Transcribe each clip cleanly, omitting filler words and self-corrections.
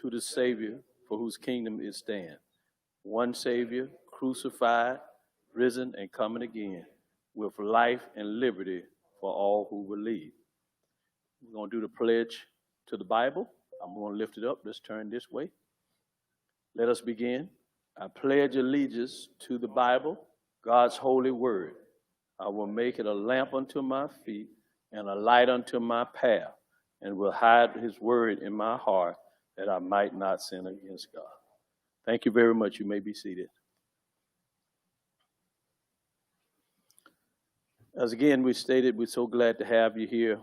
to the Savior for whose kingdom it stands. One Savior, crucified, risen, and coming again, with life and liberty for all who believe. We're going to do the pledge to the Bible. I'm going to lift it up. Let's turn this way. Let us begin. I pledge allegiance to the Bible, God's holy word. I will make it a lamp unto my feet and a light unto my path, and will hide his word in my heart that I might not sin against God. Thank you very much. You may be seated. As again we stated, we're so glad to have you here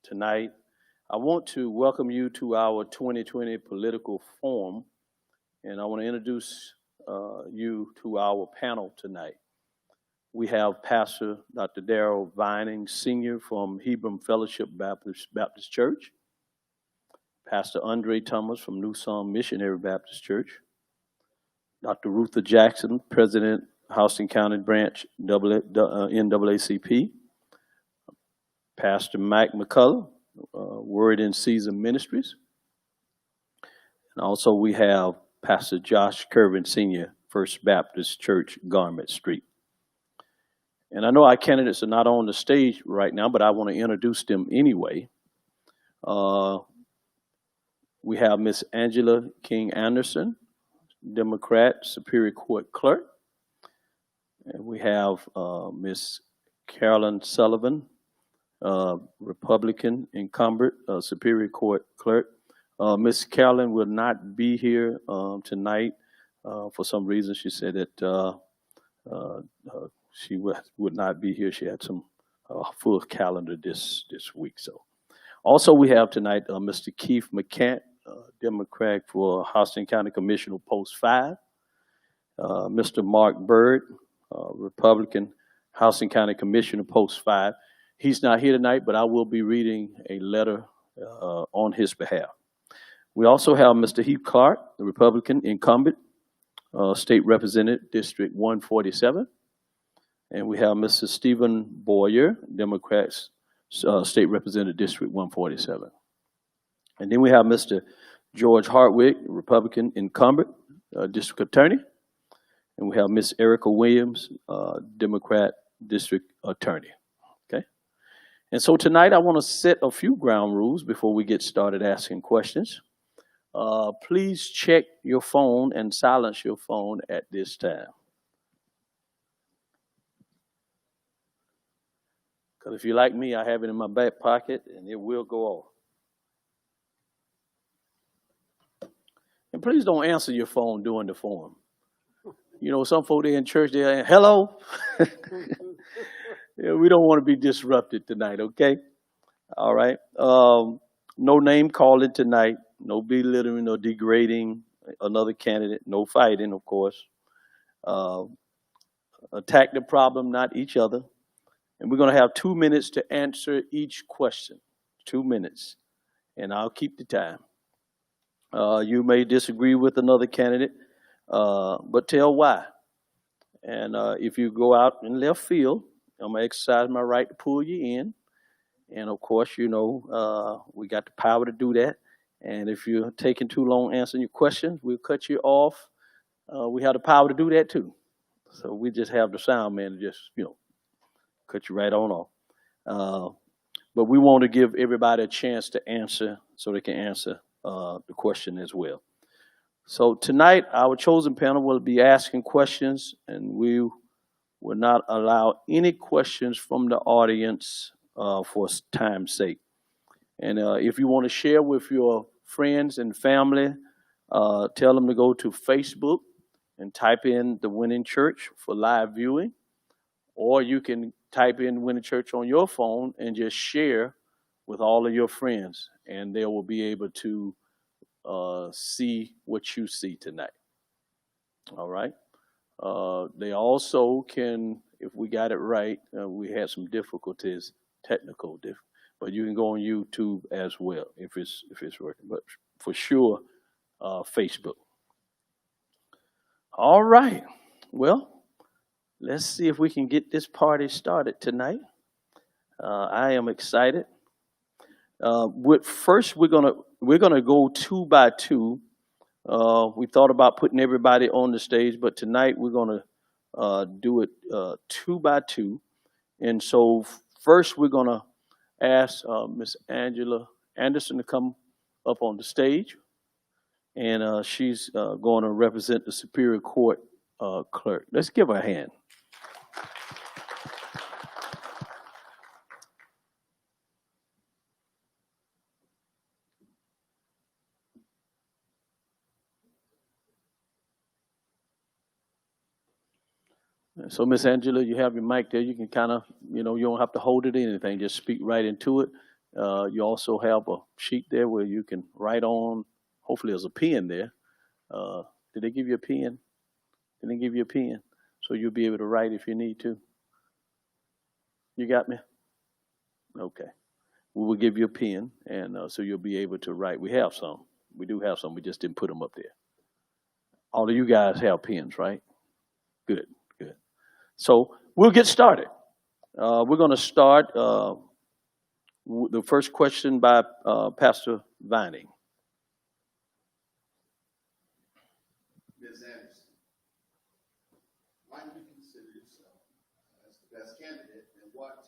tonight. I want to welcome you to our 2020 political forum, and I want to introduce you to our panel tonight. We have Pastor Dr. Darrell Vining, Sr. from Hebron Fellowship Baptist Church, Pastor Andre Thomas from New Song Missionary Baptist Church, Dr. Ruther Jackson, President, Houston County Branch, NAACP, Pastor Mike McCullough, Word in Season Ministries, and also we have Pastor Josh Kervin, Sr., First Baptist Church, Garment Street. And I know our candidates are not on the stage right now, but I want to introduce them anyway. We have Miss Angela King Anderson, Democrat, Superior Court Clerk. And we have Miss Carolyn Sullivan, Republican incumbent, Superior Court Clerk. Miss Carolyn will not be here tonight. For some reason, she said that she would not be here. She had some full calendar this week. So, also we have tonight Mr. Keith McCants, Democrat for Houston County Commissioner Post 5. Mr. Mark Bird, Republican, Houston County Commissioner Post 5. He's not here tonight, but I will be reading a letter on his behalf. We also have Mr. Heath Clark, the Republican incumbent, State Representative, District 147. And we have Mr. Stephen Boyer, Democrats, State Representative, District 147. And then we have Mr. George Hartwig, Republican incumbent, District Attorney. And we have Miss Erica Williams, Democrat District Attorney. Okay. And so tonight I want to set a few ground rules before we get started asking questions. Please check your phone and silence your phone at this time. Because if you're like me, I have it in my back pocket and it will go off. And please don't answer your phone during the forum. You know, some folk there in church, they're, hello. Yeah, we don't want to be disrupted tonight, okay? All right. No name calling tonight. No belittling or degrading another candidate. No fighting, of course. Attack the problem, not each other. And we're going to have 2 minutes to answer each question. 2 minutes. And I'll keep the time. You may disagree with another candidate, but tell why. And if you go out in left field, I'm going to exercise my right to pull you in. And of course, you know, we got the power to do that. And if you're taking too long answering your questions, we'll cut you off. We have the power to do that too. So we just have the sound man to just, you know, cut you right on off. But we want to give everybody a chance to answer so they can answer the question as well. So tonight, our chosen panel will be asking questions, and we will not allow any questions from the audience for time's sake. And if you want to share with your friends and family, tell them to go to Facebook and type in The Winning Church for live viewing, or you can type in Winning Church on your phone and just share with all of your friends, and they will be able to see what you see tonight. All right. They also can, if we got it right, we had some difficulties, technical difficulties, but you can go on YouTube as well if it's working. But for sure, Facebook. All right. Well, let's see if we can get this party started tonight. I am excited. First, we're we're going to go 2 by 2. We thought about putting everybody on the stage, but tonight we're going to do it 2 by 2. And so first we're going to ask Miss Angela Anderson to come up on the stage. And she's going to represent the Superior Court clerk. Let's give her a hand. So, Miss Angela, you have your mic there. You can kind of, you don't have to hold it in anything. Just speak right into it. You also have a sheet there where you can write on. Hopefully there's a pen there. Did they give you a pen? Did they give you a pen? So you'll be able to write if you need to. You got me? Okay. We will give you a pen, and so you'll be able to write. We have some. We do have some. We just didn't put them up there. All of you guys have pens, right? Good, good. So we'll get started. We're going to start the first question by Pastor Vining. Ms. Anderson, why do you consider yourself as the best candidate, and what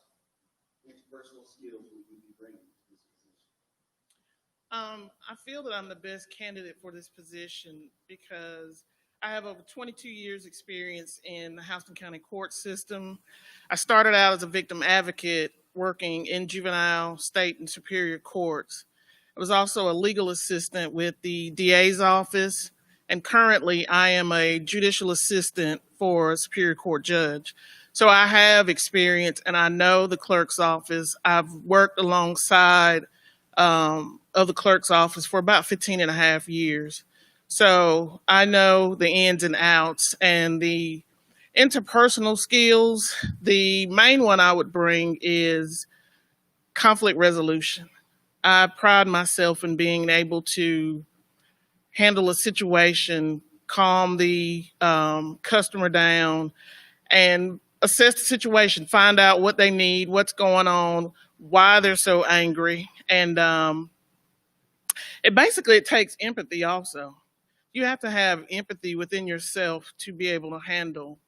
interpersonal skills will you be bringing to this position? I feel that I'm the best candidate for this position because I have over 22 years experience in the Houston County court system. I started out as a victim advocate working in juvenile, state, and superior courts. I was also a legal assistant with the DA's office, and currently I am a judicial assistant for a superior court judge. So I have experience and I know the clerk's office. I've worked alongside of the clerk's office for about 15 and a half years. So I know the ins and outs and the interpersonal skills. The main one I would bring is conflict resolution. I pride myself in being able to handle a situation, calm the customer down, and assess the situation, find out what they need, what's going on, why they're so angry. And it takes empathy also. You have to have empathy within yourself to be able to handle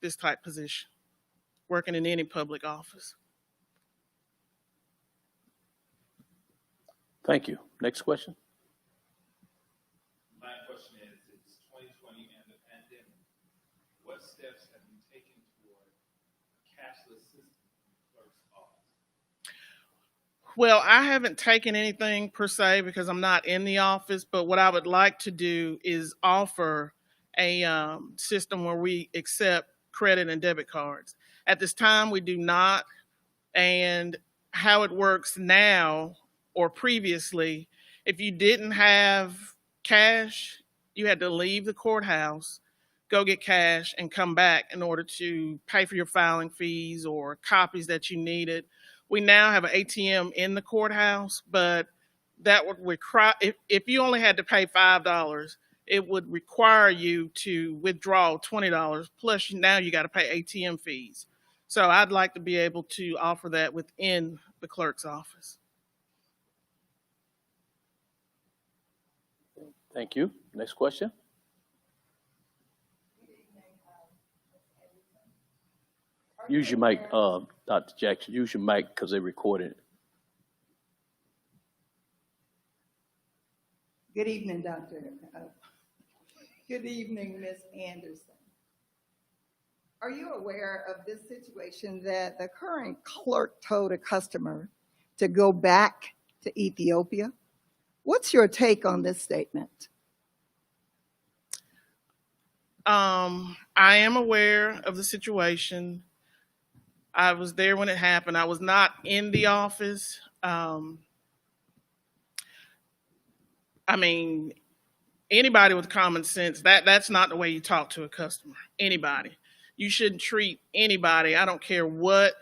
this type position, working in any public office. Thank you. Next question. My question is, it's 2020 and the pandemic. What steps have you taken toward a cashless system in the clerk's office? Well, I haven't taken anything per se because I'm not in the office, but what I would like to do is offer a system where we accept credit and debit cards. At this time, we do not, and how it works now or previously, if you didn't have cash, you had to leave the courthouse, go get cash, and come back in order to pay for your filing fees or copies that you needed. We now have an ATM in the courthouse, but that would require, if you only had to pay $5, it would require you to withdraw $20, plus now you got to pay ATM fees. So I'd like to be able to offer that within the clerk's office. Thank you. Next question. Use your mic, Dr. Jackson. Use your mic because they recorded it. Good evening, Doctor. Good evening, Ms. Anderson. Are you aware of this situation that the current clerk told a customer to go back to Ethiopia? What's your take on this statement? I am aware of the situation. I was there when it happened. I was not in the office. Anybody with common sense, that's not the way you talk to a customer. Anybody. You shouldn't treat anybody, I don't care what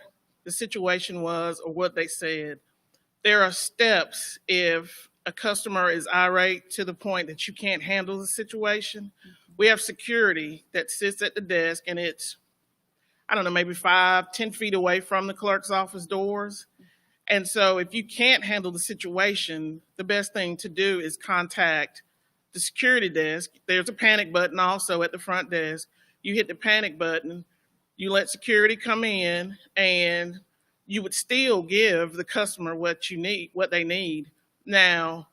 the situation was or what they said. There are steps if a customer is irate to the point that you can't handle the situation. We have security that sits at the desk and it's, maybe 5-10 feet away from the clerk's office doors. And so if you can't handle the situation, the best thing to do is contact the security desk. There's a panic button also at the front desk. You hit the panic button, you let security come in, and you would still give the customer what they need. Now,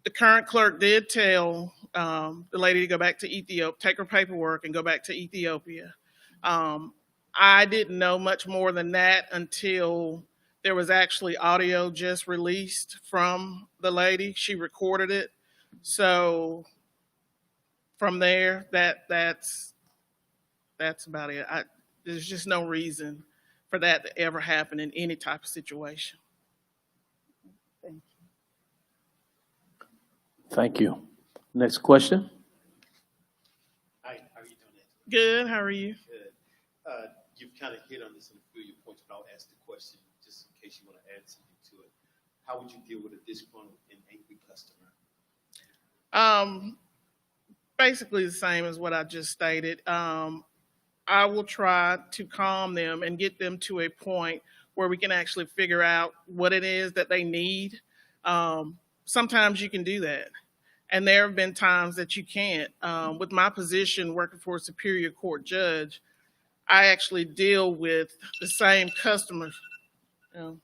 the current clerk did tell the lady to go back to Ethiopia, take her paperwork and go back to Ethiopia. I didn't know much more than that until there was actually audio just released from the lady. She recorded it. So from there, that's about it. There's just no reason for that to ever happen in any type of situation. Thank you. Thank you. Next question. Hi, how are you doing? Good. How are you? Good. You've kind of hit on this in a few of your points, but I'll ask the question just in case you want to add something to it. How would you deal with a disgruntled and angry customer? Basically the same as what I just stated. I will try to calm them and get them to a point where we can actually figure out what it is that they need. Sometimes you can do that. And there have been times that you can't. With my position working for a superior court judge, I actually deal with the same customers. That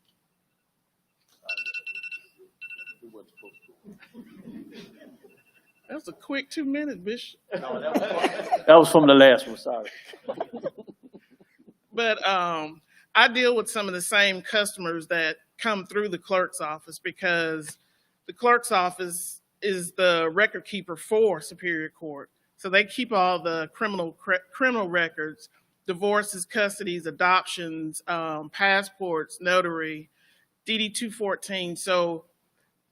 was a quick 2 minutes, Bishop. that was from the last one, sorry. But I deal with some of the same customers that come through the clerk's office, because the clerk's office is the record keeper for Superior Court. So they keep all the criminal records, divorces, custodies, adoptions, passports, notary, DD 214. So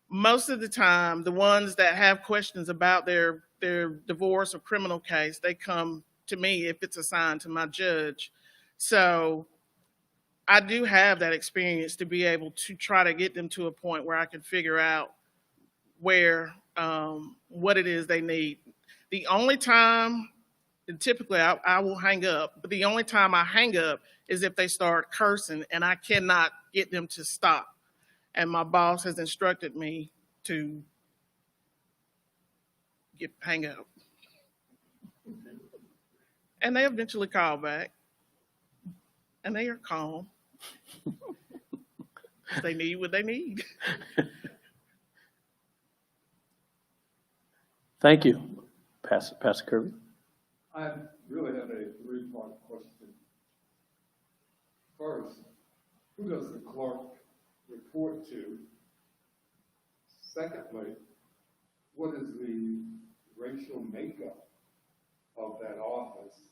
most of the time, the ones that have questions about their divorce or criminal case, they come to me if it's assigned to my judge. So I do have that experience to be able to try to get them to a point where I can figure out what it is they need. The only time, and typically I will hang up, but the only time I hang up is if they start cursing and I cannot get them to stop. And my boss has instructed me to hang up. And they eventually call back. And they are calm. They need what they need. Thank you. Pastor Kirby. I really have a three-part question. First, who does the clerk report to? Secondly, what is the racial makeup of that office?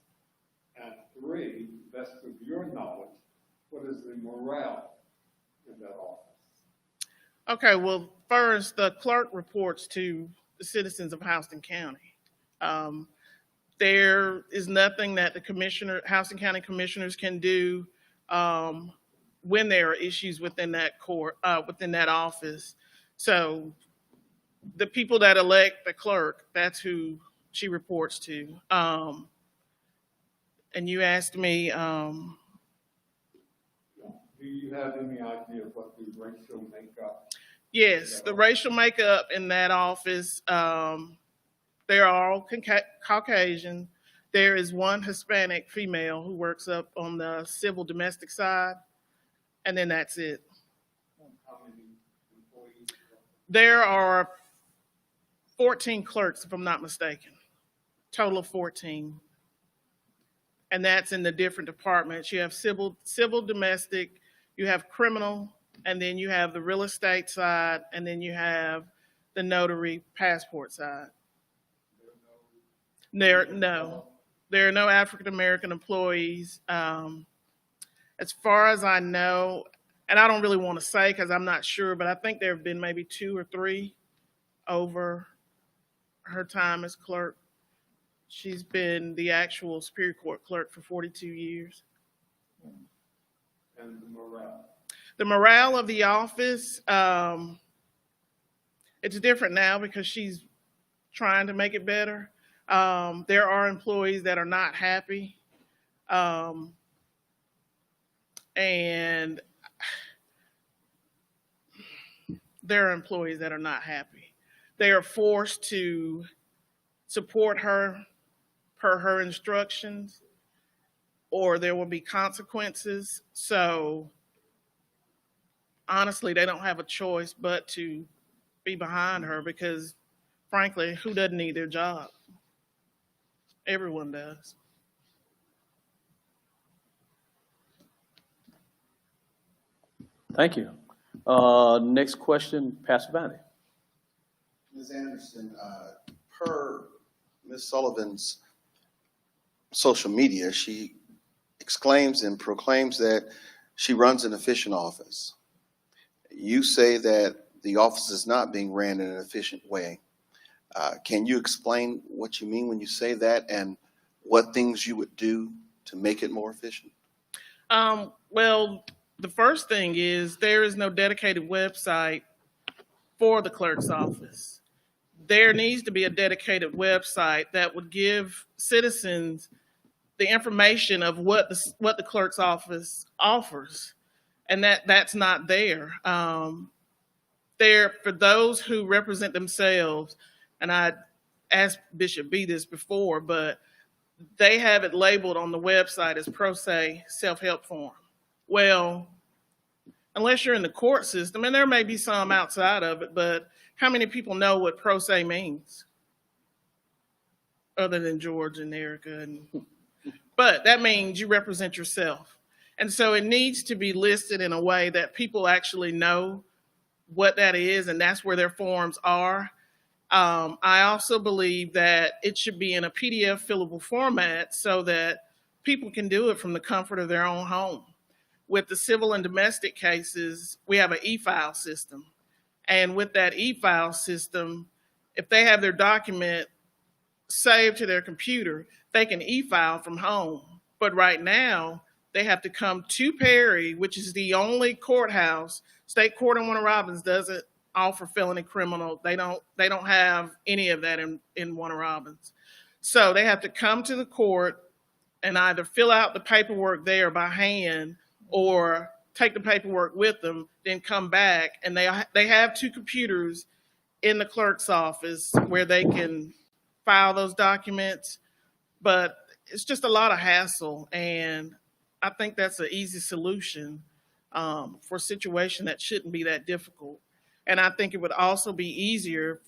And three, best of your knowledge, what is the morale in that office? Okay, well, first, the clerk reports to the citizens of Houston County. There is nothing that the Houston County commissioners can do when there are issues within that court, within that office. So the people that elect the clerk, that's who she reports to. And you asked me, Do you have any idea of what the racial makeup? yes, the racial makeup in that office, they're all Caucasian. There is one Hispanic female who works up on the civil domestic side, and then that's it. How many employees? There are 14 clerks, if I'm not mistaken, total of 14. And that's in the different departments. You have civil domestic, you have criminal, and then you have the real estate side, and then you have the notary passport side. There are no African-American employees. As far as I know, and I don't really want to say because I'm not sure, but I think there have been maybe 2 or 3 over her time as clerk. She's been the actual Superior Court clerk for 42 years. And the morale? The morale of the office, it's different now because she's trying to make it better. There are employees that are not happy. And there are employees that are not happy. They are forced to support her per her instructions, or there will be consequences. So honestly, they don't have a choice but to be behind her because, frankly, who doesn't need their job? Everyone does. Thank you. Next question, Pastor Vanny. Ms. Anderson, per Ms. Sullivan's social media, she exclaims and proclaims that she runs an efficient office. You say that the office is not being ran in an efficient way. Can you explain what you mean when you say that and what things you would do to make it more efficient? Well, the first thing is there is no dedicated website for the clerk's office. There needs to be a dedicated website that would give citizens the information of what the clerk's office offers, and that's not there. There, for those who represent themselves, and I asked Bishop B this before, but they have it labeled on the website as pro se self-help form. Well, unless you're in the court system, and there may be some outside of it, but how many people know what pro se means? Other than George and Erica. But that means you represent yourself. And so it needs to be listed in a way that people actually know what that is, and that's where their forms are. I also believe that it should be in a PDF fillable format so that people can do it from the comfort of their own home. With the civil and domestic cases, we have an e-file system. And with that e-file system, if they have their document saved to their computer, they can e-file from home. But right now, they have to come to Perry, which is the only courthouse. State Court in Warner Robins doesn't offer felony criminal. They don't have any of that in Warner Robins. So they have to come to the court and either fill out the paperwork there by hand or take the paperwork with them, then come back. And they have 2 computers in the clerk's office where they can file those documents. But it's just a lot of hassle. And I think that's an easy solution for a situation that shouldn't be that difficult. And I think it would also be easier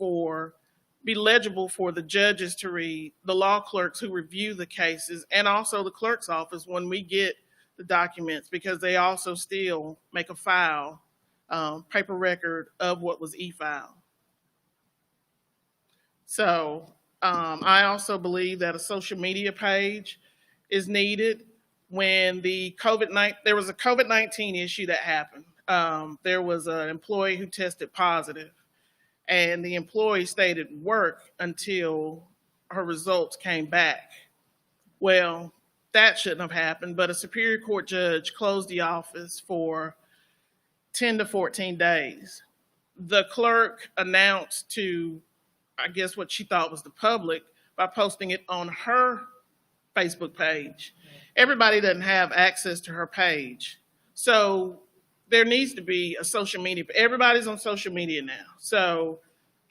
be legible for the judges to read, the law clerks who review the cases, and also the clerk's office when we get the documents, because they also still make a file, paper record of what was e-filed. So I also believe that a social media page is needed. When there was a COVID-19 issue that happened. There was an employee who tested positive, and the employee stayed at work until her results came back. Well, that shouldn't have happened, but a Superior Court judge closed the office for 10 to 14 days. The clerk announced to, I guess, what she thought was the public by posting it on her Facebook page. Everybody doesn't have access to her page. So there needs to be a social media. Everybody's on social media now. So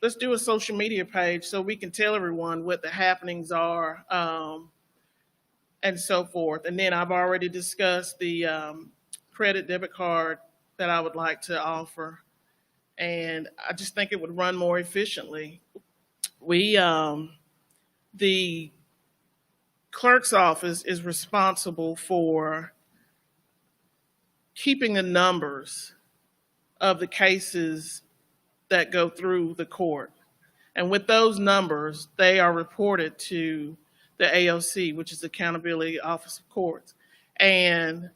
let's do a social media page so we can tell everyone what the happenings are and so forth. And then I've already discussed the credit debit card that I would like to offer. And I just think it would run more efficiently. The clerk's office is responsible for keeping the numbers of the cases that go through the court. And with those numbers, they are reported to the AOC, which is the Accountability Office of Courts. And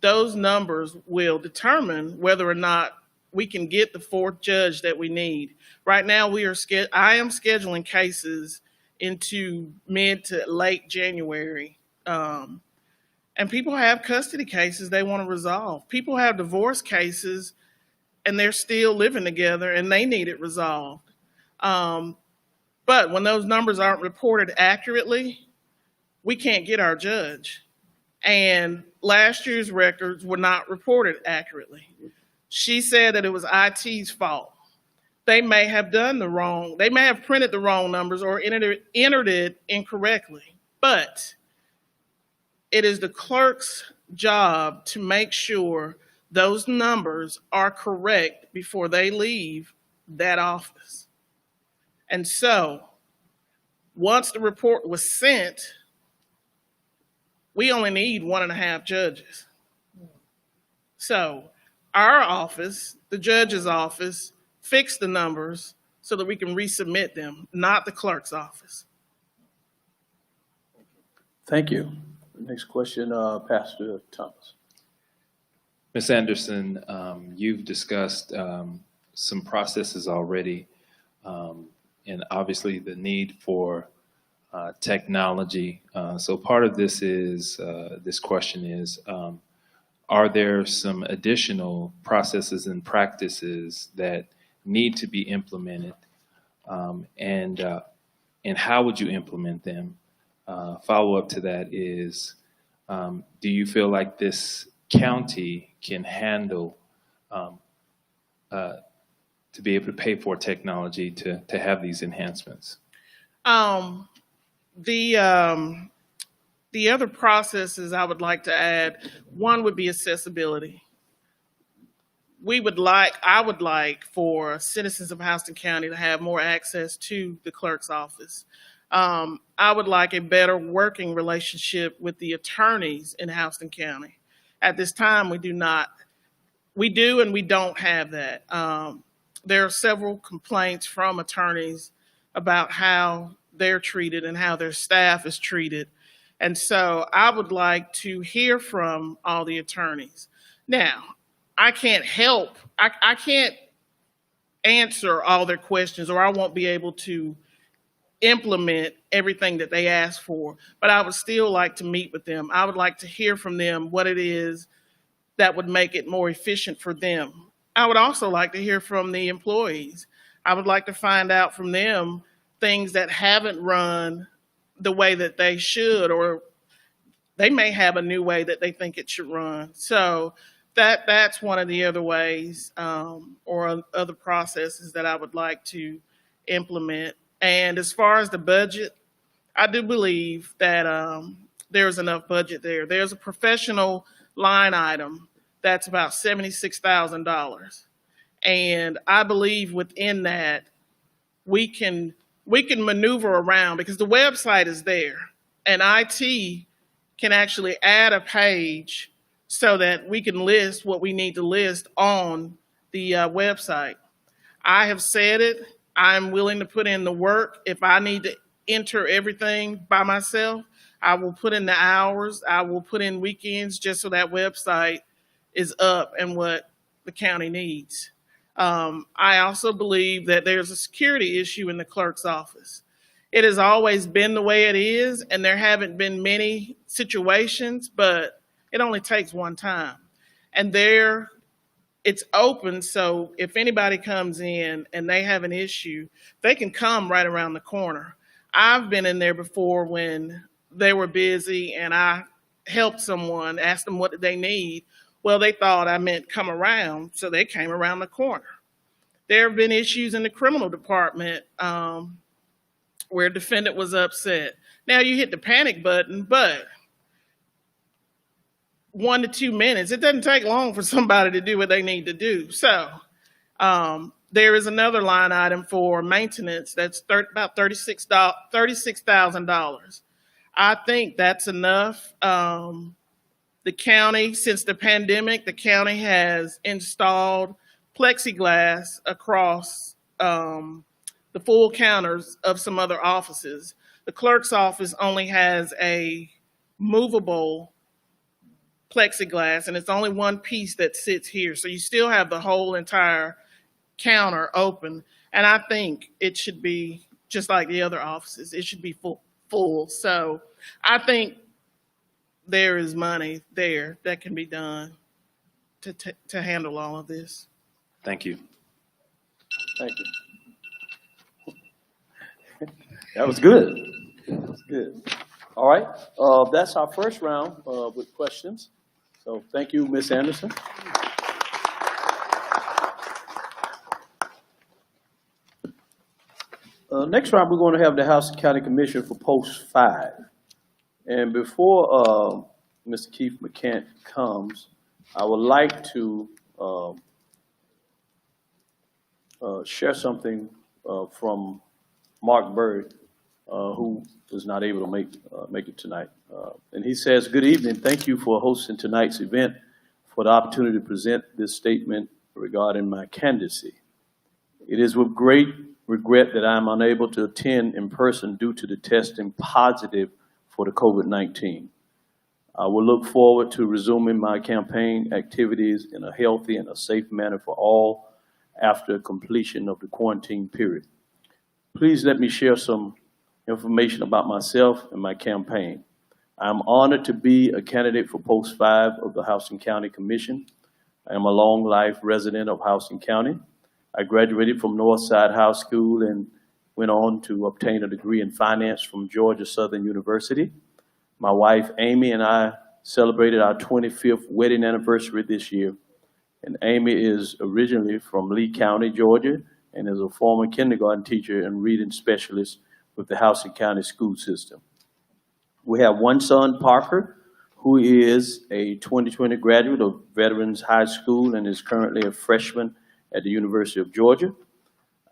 those numbers will determine whether or not we can get the 4th judge that we need. Right now, I am scheduling cases into mid to late January. And people have custody cases they want to resolve. People have divorce cases and they're still living together and they need it resolved. But when those numbers aren't reported accurately, we can't get our judge. And last year's records were not reported accurately. She said that it was IT's fault. They may have they may have printed the wrong numbers or entered it incorrectly. But it is the clerk's job to make sure those numbers are correct before they leave that office. And so, once the report was sent, we only need 1.5 judges. So, our office, the judge's office, fixed the numbers so that we can resubmit them, not the clerk's office. Thank you. Next question, Pastor Thomas. Ms. Anderson, you've discussed some processes already, and obviously the need for technology. So part of this is, this question is, are there some additional processes and practices that need to be implemented, and how would you implement them? Follow-up to that is, do you feel like this county can handle to be able to pay for technology to have these enhancements? The other processes I would like to add, one would be accessibility. I would like for citizens of Houston County to have more access to the clerk's office. I would like a better working relationship with the attorneys in Houston County. At this time, we do not. We do and we don't have that. There are several complaints from attorneys about how they're treated and how their staff is treated. And so I would like to hear from all the attorneys. Now, I can't answer all their questions, or I won't be able to implement everything that they ask for, but I would still like to meet with them. I would like to hear from them what it is that would make it more efficient for them. I would also like to hear from the employees. I would like to find out from them things that haven't run the way that they should, or they may have a new way that they think it should run. So that's one of the other ways, or other processes that I would like to implement. And as far as the budget, I do believe that there's enough budget there. There's a professional line item that's about $76,000. And I believe within that, we can maneuver around, because the website is there, and IT can actually add a page so that we can list what we need to list on the website. I have said it. I'm willing to put in the work. If I need to enter everything by myself, I will put in the hours. I will put in weekends just so that website is up and what the county needs. I also believe that there's a security issue in the clerk's office. It has always been the way it is, and there haven't been many situations, but it only takes one time. And there, it's open, so if anybody comes in and they have an issue, they can come right around the corner. I've been in there before when they were busy and I helped someone, asked them what did they need. Well, they thought I meant come around, so they came around the corner. There have been issues in the criminal department where a defendant was upset. Now you hit the panic button, but 1 to 2 minutes, it doesn't take long for somebody to do what they need to do. So there is another line item for maintenance that's about $36,000. I think that's enough. The county, since the pandemic, the county has installed plexiglass across the full counters of some other offices. The clerk's office only has a movable plexiglass, and it's only one piece that sits here. So you still have the whole entire counter open. And I think it should be just like the other offices. It should be full. So I think there is money there that can be done to handle all of this. Thank you. Thank you. That was good. That was good. All right. That's our first round with questions. So thank you, Ms. Anderson. Next round, we're going to have the House and County Commission for Post 5. And before Mr. Keith McCants comes, I would like to share something from Mark Bird, who is not able to make it tonight. And he says, "Good evening. Thank you for hosting tonight's event, for the opportunity to present this statement regarding my candidacy. It is with great regret that I am unable to attend in person due to the testing positive for the COVID-19. I will look forward to resuming my campaign activities in a healthy and a safe manner for all after completion of the quarantine period. Please let me share some information about myself and my campaign. I am honored to be a candidate for Post 5 of the Houston County Commission. I am a long life resident of Houston County. I graduated from Northside High School and went on to obtain a degree in finance from Georgia Southern University. My wife, Amy, and I celebrated our 25th wedding anniversary this year. And Amy is originally from Lee County, Georgia, and is a former kindergarten teacher and reading specialist with the Houston County school system. We have one son, Parker, who is a 2020 graduate of Veterans High School and is currently a freshman at the University of Georgia.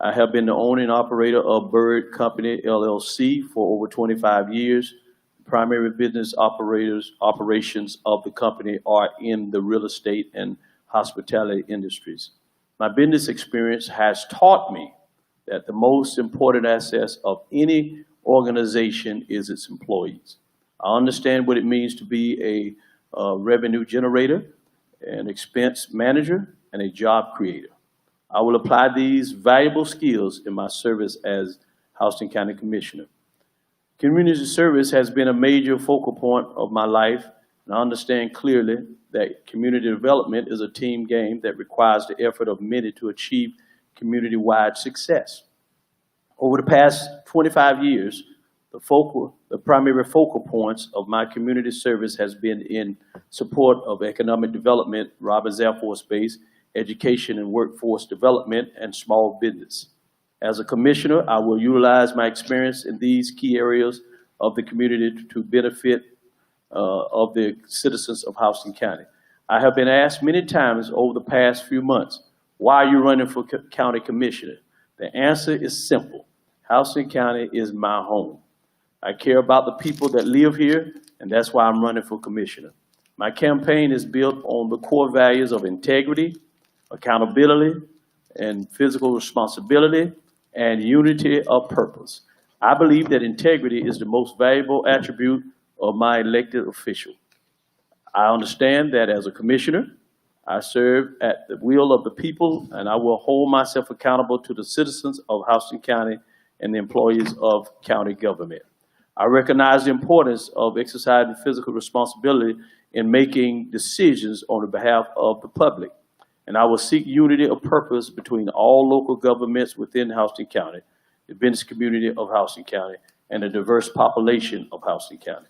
I have been the owner and operator of Bird Company, LLC for over 25 years. Primary business operations of the company are in the real estate and hospitality industries. My business experience has taught me that the most important asset of any organization is its employees. I understand what it means to be a revenue generator, an expense manager, and a job creator. I will apply these valuable skills in my service as Houston County Commissioner. Community service has been a major focal point of my life, and I understand clearly that community development is a team game that requires the effort of many to achieve community-wide success. Over the past 25 years, the primary focal points of my community service has been in support of economic development, Robins Air Force Base, education and workforce development, and small business. As a commissioner, I will utilize my experience in these key areas of the community to benefit of the citizens of Houston County. I have been asked many times over the past few months, why are you running for county commissioner? The answer is simple. Houston County is my home. I care about the people that live here, and that's why I'm running for commissioner. My campaign is built on the core values of integrity, accountability, and fiscal responsibility, and unity of purpose. I believe that integrity is the most valuable attribute of my elected official. I understand that as a commissioner, I serve at the will of the people, and I will hold myself accountable to the citizens of Houston County and the employees of county government. I recognize the importance of exercising fiscal responsibility in making decisions on behalf of the public. And I will seek unity of purpose between all local governments within Houston County, the business community of Houston County, and the diverse population of Houston County.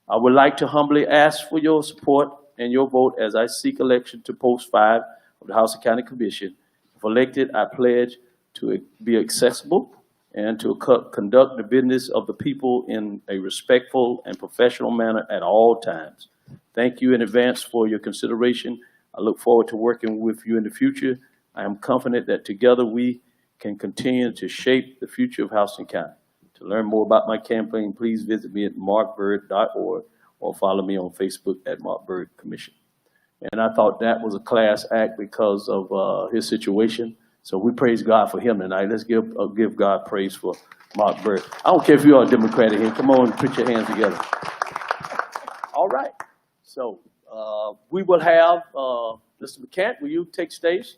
I would like to humbly ask for your support and your vote as I seek election to Post 5 of the Houston County Commission. If elected, I pledge to be accessible and to conduct the business of the people in a respectful and professional manner at all times. Thank you in advance for your consideration. I look forward to working with you in the future. I am confident that together we can continue to shape the future of Houston County. To learn more about my campaign, please visit me at markbird.org or follow me on Facebook at Mark Bird Commission. And I thought that was a class act because of his situation. So we praise God for him tonight. Let's give God praise for Mark Bird. I don't care if you are a Democrat here. Come on and put your hands together. All right. So we will have Mr. McCants, will you take stage?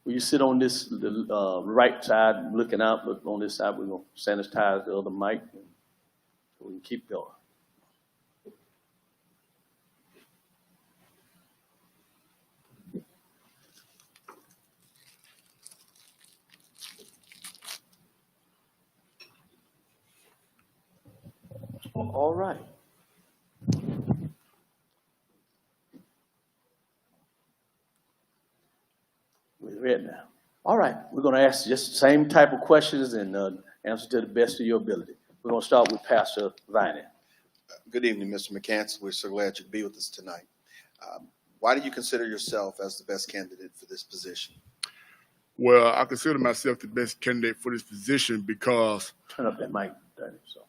Will you sit on this, the right side, looking out, but on this side, we're going to sanitize the other mic so we can keep going. All right. Ready now. All right, we're going to ask just the same type of questions and answer to the best of your ability. We're going to start with Pastor Viney. Good evening, Mr. McCants. We're so glad you could be with us tonight. Why do you consider yourself as the best candidate for this position? Well, I consider myself the best candidate for this position because Turn up that mic, Danny. So.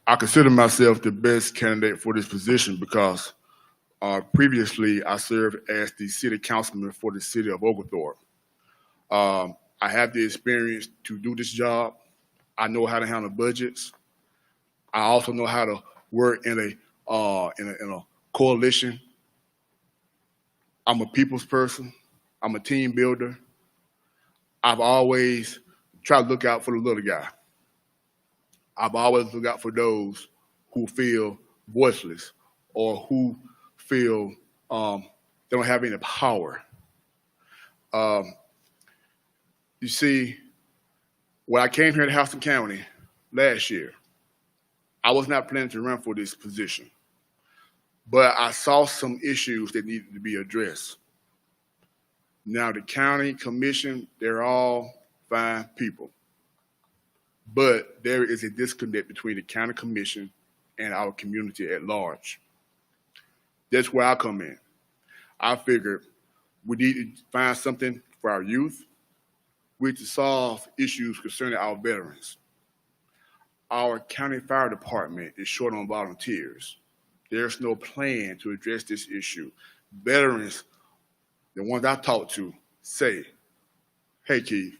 I consider myself the best candidate for this position because previously I served as the city councilman for the city of Oglethorpe. I have the experience to do this job. I know how to handle budgets. I also know how to work in a coalition. I'm a people's person. I'm a team builder. I've always tried to look out for the little guy. I've always looked out for those who feel voiceless or who feel they don't have any power. You see, when I came here to Houston County last year, I was not planning to run for this position, but I saw some issues that needed to be addressed. Now, the county commission, they're all fine people, but there is a disconnect between the county commission and our community at large. That's where I come in. I figured we need to find something for our youth. We need to solve issues concerning our veterans. Our county fire department is short on volunteers. There's no plan to address this issue. Veterans, the ones I talk to, say, hey, Keith,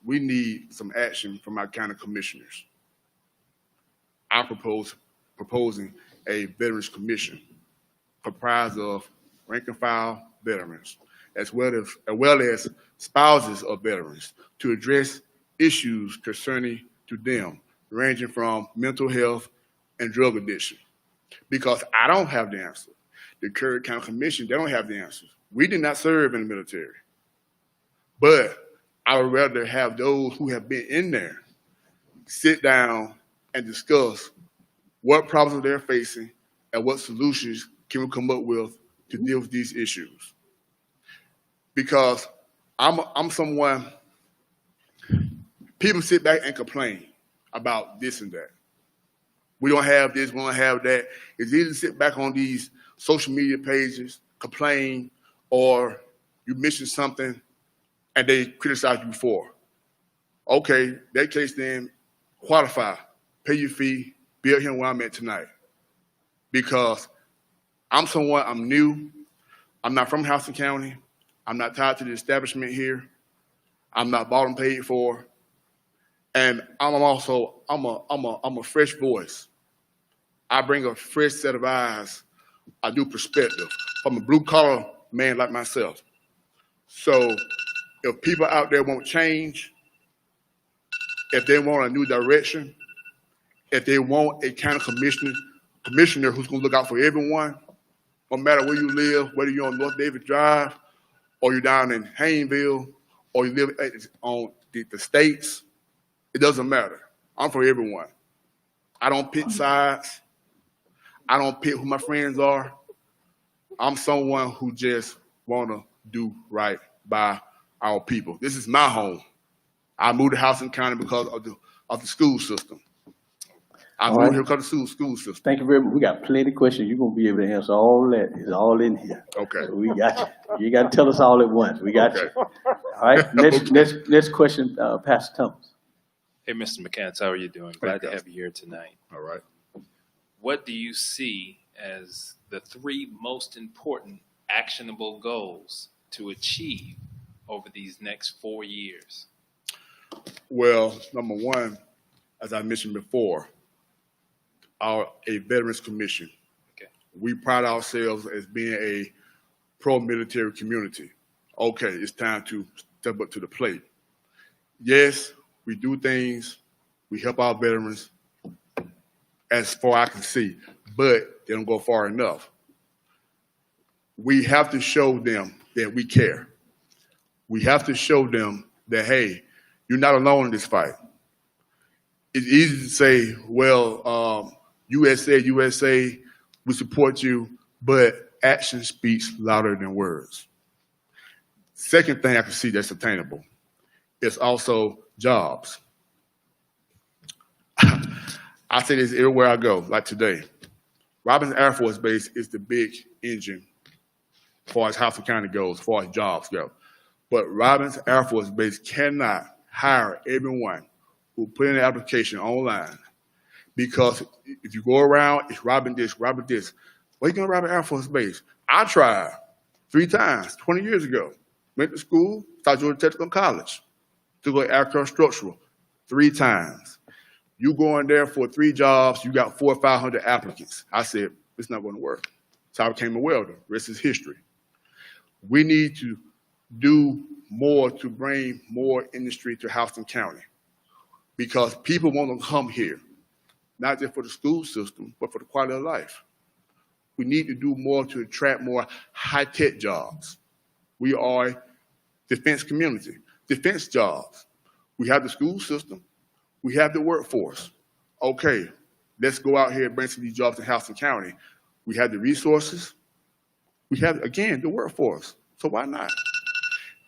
we need some action from our county commissioners. I'm proposing a veterans commission comprised of rank and file veterans, as well as spouses of veterans, to address issues concerning to them, ranging from mental health and drug addiction. Because I don't have the answer. The Clerk County Commission, they don't have the answers. We did not serve in the military. But I would rather have those who have been in there sit down and discuss what problems they're facing and what solutions can we come up with to deal with these issues. Because I'm someone, people sit back and complain about this and that. We don't have this, we don't have that. It's easy to sit back on these social media pages, complain, or you mention something and they criticize you for. Okay, that case then, qualify, pay your fee, be out here where I'm at tonight. Because I'm someone, I'm new, I'm not from Houston County, I'm not tied to the establishment here, I'm not bought and paid for, and I'm a fresh voice. I bring a fresh set of eyes, I do perspective from a blue collar man like myself. So if people out there want change, if they want a new direction, if they want a county commissioner who's gonna look out for everyone, no matter where you live, whether you're on North David Drive, or you're down in Haynesville, or you live on the states, it doesn't matter. I'm for everyone. I don't pick sides. I don't pick who my friends are. I'm someone who just wanna do right by our people. This is my home. I moved to Houston County because of the school system. I moved here because of the school system. Thank you very much. We got plenty of questions. You're going to be able to answer all that. It's all in here. Okay. So we got you. You got to tell us all at once. We got you. All right. Next question, Pastor Thomas. Hey, Mr. McCants, how are you doing? Glad to have you here tonight. All right. What do you see as the 3 most important actionable goals to achieve over these next 4 years? Well, number one, as I mentioned before, a Veterans Commission. Okay. We pride ourselves as being a pro-military community. Okay, it's time to step up to the plate. Yes, we do things, we help our veterans as far as I can see, but they don't go far enough. We have to show them that we care. We have to show them that, hey, you're not alone in this fight. It's easy to say, well, USA, we support you, but action speaks louder than words. Second thing I can see that's attainable is also jobs. I say this everywhere I go, like today. Robinson Air Force Base is the big engine as far as Houston County goes, as far as jobs go. But Robinson Air Force Base cannot hire everyone who put in an application online, because if you go around, it's robbing this, robbing this. Why you going to rob an Air Force Base? I tried 3 times, 20 years ago. Went to school, South Georgia Technical College, to go aircraft structural 3 times. You go in there for 3 jobs, you got 400 or 500 applicants. I said, it's not going to work. So I became a welder. Rest is history. We need to do more to bring more industry to Houston County, because people want to come here, not just for the school system, but for the quality of life. We need to do more to attract more high-tech jobs. We are a defense community, defense jobs. We have the school system. We have the workforce. Okay, let's go out here and bring some of these jobs to Houston County. We have the resources. We have, again, the workforce. So why not?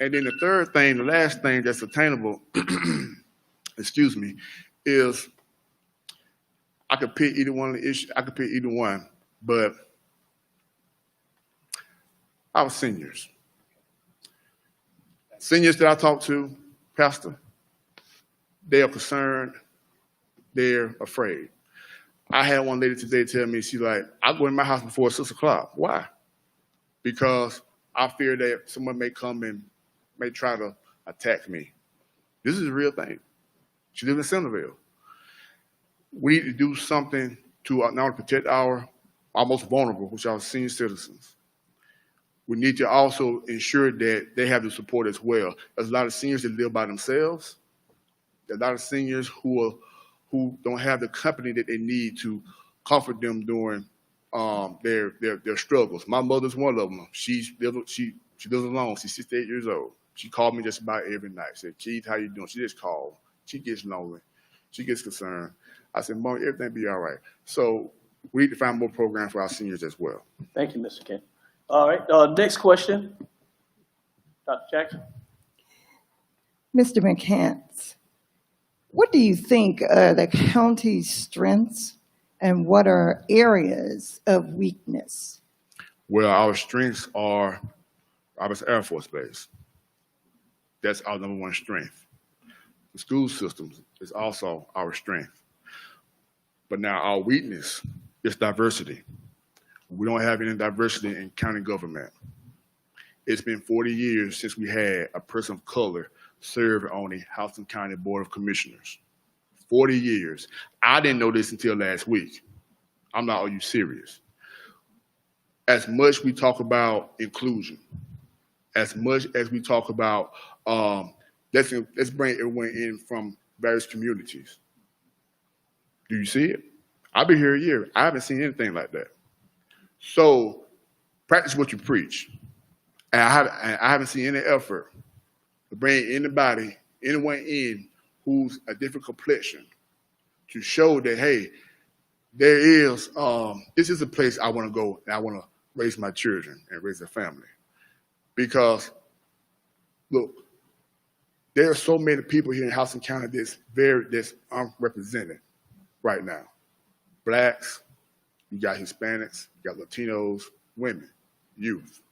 And then the third thing, the last thing that's attainable, excuse me, is I could pick either one of the issues. I could pick either one, but our seniors. Seniors that I talk to, Pastor, they are concerned, they're afraid. I had one lady today tell me, she's like, I go in my house before 6 o'clock. Why? Because I fear that someone may come and may try to attack me. This is a real thing. She lives in Centerville. We need to do something to not only protect our most vulnerable, which are senior citizens. We need to also ensure that they have the support as well. There's a lot of seniors that live by themselves. There's a lot of seniors who don't have the company that they need to comfort them during their struggles. My mother's one of them. She lives alone. She's 68 years old. She called me just about every night. Said, Keith, how you doing? She just called. She gets lonely. She gets concerned. I said, Mom, everything be all right. So we need to find more programs for our seniors as well. Thank you, Mr. Kent. All right, next question. Dr. Jackson. Mr. McCants, what do you think are the county's strengths and what are areas of weakness? Well, our strengths are Robinson Air Force Base. That's our #1 strength. The school system is also our strength. But now our weakness is diversity. We don't have any diversity in county government. It's been 40 years since we had a person of color serve on the Houston County Board of Commissioners. 40 years. I didn't know this until last week. I'm not, are you serious? As much we talk about inclusion, as much as we talk about let's bring everyone in from various communities. Do you see it? I've been here a year. I haven't seen anything like that. So practice what you preach. And I haven't seen any effort to bring anyone in who's a different complexion to show that, hey, there is, this is a place I want to go and I want to raise my children and raise a family. Because, look, there are so many people here in Houston County that's unrepresented right now. Blacks, you got Hispanics, you got Latinos, women, youth.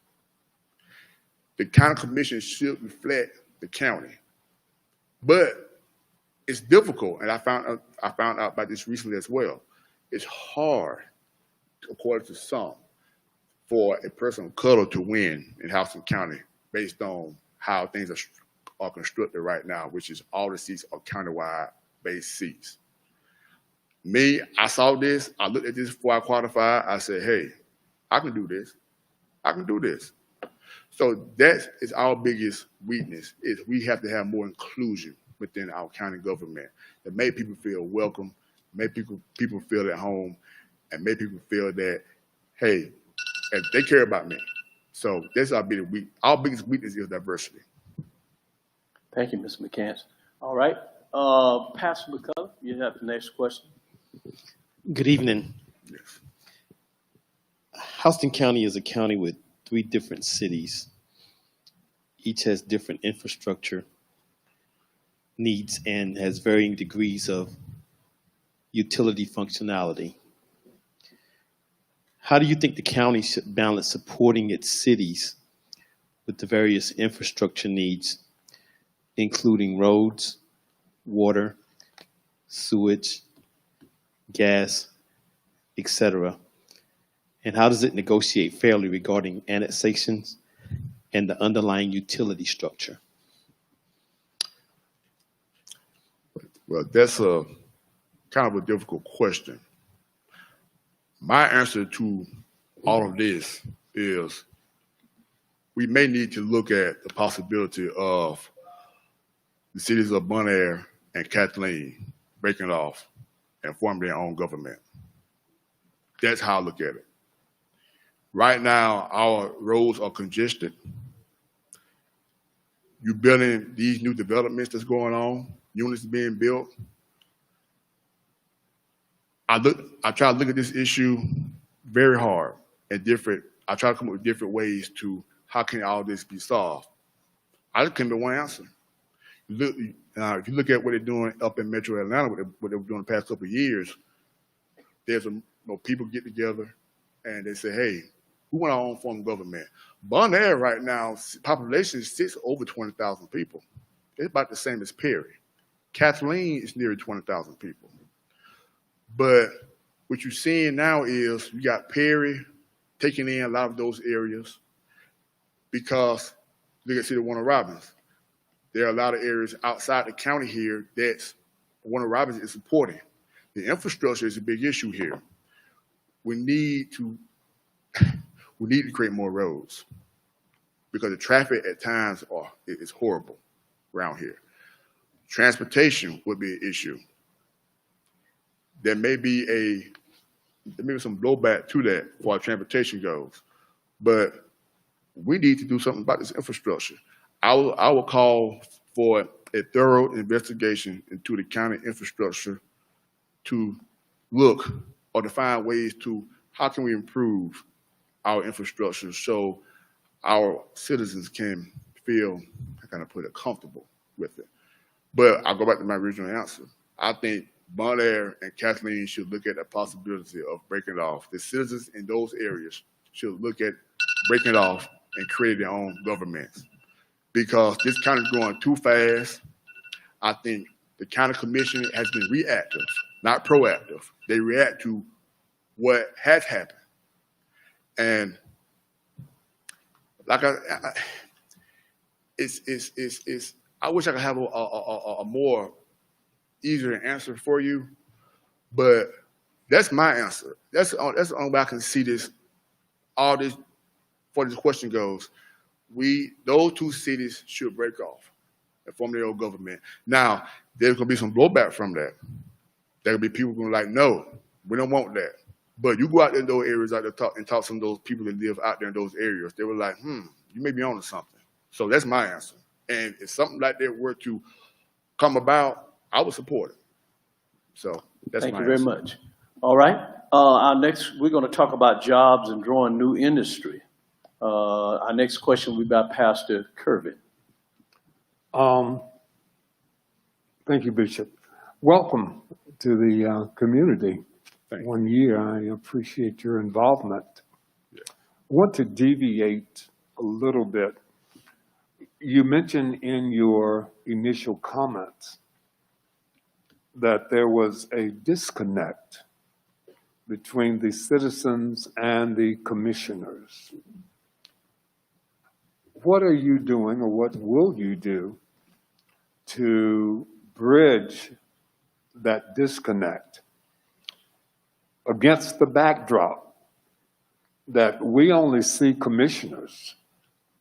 The county commission should reflect the county. But it's difficult, and I found out about this recently as well. It's hard, according to some, for a person of color to win in Houston County based on how things are constructed right now, which is all the seats are countywide based seats. Me, I saw this, I looked at this before I qualified, I said, hey, I can do this. I can do this. So that is our biggest weakness, is we have to have more inclusion within our county government that make people feel welcome, make people feel at home, and make people feel that, hey, and they care about me. So that's our biggest weakness is diversity. Thank you, Mr. McCants. All right, Pastor McCullough, you have the next question. Good evening. Yes. Houston County is a county with 3 different cities. each has different infrastructure needs and has varying degrees of utility functionality. How do you think the county should balance supporting its cities with the various infrastructure needs, including roads, water, sewage, gas, etc.? And how does it negotiate fairly regarding annexations and the underlying utility structure? Well, that's a kind of a difficult question. My answer to all of this is we may need to look at the possibility of the cities of Bonaire and Kathleen breaking off and forming their own government. That's how I look at it. Right now, our roads are congested. You're building these new developments that's going on, units being built. I try to look at this issue very hard and I try to come up with different ways to how can all this be solved. I just came to one answer. If you look at what they're doing up in Metro Atlanta, what they were doing the past couple of years, there's people get together and they say, hey, we want our own form of government. Bonaire right now, population sits over 20,000 people. It's about the same as Perry. Kathleen is nearly 20,000 people. But what you're seeing now is you got Perry taking in a lot of those areas because look at City of Warner Robins. There are a lot of areas outside the county here that Warner Robins is supporting. The infrastructure is a big issue here. We need to create more roads because the traffic at times is horrible around here. Transportation would be an issue. There may be some blowback to that as far as transportation goes, but we need to do something about this infrastructure. I will call for a thorough investigation into the county infrastructure to look or to find ways to how can we improve our infrastructure so our citizens can feel, I kind of put it, comfortable with it. But I'll go back to my original answer. I think Bonaire and Kathleen should look at the possibility of breaking it off. The citizens in those areas should look at breaking it off and creating their own governments. Because this county is growing too fast. I think the county commission has been reactive, not proactive. They react to what has happened. And like I wish I could have a more easier answer for you, but that's my answer. That's the only way I can see this. All this, before this question goes, those two cities should break off and form their own government. Now, there's gonna be some blowback from that. There'll be people going like, no, we don't want that. But you go out there in those areas out there and talk to some of those people that live out there in those areas. They were like, you may be onto something. So that's my answer. And if something like that were to come about, I would support it. So that's my answer. Thank you very much. All right. We're going to talk about jobs and drawing new industry. Our next question will be by Pastor Kirby. Thank you, Bishop. Welcome to the community. Thank you. 1 year, I appreciate your involvement. Yeah. I want to deviate a little bit. You mentioned in your initial comments that there was a disconnect between the citizens and the commissioners. What are you doing, or what will you do to bridge that disconnect against the backdrop that we only see commissioners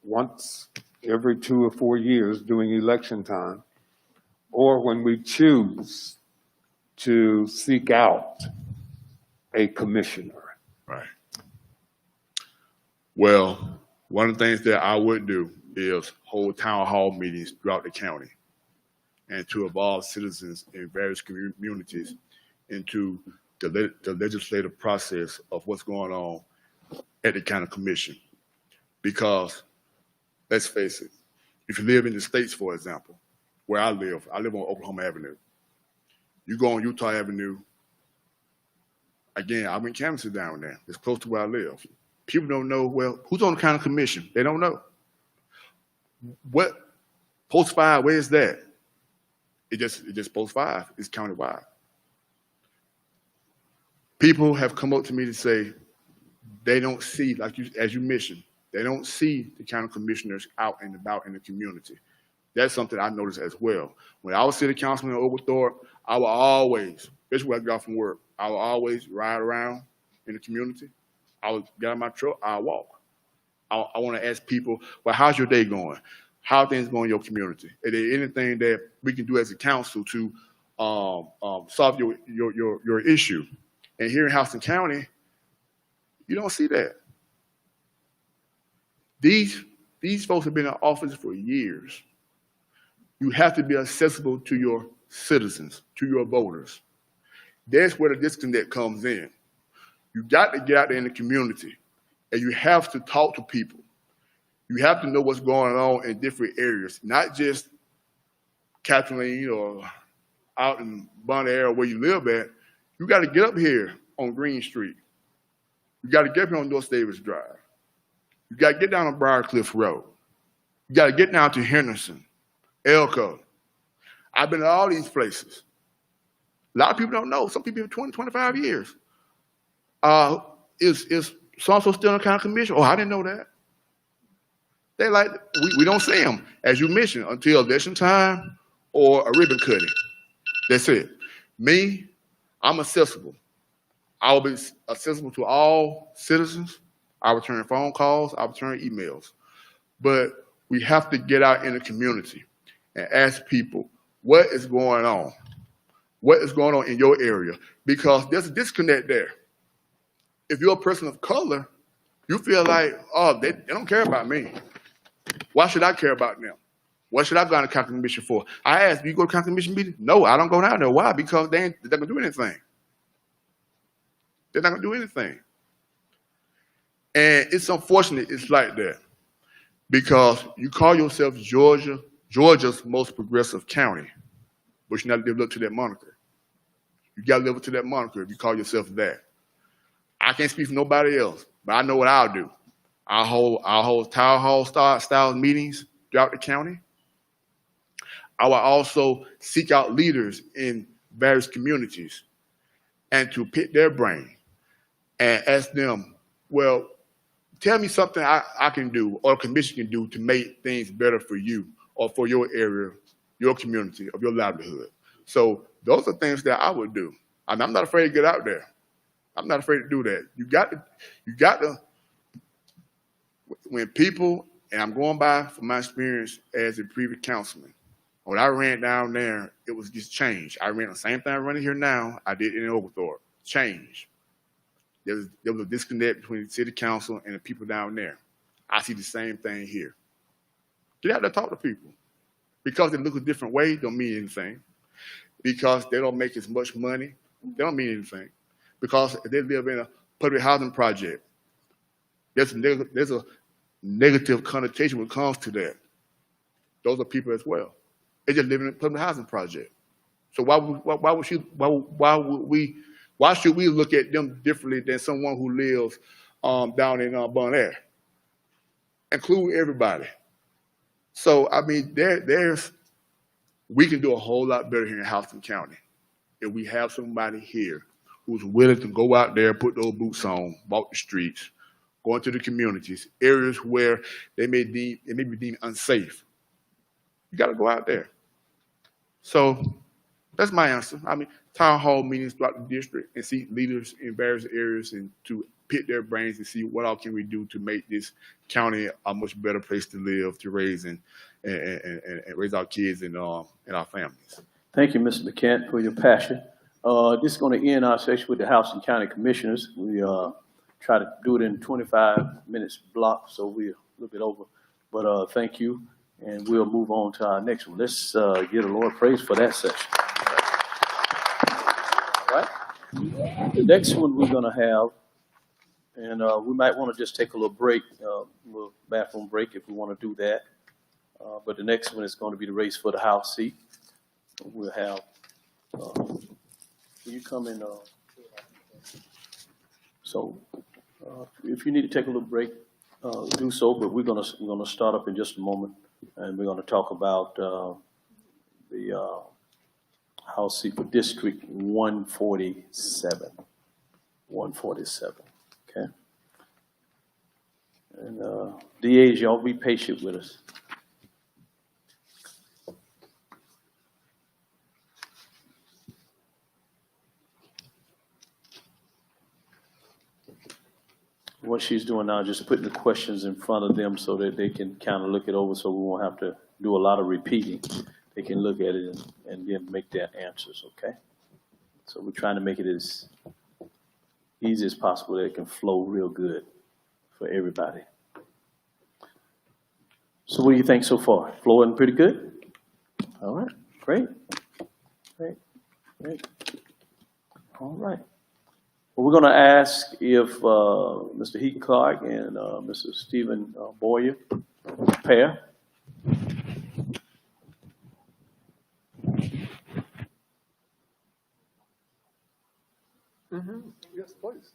once every 2 or 4 years during election time, or when we choose to seek out a commissioner? Right. Well, one of the things that I would do is hold town hall meetings throughout the county and to involve citizens in various communities into the legislative process of what's going on at the county commission. Because let's face it, If you live in the States, for example, where I live on Oklahoma Avenue. You go on Utah Avenue, again, I'm in Kansas down there. It's close to where I live. People don't know, well, who's on the county commission? They don't know. What, Post 5, where is that? It just Post 5. It's countywide. People have come up to me to say they don't see, as you mentioned, they don't see the county commissioners out and about in the community. That's something I noticed as well. When I was city councilman in Oglethorpe, I would always, especially when I got off from work, I would always ride around in the community. I would get out of my truck, I walk. I want to ask people, well, how's your day going? How are things going in your community? Is there anything that we can do as a council to solve your issue? And here in Houston County, you don't see that. These folks have been in office for years. You have to be accessible to your citizens, to your voters. That's where the disconnect comes in. You got to get out there in the community, and you have to talk to people. You have to know what's going on in different areas, not just Kathleen or out in Bonner area where you live at. You got to get up here on Green Street. You got to get up here on North Davis Drive. You got to get down on Briarcliff Road. You got to get down to Henderson, Elko. I've been to all these places. A lot of people don't know. Some people have 20, 25 years. Is so-and-so still in the county commission? Oh, I didn't know that. They like, we don't see them, as you mentioned, until election time or a ribbon cutting. That's it. Me, I'm accessible. I will be accessible to all citizens. I return phone calls, I return emails. But we have to get out in the community and ask people, what is going on? What is going on in your area? Because there's a disconnect there. If you're a person of color, you feel like, oh, they don't care about me. Why should I care about them? What should I go to the county commission for? I asked, do you go to county commission meeting? No, I don't go down there. Why? Because they're not going to do anything. They're not going to do anything. And it's unfortunate it's like that because you call yourself Georgia's most progressive county, but you're not living up to that moniker. You got to live up to that moniker if you call yourself that. I can't speak for nobody else, but I know what I'll do. I'll hold town hall style meetings throughout the county. I will also seek out leaders in various communities and to pick their brain and ask them, well, tell me something I can do or a commission can do to make things better for you or for your area, your community, of your livelihood. So those are things that I would do. I'm not afraid to get out there. I'm not afraid to do that. You got to, when people, and I'm going by from my experience as a previous councilman, when I ran down there, it was just change. I ran the same thing I'm running here now, I did in Oglethorpe. Change. There was a disconnect between the city council and the people down there. I see the same thing here. Get out there, talk to people. Because they look a different way, don't mean anything. Because they don't make as much money, they don't mean anything. Because if they live in a public housing project, there's a negative connotation when it comes to that. Those are people as well. They just live in a public housing project. So why should we look at them differently than someone who lives down in Bon Air? Include everybody. So I mean, we can do a whole lot better here in Houston County if we have somebody here who's willing to go out there, put those boots on, walk the streets, go into the communities, areas where it may be deemed unsafe. You got to go out there. So that's my answer. I mean, town hall meetings throughout the district and see leaders in various areas and to pick their brains and see what else can we do to make this county a much better place to live, to raise and raise our kids and our families. Thank you, Mr. McCants, for your passion. This is going to end our session with the House and County Commissioners. We try to do it in 25 minutes block, so we're a little bit over. But thank you, and we'll move on to our next one. Let's give the Lord praise for that session. All right. The next one we're going to have, and we might want to just take a little break, a little bathroom break if we want to do that. But the next one is going to be the race for the House seat. We'll have, will you come in? So if you need to take a little break, do so, but we're gonna start up in just a moment, and we're gonna talk about the House seat for District 147. 147, okay? And DAs, y'all be patient with us. What she's doing now is just putting the questions in front of them so that they can kind of look it over, so we won't have to do a lot of repeating. They can look at it and then make their answers, okay? So we're trying to make it as easy as possible that it can flow real good for everybody. So what do you think so far? Flowing pretty good? All right, great. All right. Well, we're going to ask if Mr. Heaton Clark and Mr. Stephen Boyer prepare. Yes, please.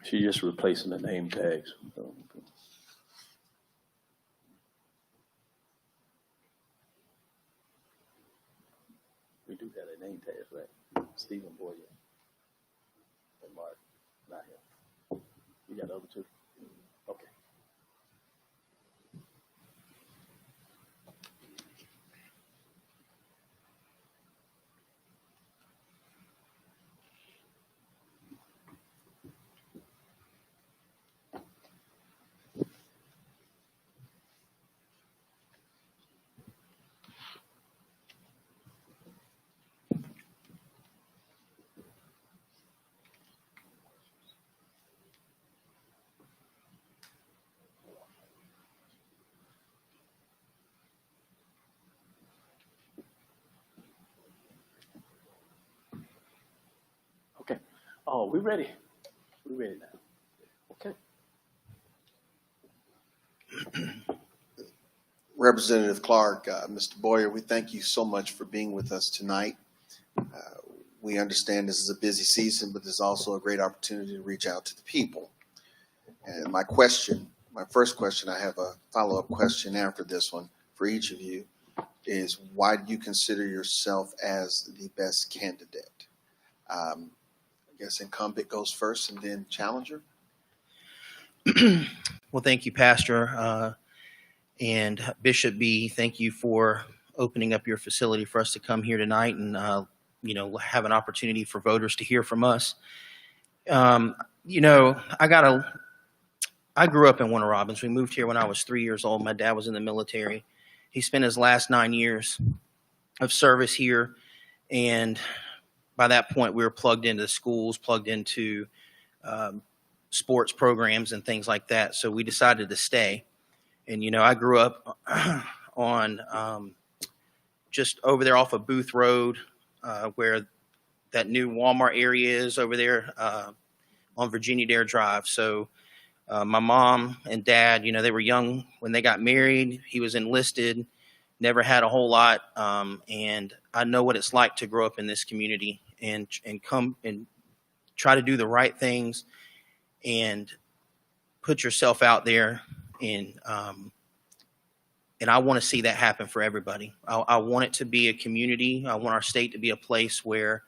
She's just replacing the name tags. We do have a name tags, right? Stephen Boyer and Mark, not him. You got the other two? Okay. Okay. Oh, we're ready. We're ready now. Okay. Representative Clark, Mr. Boyer, we thank you so much for being with us tonight. We understand this is a busy season, but there's also a great opportunity to reach out to the people. And my first question, I have a follow-up question after this one for each of you, is why do you consider yourself as the best candidate? I guess incumbent goes first and then challenger. Well, thank you, Pastor. And Bishop B, thank you for opening up your facility for us to come here tonight and, have an opportunity for voters to hear from us. I grew up in Warner Robins. We moved here when I was 3 years old. My dad was in the military. He spent his last 9 years of service here. And by that point, we were plugged into the schools, plugged into sports programs and things like that. So we decided to stay. And, I grew up on just over there off of Booth Road, where that new Walmart area is over there on Virginia Dare Drive. So my mom and dad, they were young when they got married. He was enlisted, never had a whole lot. And I know what it's like to grow up in this community and come and try to do the right things and put yourself out there. And I want to see that happen for everybody. I want it to be a community. I want our state to be a place where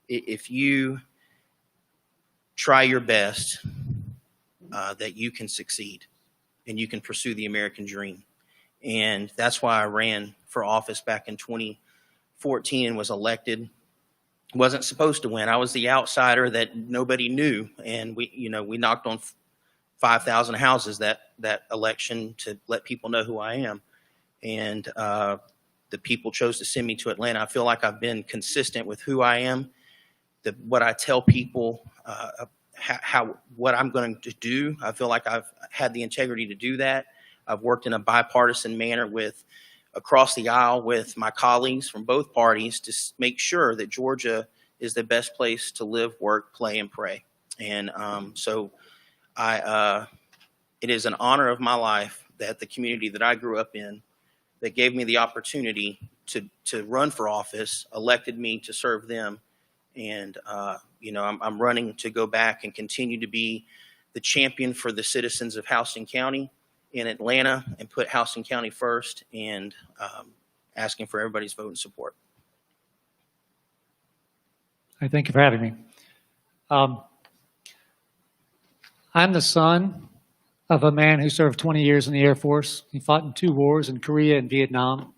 if you try your best, that you can succeed and you can pursue the American dream. And that's why I ran for office back in 2014 and was elected. Wasn't supposed to win. I was the outsider that nobody knew. And we knocked on 5,000 houses that election to let people know who I am. And the people chose to send me to Atlanta. I feel like I've been consistent with who I am, what I tell people, what I'm going to do. I feel like I've had the integrity to do that. I've worked in a bipartisan manner with across the aisle with my colleagues from both parties to make sure that Georgia is the best place to live, work, play, and pray. And so it is an honor of my life that the community that I grew up in, that gave me the opportunity to run for office, elected me to serve them. And, I'm running to go back and continue to be the champion for the citizens of Houston County in Atlanta and put Houston County first, and asking for everybody's vote and support. I thank you for having me. I'm the son of a man who served 20 years in the Air Force. He fought in 2 wars in Korea and Vietnam,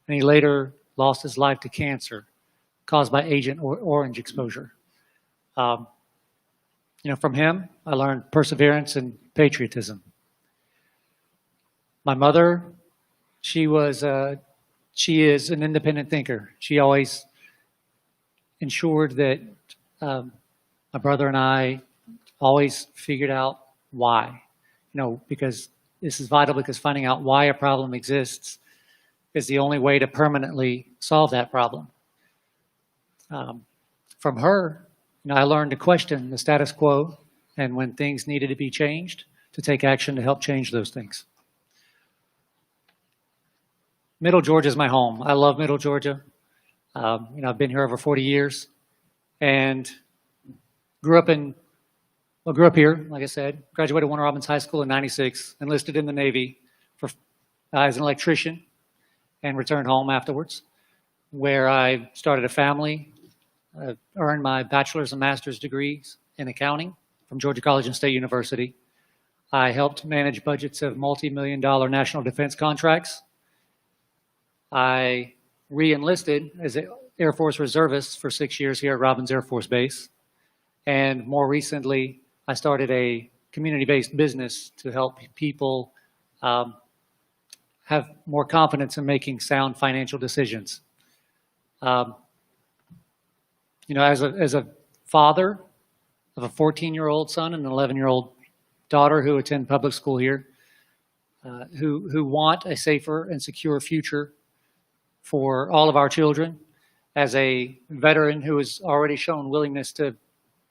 and he later lost his life to cancer caused by Agent Orange exposure. From him, I learned perseverance and patriotism. My mother, she is an independent thinker. She always ensured that my brother and I always figured out why. Because this is vital, because finding out why a problem exists is the only way to permanently solve that problem. From her, I learned to question the status quo, and when things needed to be changed, to take action to help change those things. Middle Georgia is my home. I love Middle Georgia. I've been here over 40 years, and grew up here, like I said. Graduated Warner Robins High School in '96, enlisted in the Navy as an electrician, and returned home afterwards, where I started a family, earned my bachelor's and master's degrees in accounting from Georgia College and State University. I helped manage budgets of multi-million-dollar national defense contracts. I re-enlisted as an Air Force reservist for 6 years here at Robins Air Force Base. And more recently, I started a community-based business to help people have more confidence in making sound financial decisions. As a father of a 14-year-old son and an 11-year-old daughter who attend public school here, who want a safer and secure future for all of our children, as a veteran who has already shown willingness to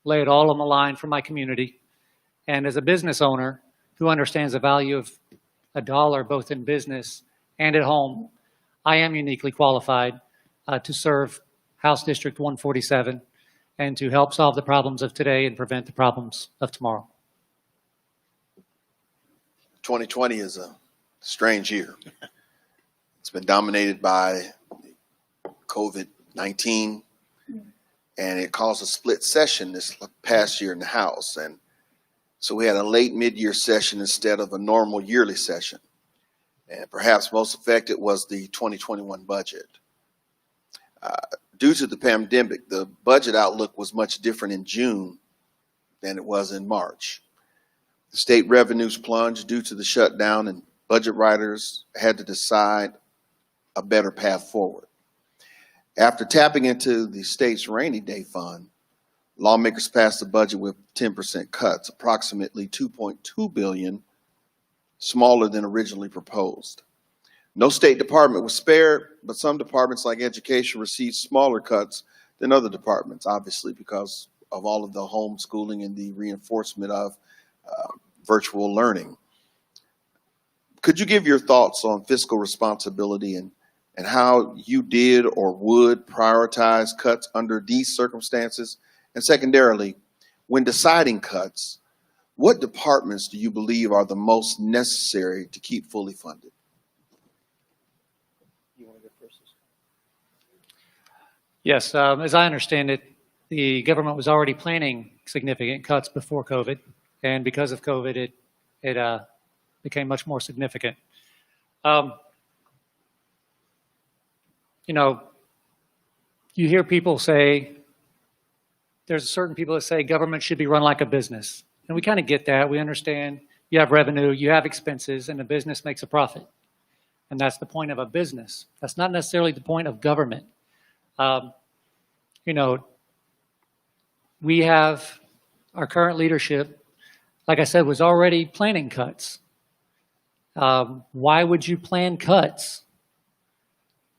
lay it all on the line for my community, and as a business owner who understands the value of a dollar both in business and at home, I am uniquely qualified to serve House District 147 and to help solve the problems of today and prevent the problems of tomorrow. 2020 is a strange year. It's been dominated by COVID-19, and it caused a split session this past year in the House. And so we had a late mid-year session instead of a normal yearly session. And perhaps most affected was the 2021 budget. Due to the pandemic, the budget outlook was much different in June than it was in March. The state revenues plunged due to the shutdown, and budget writers had to decide a better path forward. After tapping into the state's rainy day fund, lawmakers passed the budget with 10% cuts, approximately $2.2 billion, smaller than originally proposed. No state department was spared, but some departments like education received smaller cuts than other departments, obviously because of all of the homeschooling and the reinforcement of virtual learning. Could you give your thoughts on fiscal responsibility and how you did or would prioritize cuts under these circumstances? And secondarily, when deciding cuts, what departments do you believe are the most necessary to keep fully funded? You want to go first? Yes, as I understand it, the government was already planning significant cuts before COVID, and because of COVID, it became much more significant. You hear people say, there's certain people that say government should be run like a business. And we kind of get that. We understand you have revenue, you have expenses, and a business makes a profit. And that's the point of a business. That's not necessarily the point of government. We have our current leadership, like I said, was already planning cuts. Why would you plan cuts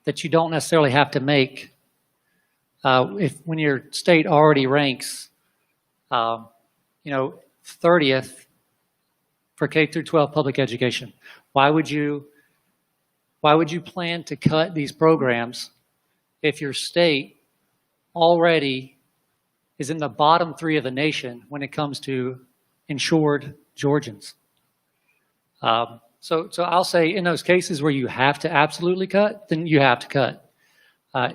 that you don't necessarily have to make when your state already ranks, 30th for K through 12 public education. Why would you plan to cut these programs if your state already is in the bottom 3 of the nation when it comes to insured Georgians? So I'll say in those cases where you have to absolutely cut, then you have to cut.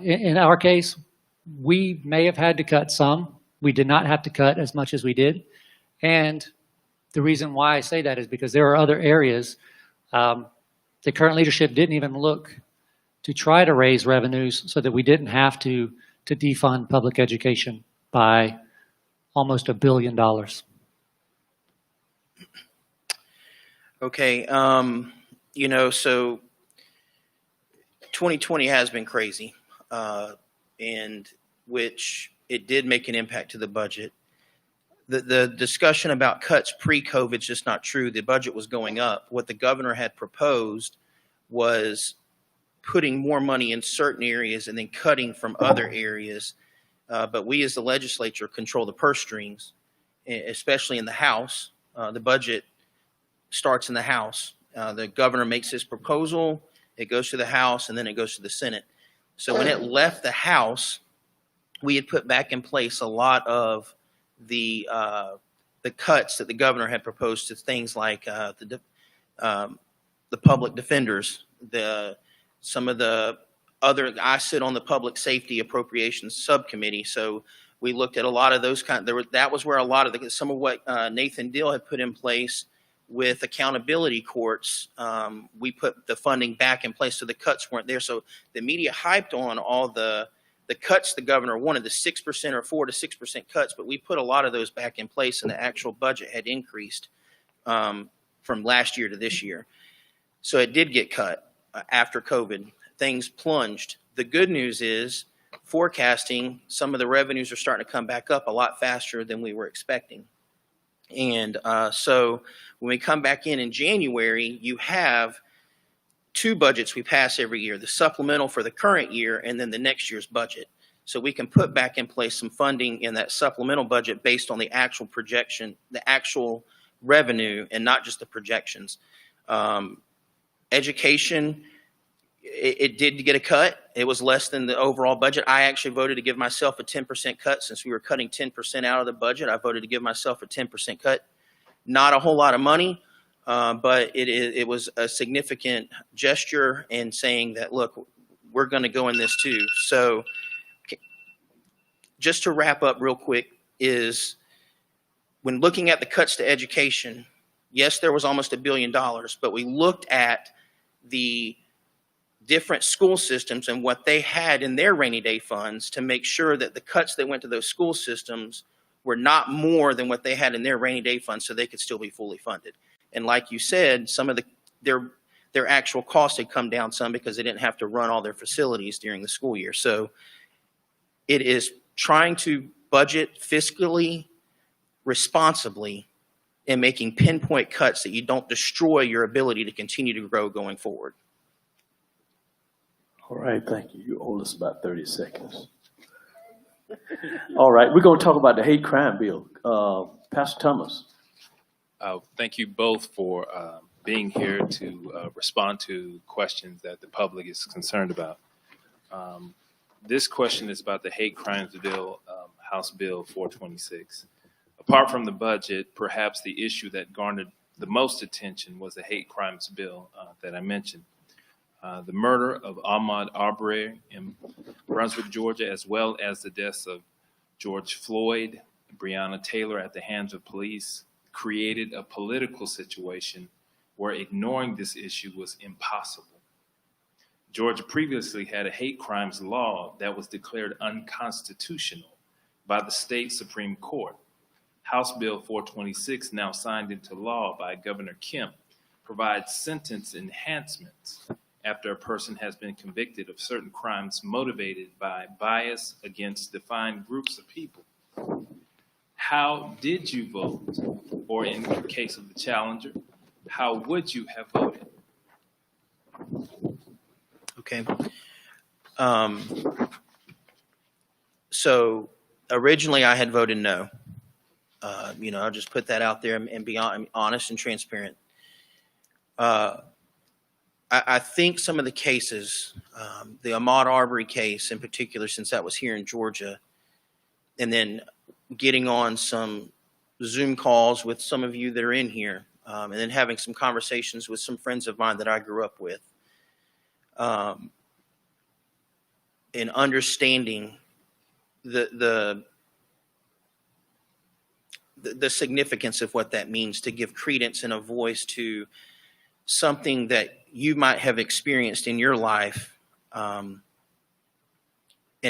In our case, we may have had to cut some. We did not have to cut as much as we did. And the reason why I say that is because there are other areas. The current leadership didn't even look to try to raise revenues so that we didn't have to defund public education by almost $1 billion. Okay, so 2020 has been crazy, and which it did make an impact to the budget. The discussion about cuts pre-COVID is just not true. The budget was going up. What the governor had proposed was putting more money in certain areas and then cutting from other areas. But we as the legislature control the purse strings, especially in the House. The budget starts in the House. The governor makes his proposal, it goes to the House, and then it goes to the Senate. So when it left the House, we had put back in place a lot of the cuts that the governor had proposed to things like the public defenders, some of the other. I sit on the Public Safety Appropriations Subcommittee, so we looked at a lot of those that was where a lot of some of what Nathan Deal had put in place with accountability courts. We put the funding back in place, so the cuts weren't there. So the media hyped on all the cuts the governor wanted, the 6% or 4 to 6% cuts, but we put a lot of those back in place, and the actual budget had increased from last year to this year. So it did get cut after COVID. Things plunged. The good news is forecasting, some of the revenues are starting to come back up a lot faster than we were expecting. And so when we come back in January, you have 2 budgets we pass every year, the supplemental for the current year and then the next year's budget. So we can put back in place some funding in that supplemental budget based on the actual projection, the actual revenue, and not just the projections. Education, it did get a cut. It was less than the overall budget. I actually voted to give myself a 10% cut. Since we were cutting 10% out of the budget, I voted to give myself a 10% cut. Not a whole lot of money. But it was a significant gesture in saying that, look, we're going to go in this too. So just to wrap up real quick is when looking at the cuts to education, yes, there was almost $1 billion, but we looked at the different school systems and what they had in their rainy day funds to make sure that the cuts that went to those school systems were not more than what they had in their rainy day funds so they could still be fully funded. And like you said, some of their actual costs had come down some because they didn't have to run all their facilities during the school year. So it is trying to budget fiscally responsibly and making pinpoint cuts that you don't destroy your ability to continue to grow going forward. All right, thank you. You owe us about 30 seconds. All right, we're going to talk about the hate crime bill. Pastor Thomas. Thank you both for being here to respond to questions that the public is concerned about. This question is about the hate crimes bill, House Bill 426. Apart from the budget, perhaps the issue that garnered the most attention was the hate crimes bill that I mentioned. The murder of Ahmaud Arbery in Brunswick, Georgia, as well as the deaths of George Floyd, Breonna Taylor at the hands of police, created a political situation where ignoring this issue was impossible. Georgia previously had a hate crimes law that was declared unconstitutional by the state Supreme Court. House Bill 426, now signed into law by Governor Kemp, provides sentence enhancements after a person has been convicted of certain crimes motivated by bias against defined groups of people. How did you vote? Or in the case of the challenger, how would you have voted? Okay. So originally I had voted no. I'll just put that out there and be honest and transparent. I think some of the cases, the Ahmaud Arbery case in particular, since that was here in Georgia, and then getting on some Zoom calls with some of you that are in here, and then having some conversations with some friends of mine that I grew up with, and understanding the significance of what that means to give credence and a voice to something that you might have experienced in your life, and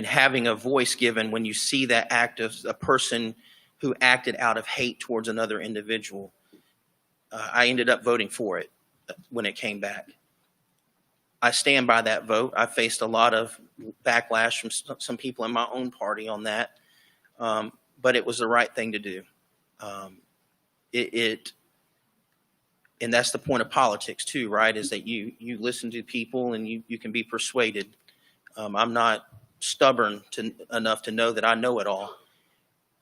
having a voice given when you see that act of a person who acted out of hate towards another individual. I ended up voting for it when it came back. I stand by that vote. I faced a lot of backlash from some people in my own party on that, but it was the right thing to do. And that's the point of politics too, right? Is that you listen to people and you can be persuaded. I'm not stubborn enough to know that I know it all.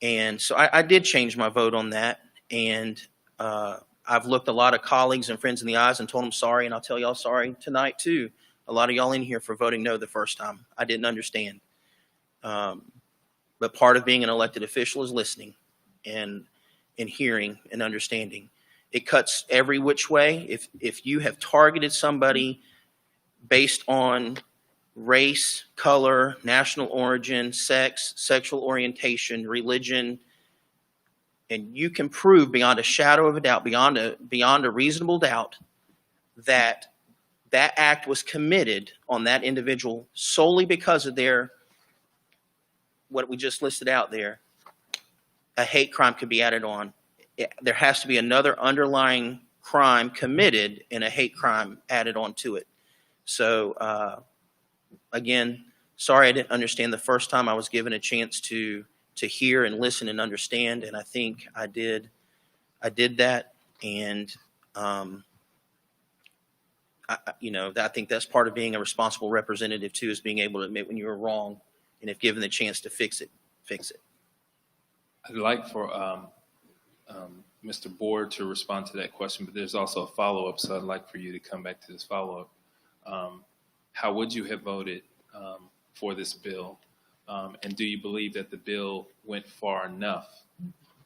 And so I did change my vote on that. And I've looked a lot of colleagues and friends in the eyes and told them sorry. And I'll tell y'all sorry tonight too. A lot of y'all in here for voting no the first time. I didn't understand. But part of being an elected official is listening and hearing and understanding. It cuts every which way. If you have targeted somebody based on race, color, national origin, sex, sexual orientation, religion, and you can prove beyond a shadow of a doubt, beyond a reasonable doubt, that that act was committed on that individual solely because of what we just listed out there, a hate crime could be added on. There has to be another underlying crime committed and a hate crime added on to it. So, again, sorry I didn't understand the first time. I was given a chance to hear and listen and understand, and I think I did that. And I think that's part of being a responsible representative too, is being able to admit when you were wrong, and if given the chance to fix it. I'd like for Mr. Board to respond to that question, but there's also a follow-up, so I'd like for you to come back to this follow-up. How would you have voted for this bill? And do you believe that the bill went far enough,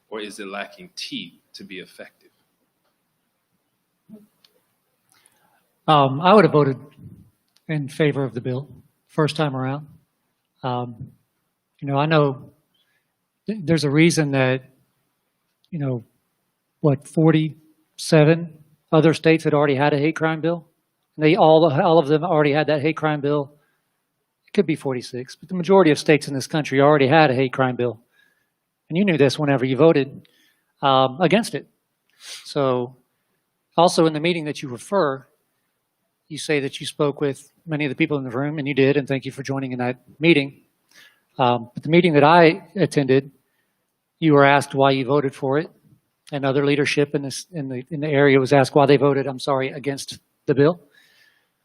or is it lacking teeth to be effective? I would have voted in favor of the bill first time around. I know there's a reason that, 47 other states had already had a hate crime bill. They all of them already had that hate crime bill. It could be 46, but the majority of states in this country already had a hate crime bill. And you knew this whenever you voted against it. So also in the meeting that you refer, you say that you spoke with many of the people in the room, and you did, and thank you for joining in that meeting. But the meeting that I attended, you were asked why you voted for it, and other leadership in the area was asked why they voted, against the bill.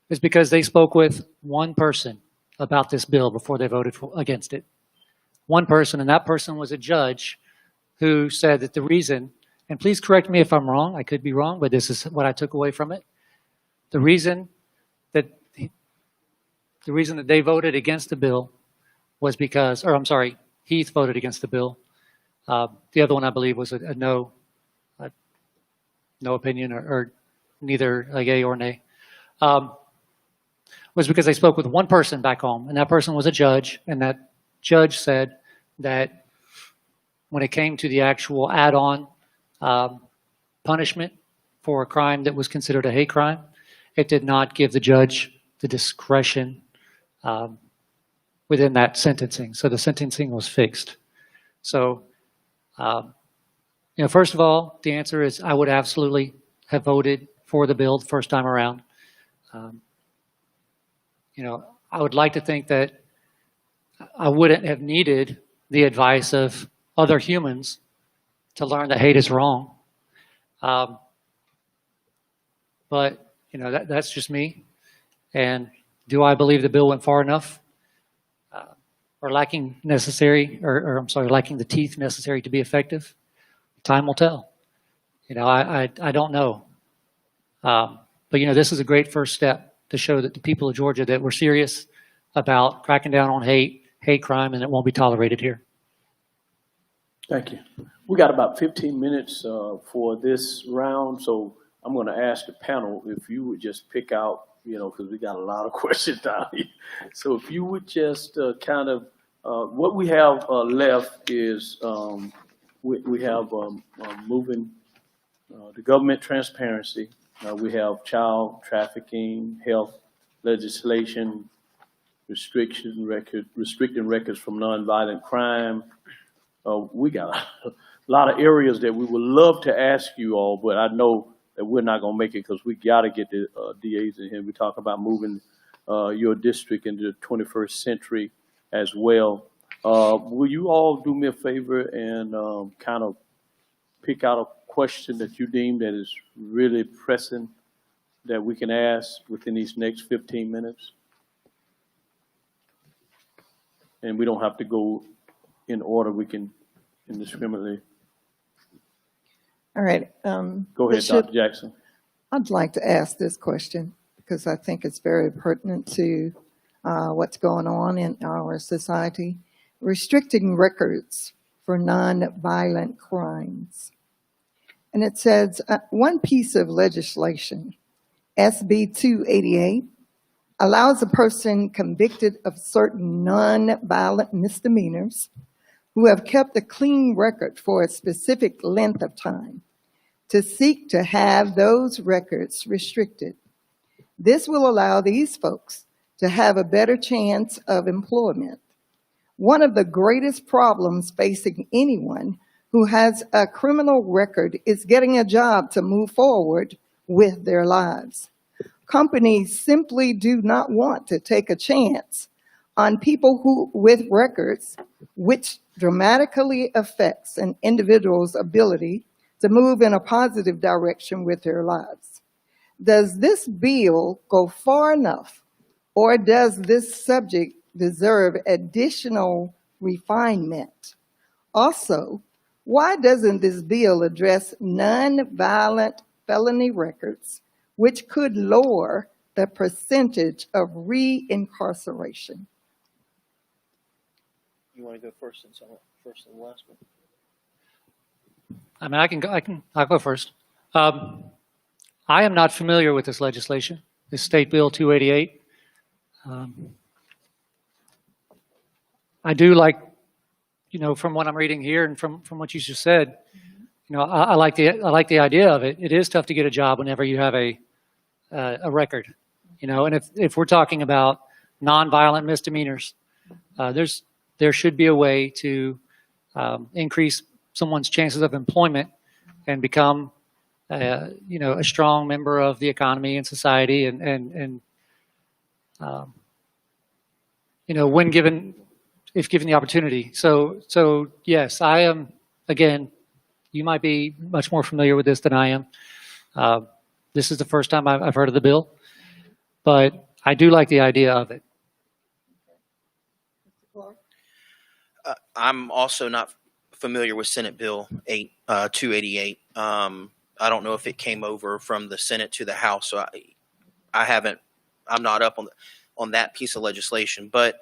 It's because they spoke with one person about this bill before they voted against it. One person, and that person was a judge who said that the reason, and please correct me if I'm wrong, I could be wrong, but this is what I took away from it. The reason that they voted against the bill was because, Heath voted against the bill. The other one, I believe, was a no opinion, or neither a yay or nay. Was because they spoke with one person back home, and that person was a judge, and that judge said that when it came to the actual add-on punishment for a crime that was considered a hate crime, it did not give the judge the discretion within that sentencing. So the sentencing was fixed. So, first of all, the answer is I would absolutely have voted for the bill the first time around. I would like to think that I wouldn't have needed the advice of other humans to learn that hate is wrong. But, that's just me. And do I believe the bill went far enough? or lacking lacking the teeth necessary to be effective? Time will tell. I don't know. But this is a great first step to show that the people of Georgia that we're serious about cracking down on hate crime, and it won't be tolerated here. Thank you. We got about 15 minutes for this round, so I'm going to ask the panel if you would just pick out, because we got a lot of questions down here. So if you would just what we have left is we have moving the government transparency. We have child trafficking, health legislation, restricting records from nonviolent crime. We got a lot of areas that we would love to ask you all, but I know that we're not going to make it because we got to get the DAs in here. We talk about moving your district into the 21st century as well. Will you all do me a favor and kind of pick out a question that you deem that is really pressing that we can ask within these next 15 minutes? And we don't have to go in order. We can indiscriminately. All right. Go ahead, Dr. Jackson. I'd like to ask this question because I think it's very pertinent to what's going on in our society. Restricting records for nonviolent crimes. And it says one piece of legislation, SB 288, allows a person convicted of certain nonviolent misdemeanors who have kept a clean record for a specific length of time to seek to have those records restricted. This will allow these folks to have a better chance of employment. One of the greatest problems facing anyone who has a criminal record is getting a job to move forward with their lives. Companies simply do not want to take a chance on people with records, which dramatically affects an individual's ability to move in a positive direction with their lives. Does this bill go far enough, or does this subject deserve additional refinement? Also, why doesn't this bill address nonviolent felony records, which could lower the percentage of reincarceration? You want to go first and last one? I mean, I'll go first. I am not familiar with this legislation, this State Bill 288. I do like, from what I'm reading here and from what you just said, I like the idea of it. It is tough to get a job whenever you have a record, and if we're talking about nonviolent misdemeanors, there should be a way to increase someone's chances of employment and become, a strong member of the economy and society, and if given the opportunity. So yes, I am. Again, you might be much more familiar with this than I am. This is the first time I've heard of the bill, but I do like the idea of it. I'm also not familiar with Senate Bill 288. I don't know if it came over from the Senate to the House, so I'm not up on that piece of legislation. But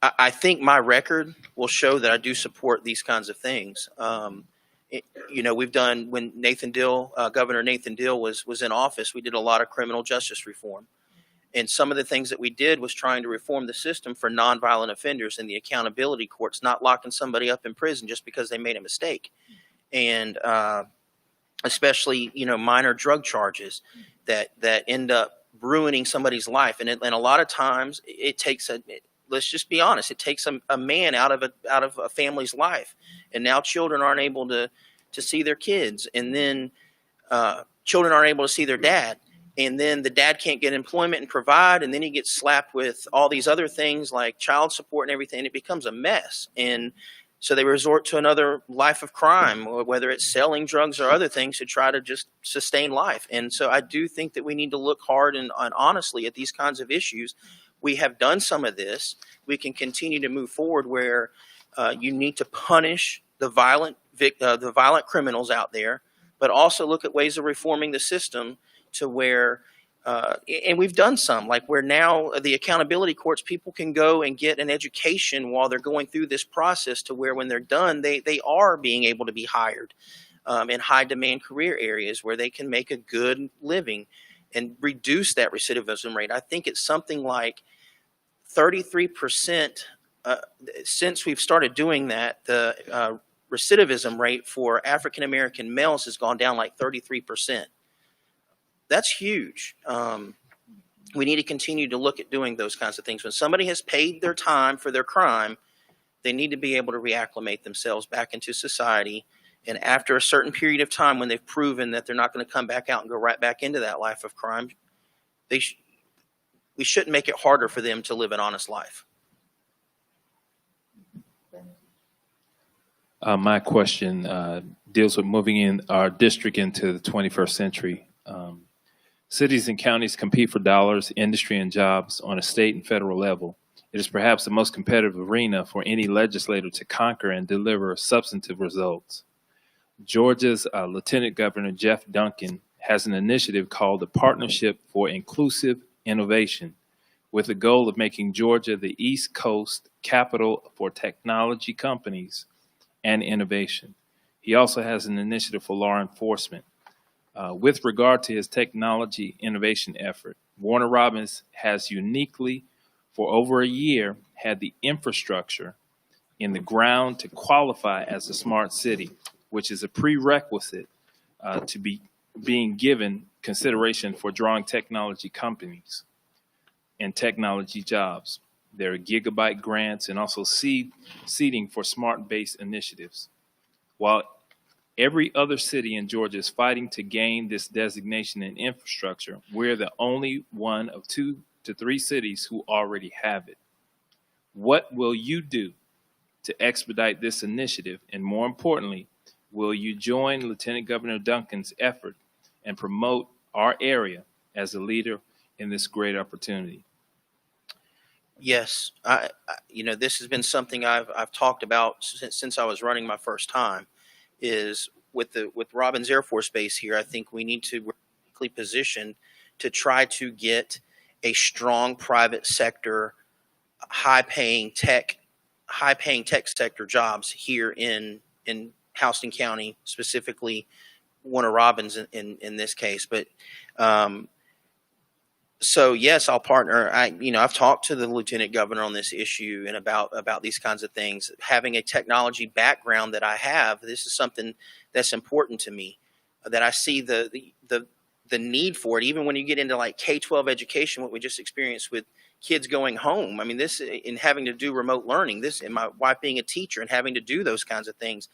I think my record will show that I do support these kinds of things. We've done, when Governor Nathan Deal was in office, we did a lot of criminal justice reform. And some of the things that we did was trying to reform the system for nonviolent offenders in the accountability courts, not locking somebody up in prison just because they made a mistake. And especially, minor drug charges that end up ruining somebody's life. And a lot of times it takes let's just be honest, it takes a man out of a family's life. And now children aren't able to see their kids. And then children aren't able to see their dad. And then the dad can't get employment and provide, and then he gets slapped with all these other things like child support and everything. And it becomes a mess. And so they resort to another life of crime, whether it's selling drugs or other things, to try to just sustain life. And so I do think that we need to look hard and honestly at these kinds of issues. we have done some of this, we can continue to move forward where you need to punish the violent criminals out there, but also look at ways of reforming the system to where, and we've done some, like where now the accountability courts, people can go and get an education while they're going through this process to where when they're done, they are being able to be hired in high demand career areas where they can make a good living and reduce that recidivism rate. I think it's something like 33%. Since we've started doing that, the recidivism rate for African American males has gone down like 33%. That's huge. We need to continue to look at doing those kinds of things. When somebody has paid their time for their crime, they need to be able to reacclimate themselves back into society. And after a certain period of time, when they've proven that they're not going to come back out and go right back into that life of crime, we shouldn't make it harder for them to live an honest life. My question deals with moving in our district into the 21st century. Cities and counties compete for dollars, industry, and jobs on a state and federal level. It is perhaps the most competitive arena for any legislator to conquer and deliver substantive results. Georgia's Lieutenant Governor Jeff Duncan has an initiative called the Partnership for Inclusive Innovation, with the goal of making Georgia the East Coast capital for technology companies and innovation. He also has an initiative for law enforcement. With regard to his technology innovation effort, Warner Robins has uniquely, for over a year, had the infrastructure in the ground to qualify as a smart city, which is a prerequisite to being given consideration for drawing technology companies and technology jobs. There are gigabyte grants and also seeding for smart-based initiatives. While every other city in Georgia is fighting to gain this designation and infrastructure, we're the only one of 2 to 3 cities who already have it. What will you do to expedite this initiative? And more importantly, will you join Lieutenant Governor Duncan's effort and promote our area as a leader in this great opportunity? Yes, this has been something I've talked about since I was running my first time. Is with Robins Air Force Base here, I think we need to be positioned to try to get a strong private sector, high-paying tech sector jobs here in Houston County, specifically Warner Robins in this case. But so yes, I'll partner. I've talked to the Lieutenant Governor on this issue and about these kinds of things. Having a technology background that I have, this is something that's important to me. That I see the need for it, even when you get into like K-12 education, what we just experienced with kids going home. I mean, this in having to do remote learning. This and my wife being a teacher and having to do those kinds of things.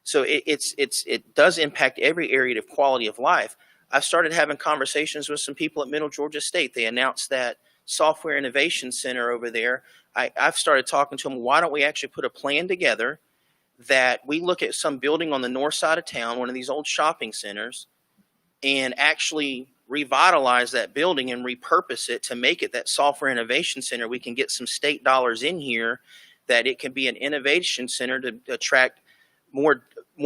So it does impact every area of quality of life. I've started having conversations with some people at Middle Georgia State. They announced that Software Innovation Center over there. I've started talking to them. Why don't we actually put a plan together that we look at some building on the north side of town, one of these old shopping centers, and actually revitalize that building and repurpose it to make it that Software Innovation Center. We can get some state dollars in here that it can be an innovation center to attract more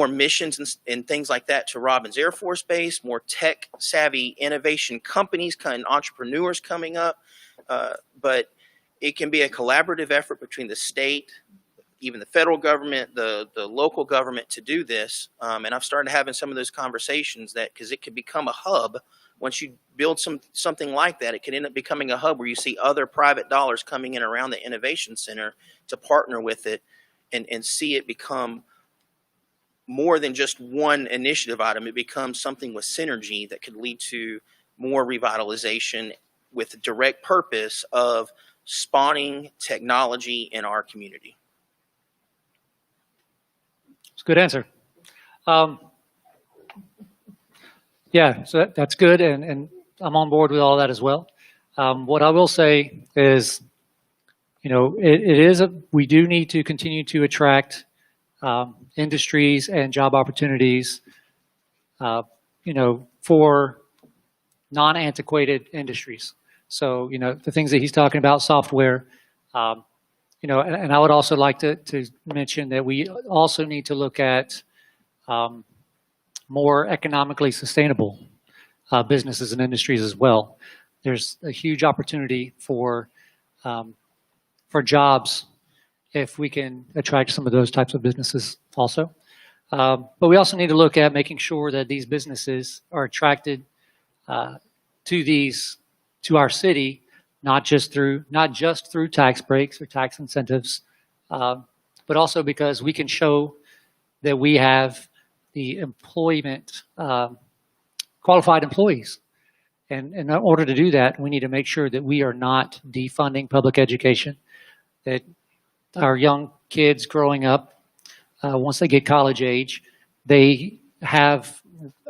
missions and things like that to Robins Air Force Base, more tech savvy innovation companies, kind of entrepreneurs coming up. But it can be a collaborative effort between the state, even the federal government, the local government to do this. And I've started having some of those conversations because it could become a hub. Once you build something like that, it could end up becoming a hub where you see other private dollars coming in around the innovation center to partner with it and see it become more than just one initiative item. It becomes something with synergy that could lead to more revitalization with the direct purpose of spawning technology in our community. It's a good answer. Yeah, so that's good, and I'm on board with all that as well. What I will say is, we do need to continue to attract industries and job opportunities, for non-antiquated industries. So, the things that he's talking about, software, and I would also like to mention that we also need to look at more economically sustainable businesses and industries as well. There's a huge opportunity for jobs if we can attract some of those types of businesses also. But we also need to look at making sure that these businesses are attracted to our city, not just through tax breaks or tax incentives, but also because we can show that we have the employment qualified employees. And in order to do that, we need to make sure that we are not defunding public education, that our young kids growing up, once they get college age, they have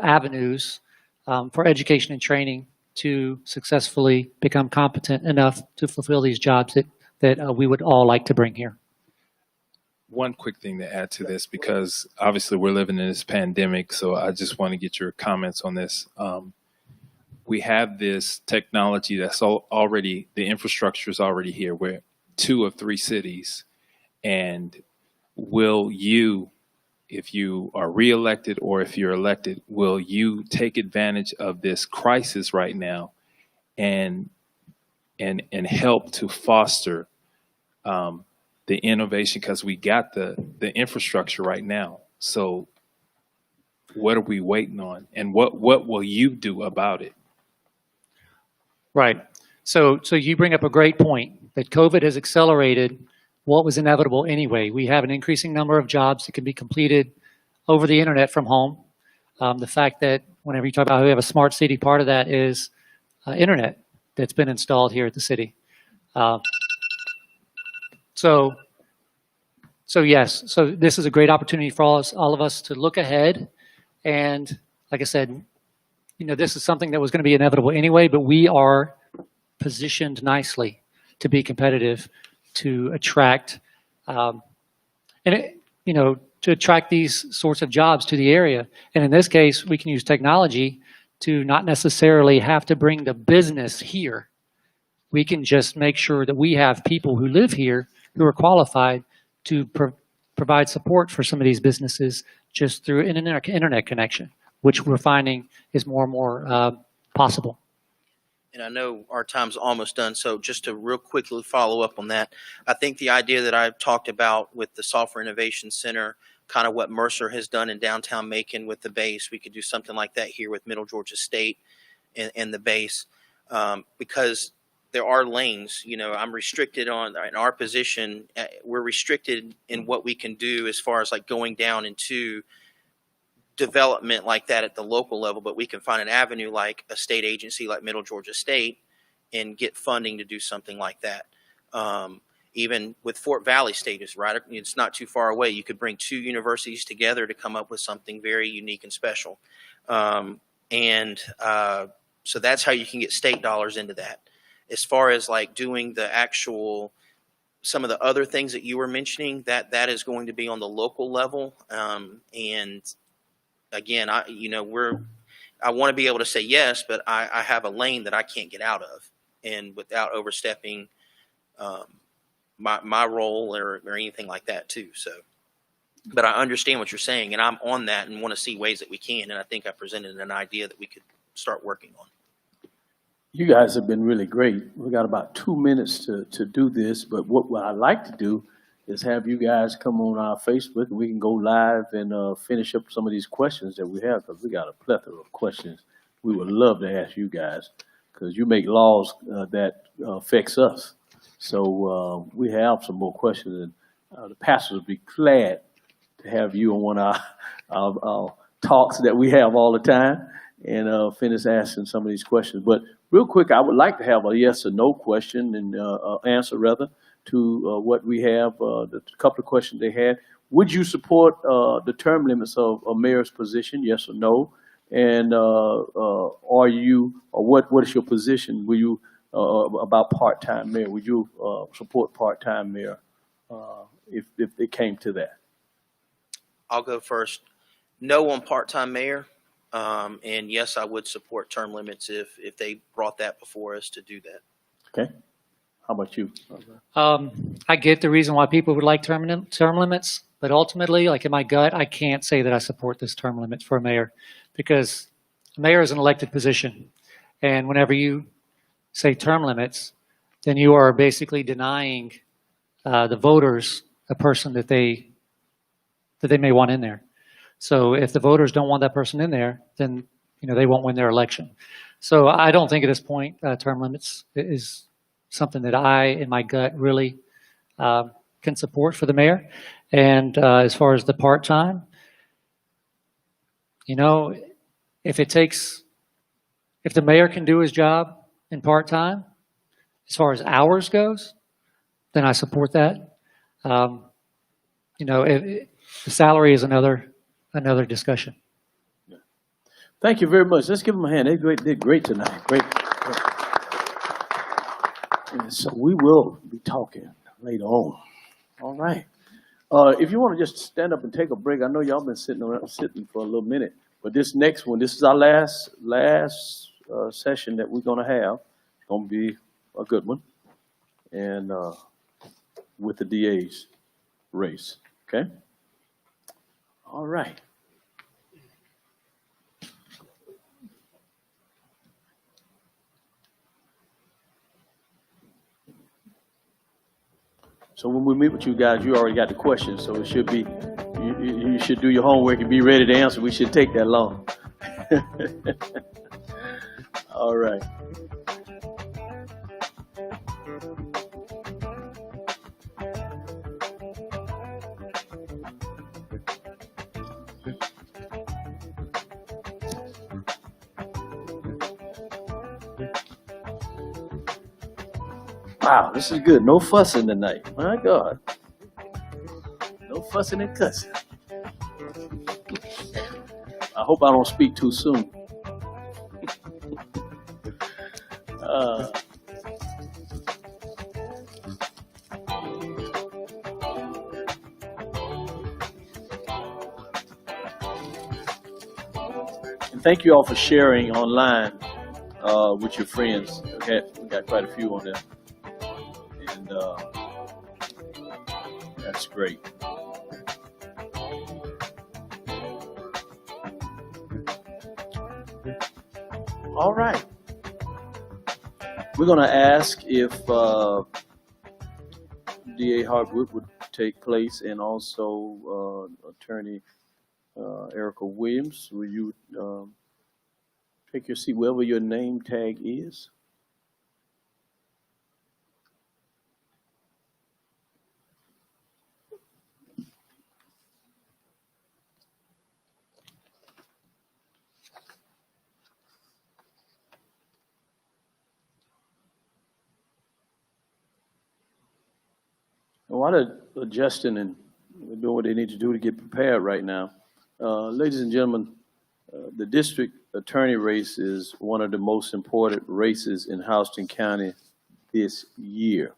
avenues for education and training to successfully become competent enough to fulfill these jobs that we would all like to bring here. One quick thing to add to this, because obviously we're living in this pandemic, so I just want to get your comments on this. We have this technology that's already, the infrastructure is already here. We're 2 of 3 cities. And will you, if you are reelected or if you're elected, will you take advantage of this crisis right now and help to foster the innovation? Because we got the infrastructure right now. So what are we waiting on? And what will you do about it? Right. So you bring up a great point that COVID has accelerated what was inevitable anyway. We have an increasing number of jobs that can be completed over the internet from home. The fact that whenever you talk about how we have a smart city, part of that is internet that's been installed here at the city. So yes, so this is a great opportunity for all of us to look ahead. And like I said, this is something that was going to be inevitable anyway, but we are positioned nicely to be competitive, to attract, to attract these sorts of jobs to the area. And in this case, we can use technology to not necessarily have to bring the business here. We can just make sure that we have people who live here who are qualified to provide support for some of these businesses just through an internet connection, which we're finding is more and more possible. And I know our time's almost done, so just to real quickly follow up on that, I think the idea that I've talked about with the Software Innovation Center, kind of what Mercer has done in downtown Macon with the base, we could do something like that here with Middle Georgia State and the base, because there are lanes. I'm restricted in our position. We're restricted in what we can do as far as like going down into development like that at the local level, but we can find an avenue like a state agency like Middle Georgia State and get funding to do something like that. Even with Fort Valley State is right. It's not too far away. You could bring 2 universities together to come up with something very unique and special. So that's how you can get state dollars into that. As far as like doing the actual, some of the other things that you were mentioning, that is going to be on the local level. And again, I want to be able to say yes, but I have a lane that I can't get out of, and without overstepping my role or anything like that too. So, but I understand what you're saying, and I'm on that and want to see ways that we can. And I think I presented an idea that we could start working on. You guys have been really great. We got about 2 minutes to do this, but what I'd like to do is have you guys come on our Facebook and we can go live and finish up some of these questions that we have, because we got a plethora of questions we would love to ask you guys, because you make laws that affects us. So we have some more questions, and the pastors would be glad to have you on one of our talks that we have all the time and finish asking some of these questions. But real quick, I would like to have a yes or no question and answer rather to what we have, the couple of questions they had. Would you support the term limits of a mayor's position, yes or no? And are you, or what is your position? Will you, about part-time mayor? Would you support part-time mayor if it came to that? I'll go first. No on part-time mayor. And yes, I would support term limits if they brought that before us to do that. Okay? How about you? I get the reason why people would like term limits, but ultimately, like in my gut, I can't say that I support this term limit for a mayor because a mayor is an elected position. And whenever you say term limits, then you are basically denying the voters a person that they may want in there. So if the voters don't want that person in there, then they won't win their election. So I don't think at this point term limits is something that I, in my gut, really can support for the mayor. And as far as the part-time, if the mayor can do his job in part-time, as far as hours goes, then I support that. The salary is another discussion. Thank you very much. Let's give them a hand. They did great tonight. Great. And so we will be talking later on. All right. If you want to just stand up and take a break, I know y'all been sitting for a little minute, but this next one, this is our last session that we're going to have. It's going to be a good one, and with the DA's race. Okay. All right. So when we meet with you guys, you already got the questions, so it should be, you should do your homework and be ready to answer. We should take that long. All right. Wow, this is good. No fussing tonight. My God. No fussing and cussing. I hope I don't speak too soon. And thank you all for sharing online with your friends. We got quite a few on there. And that's great. All right. We're going to ask if DA Hartwood would take place, and also Attorney Erica Williams. Will you take your seat wherever your name tag is? While they're adjusting and doing what they need to do to get prepared right now, ladies and gentlemen, the district attorney race is one of the most important races in Houston County this year.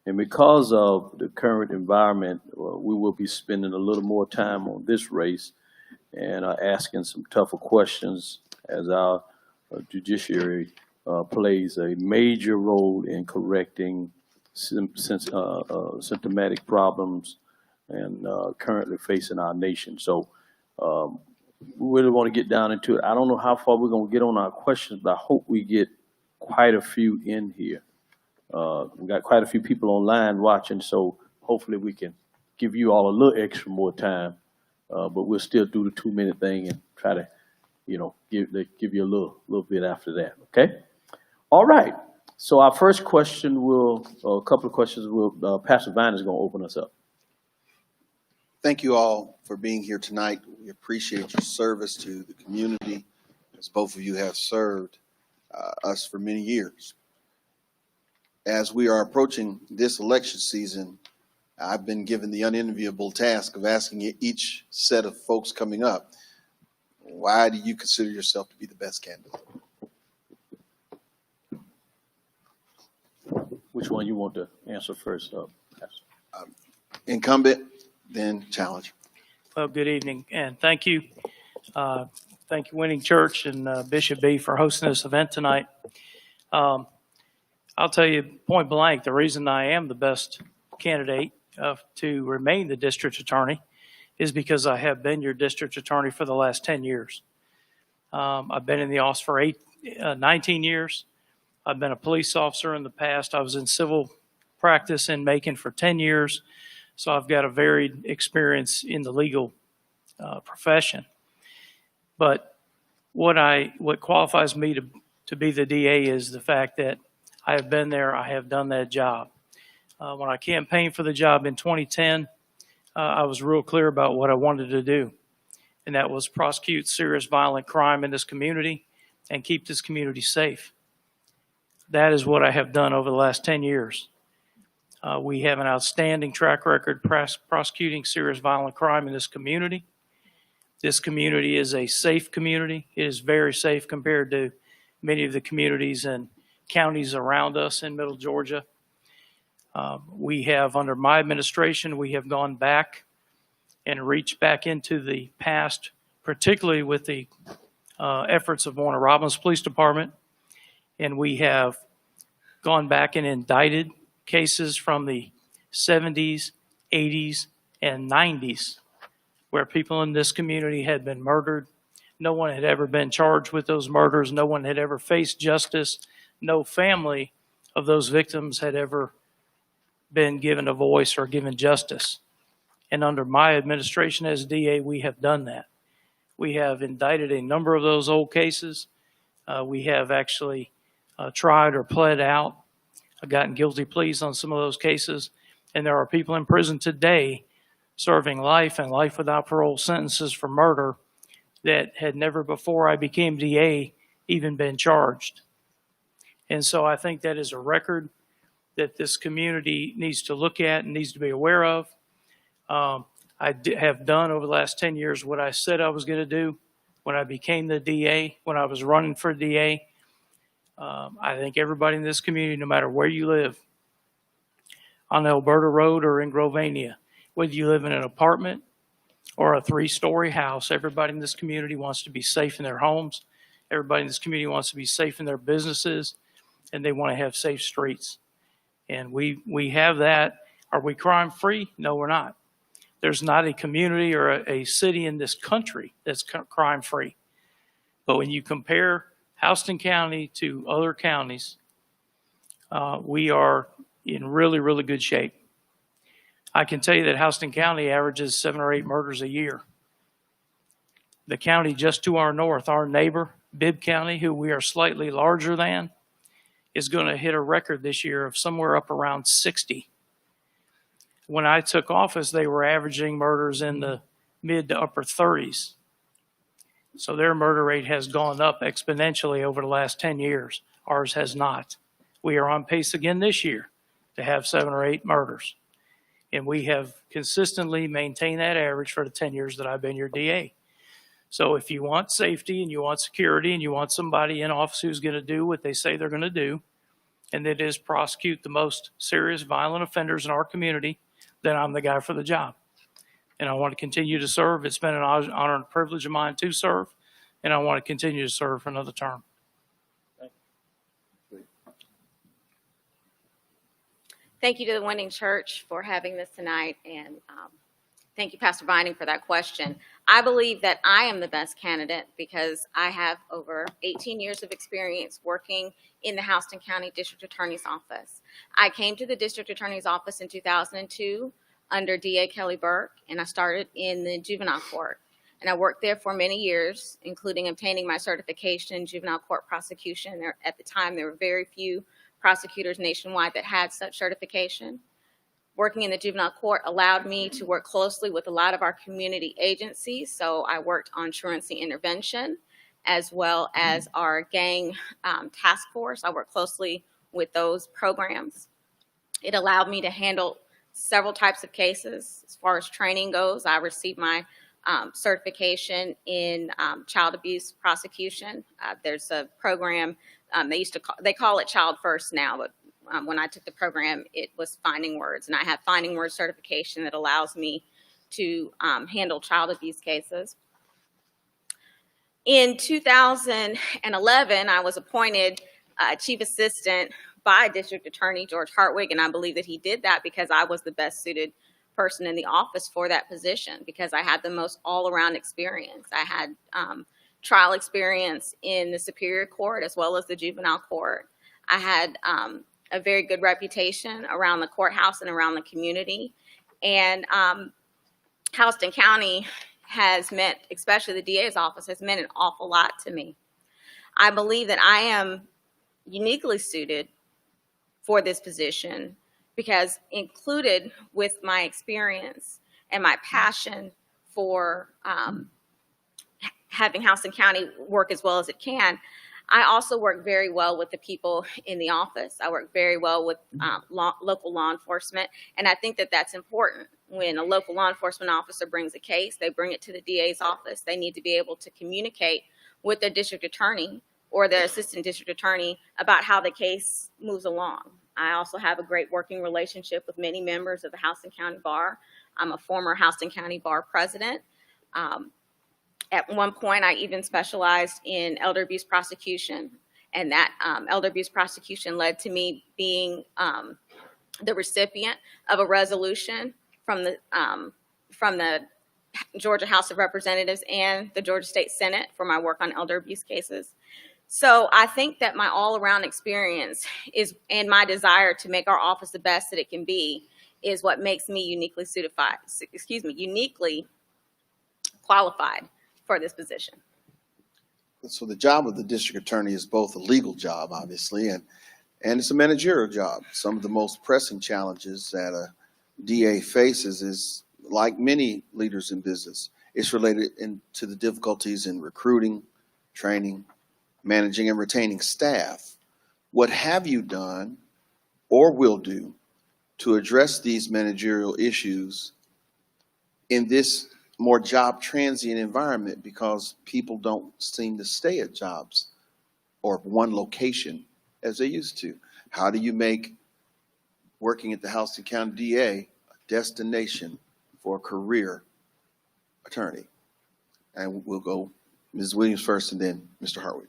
And because of the current environment, we will be spending a little more time on this race and asking some tougher questions, as our judiciary plays a major role in correcting symptomatic problems and currently facing our nation. So we really want to get down into it. I don't know how far we're going to get on our questions, but I hope we get quite a few in here. We got quite a few people online watching, so hopefully we can give you all a little extra more time, but we'll still do the 2-minute thing and try to, give you a little bit after that, okay? All right. So our first question a couple of questions Pastor Vine is going to open us up. Thank you all for being here tonight. We appreciate your service to the community, as both of you have served us for many years. As we are approaching this election season, I've been given the unenviable task of asking each set of folks coming up, why do you consider yourself to be the best candidate? Which one you want to answer first? Incumbent, then challenge. Well, good evening, and thank you. Thank you, Winning Church and Bishop B, for hosting this event tonight. I'll tell you point blank, the reason I am the best candidate to remain the district attorney is because I have been your district attorney for the last 10 years. I've been in the office for 19 years. I've been a police officer in the past. I was in civil practice in Macon for 10 years. So I've got a varied experience in the legal profession. But what qualifies me to be the DA is the fact that I have been there. I have done that job. When I campaigned for the job in 2010, I was real clear about what I wanted to do, and that was prosecute serious violent crime in this community and keep this community safe. That is what I have done over the last 10 years. We have an outstanding track record prosecuting serious violent crime in this community. This community is a safe community. It is very safe compared to many of the communities and counties around us in Middle Georgia. We have, under my administration, we have gone back and reached back into the past, particularly with the efforts of Warner Robins Police Department. And we have gone back and indicted cases from the 70s, 80s, and 90s, where people in this community had been murdered. No one had ever been charged with those murders. No one had ever faced justice. No family of those victims had ever been given a voice or given justice. And under my administration as DA, we have done that. We have indicted a number of those old cases. We have actually tried or pled out, gotten guilty pleas on some of those cases. And there are people in prison today serving life and life without parole sentences for murder that had never before I became DA even been charged. And so I think that is a record that this community needs to look at and needs to be aware of. Have done over the last 10 years what I said I was going to do when I became the DA, when I was running for DA. I think everybody in this community, no matter where you live, on Alberta Road or in Grovania, whether you live in an apartment or a 3-story house, everybody in this community wants to be safe in their homes. Everybody in this community wants to be safe in their businesses, and they want to have safe streets. And we have that. Are we crime free? No, we're not. There's not a community or a city in this country that's crime free. But when you compare Houston County to other counties, we are in really, really good shape. I can tell you that Houston County averages 7 or 8 murders a year. The county just to our north, our neighbor, Bibb County, who we are slightly larger than, is going to hit a record this year of somewhere up around 60. When I took office, they were averaging murders in the mid to upper 30s. So their murder rate has gone up exponentially over the last 10 years. Ours has not. We are on pace again this year to have 7 or 8 murders. And we have consistently maintained that average for the 10 years that I've been your DA. So if you want safety and you want security and you want somebody in office who's going to do what they say they're going to do, and that is prosecute the most serious violent offenders in our community, then I'm the guy for the job. And I want to continue to serve. It's been an honor and privilege of mine to serve, and I want to continue to serve for another term. Thank you to the Winning Church for having this tonight, and thank you, Pastor Vining, for that question. I believe that I am the best candidate because I have over 18 years of experience working in the Houston County District Attorney's Office. I came to the District Attorney's Office in 2002 under DA Kelly Burke, and I started in the Juvenile Court. And I worked there for many years, including obtaining my certification in juvenile court prosecution. At the time, there were very few prosecutors nationwide that had such certification. Working in the juvenile court allowed me to work closely with a lot of our community agencies. So I worked on truancy intervention as well as our gang task force. I worked closely with those programs. It allowed me to handle several types of cases. As far as training goes, I received my certification in child abuse prosecution. There's a program, they call it Child First now, but when I took the program, it was Finding Words, and I have Finding Words certification that allows me to handle child abuse cases. In 2011, I was appointed chief assistant by District Attorney George Hartwig, and I believe that he did that because I was the best suited person in the office for that position because I had the most all-around experience. I had trial experience in the Superior Court as well as the Juvenile Court. I had a very good reputation around the courthouse and around the community. And Houston County has meant, especially the DA's office, has meant an awful lot to me. I believe that I am uniquely suited for this position because included with my experience and my passion for having Houston County work as well as it can, I also work very well with the people in the office. I work very well with local law enforcement, and I think that that's important. When a local law enforcement officer brings a case, they bring it to the DA's office. They need to be able to communicate with their district attorney or their assistant district attorney about how the case moves along. I also have a great working relationship with many members of the Houston County Bar. I'm a former Houston County Bar president. At one point, I even specialized in elder abuse prosecution, and that elder abuse prosecution led to me being the recipient of a resolution from the Georgia House of Representatives and the Georgia State Senate for my work on elder abuse cases. So I think that my all-around experience is, and my desire to make our office the best that it can be, is what makes me uniquely uniquely qualified for this position. So the job of the district attorney is both a legal job, obviously, and it's a managerial job. Some of the most pressing challenges that a DA faces is, like many leaders in business, it's related to the difficulties in recruiting, training, managing, and retaining staff. What have you done or will do to address these managerial issues in this more job transient environment, because people don't seem to stay at jobs or one location as they used to? How do you make working at the Houston County DA a destination for a career attorney? And we'll go Ms. Williams first and then Mr. Hartwig.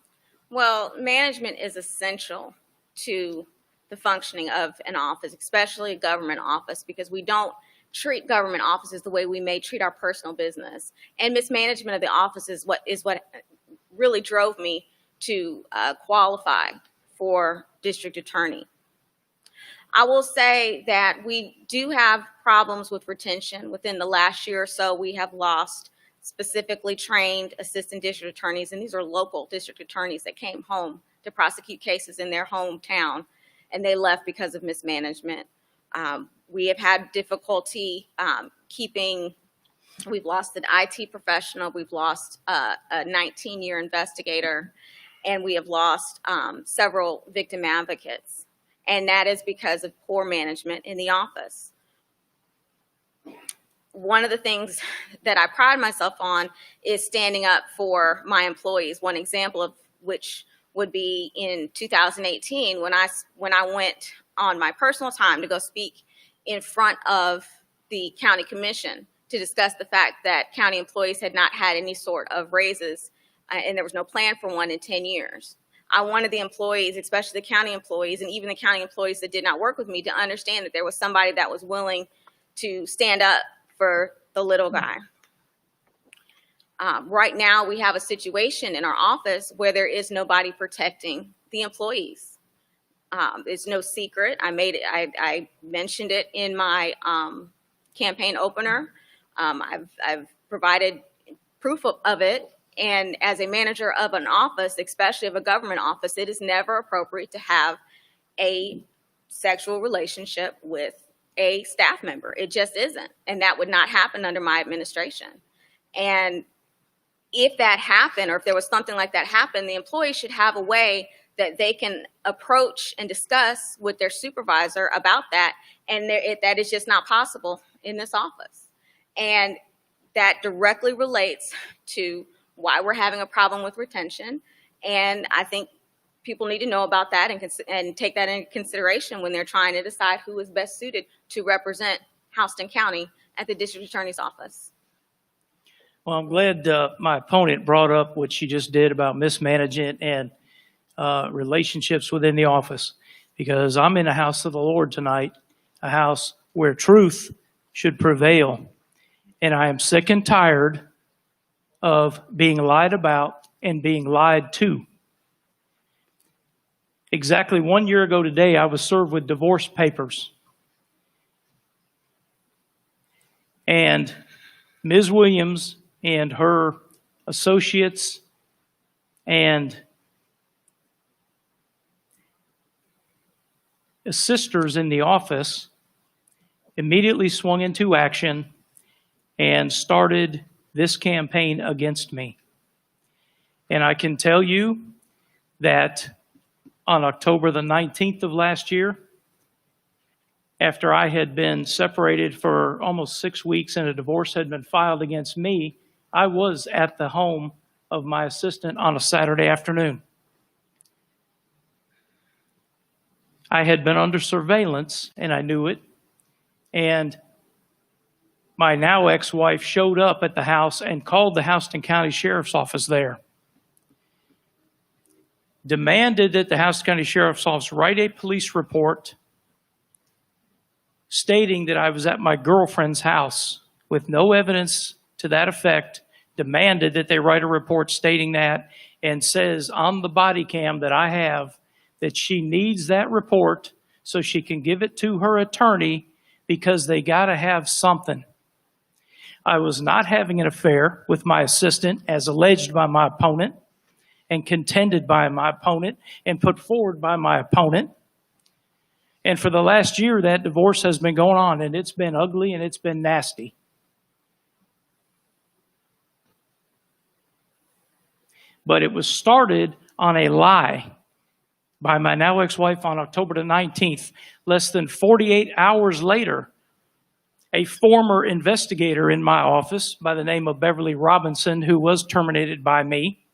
Well, management is essential to the functioning of an office, especially a government office, because we don't treat government offices the way we may treat our personal business. And mismanagement of the office is what really drove me to qualify for district attorney. I will say that we do have problems with retention. Within the last year or so, we have lost specifically trained assistant district attorneys, and these are local district attorneys that came home to prosecute cases in their hometown, and they left because of mismanagement. We have had difficulty we've lost an IT professional, we've lost a 19-year investigator, and we have lost several victim advocates. And that is because of poor management in the office. One of the things that I pride myself on is standing up for my employees. One example of which would be in 2018 when I went on my personal time to go speak in front of the county commission to discuss the fact that county employees had not had any sort of raises and there was no plan for one in 10 years. I wanted the employees, especially the county employees and even the county employees that did not work with me, to understand that there was somebody that was willing to stand up for the little guy. Right now, we have a situation in our office where there is nobody protecting the employees. It's no secret. I mentioned it in my campaign opener. I've provided proof of it. And as a manager of an office, especially of a government office, it is never appropriate to have a sexual relationship with a staff member. It just isn't. And that would not happen under my administration. And if that happened, or if there was something like that happen, the employee should have a way that they can approach and discuss with their supervisor about that. And that is just not possible in this office. And that directly relates to why we're having a problem with retention. And I think people need to know about that and take that into consideration when they're trying to decide who is best suited to represent Houston County at the district attorney's office. Well, I'm glad my opponent brought up what she just did about mismanagement and relationships within the office. because I'm in the house of the Lord tonight, a house where truth should prevail. And I am sick and tired of being lied about and being lied to. Exactly 1 year ago today, I was served with divorce papers. And Ms. Williams and her associates and sisters in the office immediately swung into action and started this campaign against me. And I can tell you that on October the 19th of last year, after I had been separated for almost 6 weeks and a divorce had been filed against me, I was at the home of my assistant on a Saturday afternoon. I had been under surveillance, and I knew it. And my now ex-wife showed up at the house and called the Houston County Sheriff's Office there. Demanded that the Houston County Sheriff's Office write a police report stating that I was at my girlfriend's house with no evidence to that effect. Demanded that they write a report stating that, and says on the body cam that I have that she needs that report so she can give it to her attorney because they got to have something. I was not having an affair with my assistant as alleged by my opponent and contended by my opponent and put forward by my opponent. And for the last year, that divorce has been going on, and it's been ugly and it's been nasty. But it was started on a lie by my now ex-wife on October the 19th. Less than 48 hours later, a former investigator in my office by the name of Beverly Robinson, who was terminated by me,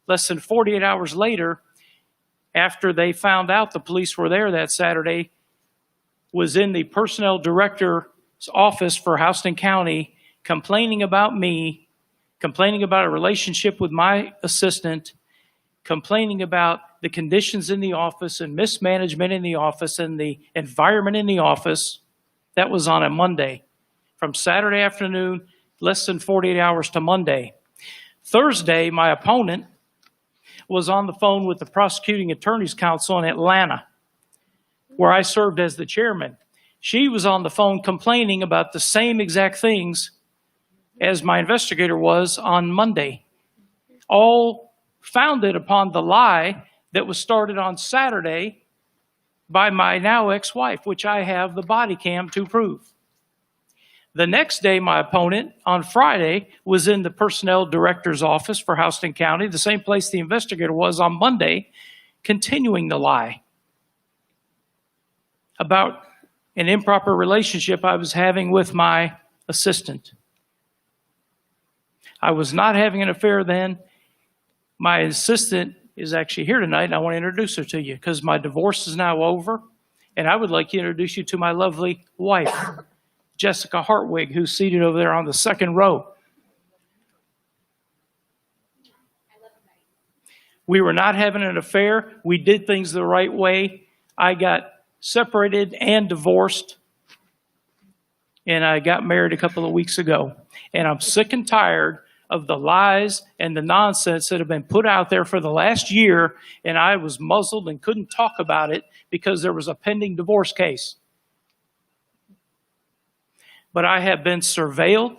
less than 48 hours later, after they found out the police were there that Saturday, was in the personnel director's office for Houston County complaining about me, complaining about a relationship with my assistant, complaining about the conditions in the office and mismanagement in the office and the environment in the office. That was on a Monday. From Saturday afternoon, less than 48 hours to Monday. Thursday, my opponent was on the phone with the prosecuting attorney's council in Atlanta, where I served as the chairman. She was on the phone complaining about the same exact things as my investigator was on Monday, all founded upon the lie that was started on Saturday by my now ex-wife, which I have the body cam to prove. The next day, my opponent, on Friday, was in the personnel director's office for Houston County, the same place the investigator was on Monday, continuing the lie about an improper relationship I was having with my assistant. I was not having an affair then. My assistant is actually here tonight, and I want to introduce her to you because my divorce is now over, and I would like to introduce you to my lovely wife, Jessica Hartwig, who's seated over there on the second row. We were not having an affair. We did things the right way. I got separated and divorced, and I got married a couple of weeks ago. And I'm sick and tired of the lies and the nonsense that have been put out there for the last year, and I was muzzled and couldn't talk about it because there was a pending divorce case. But I have been surveilled,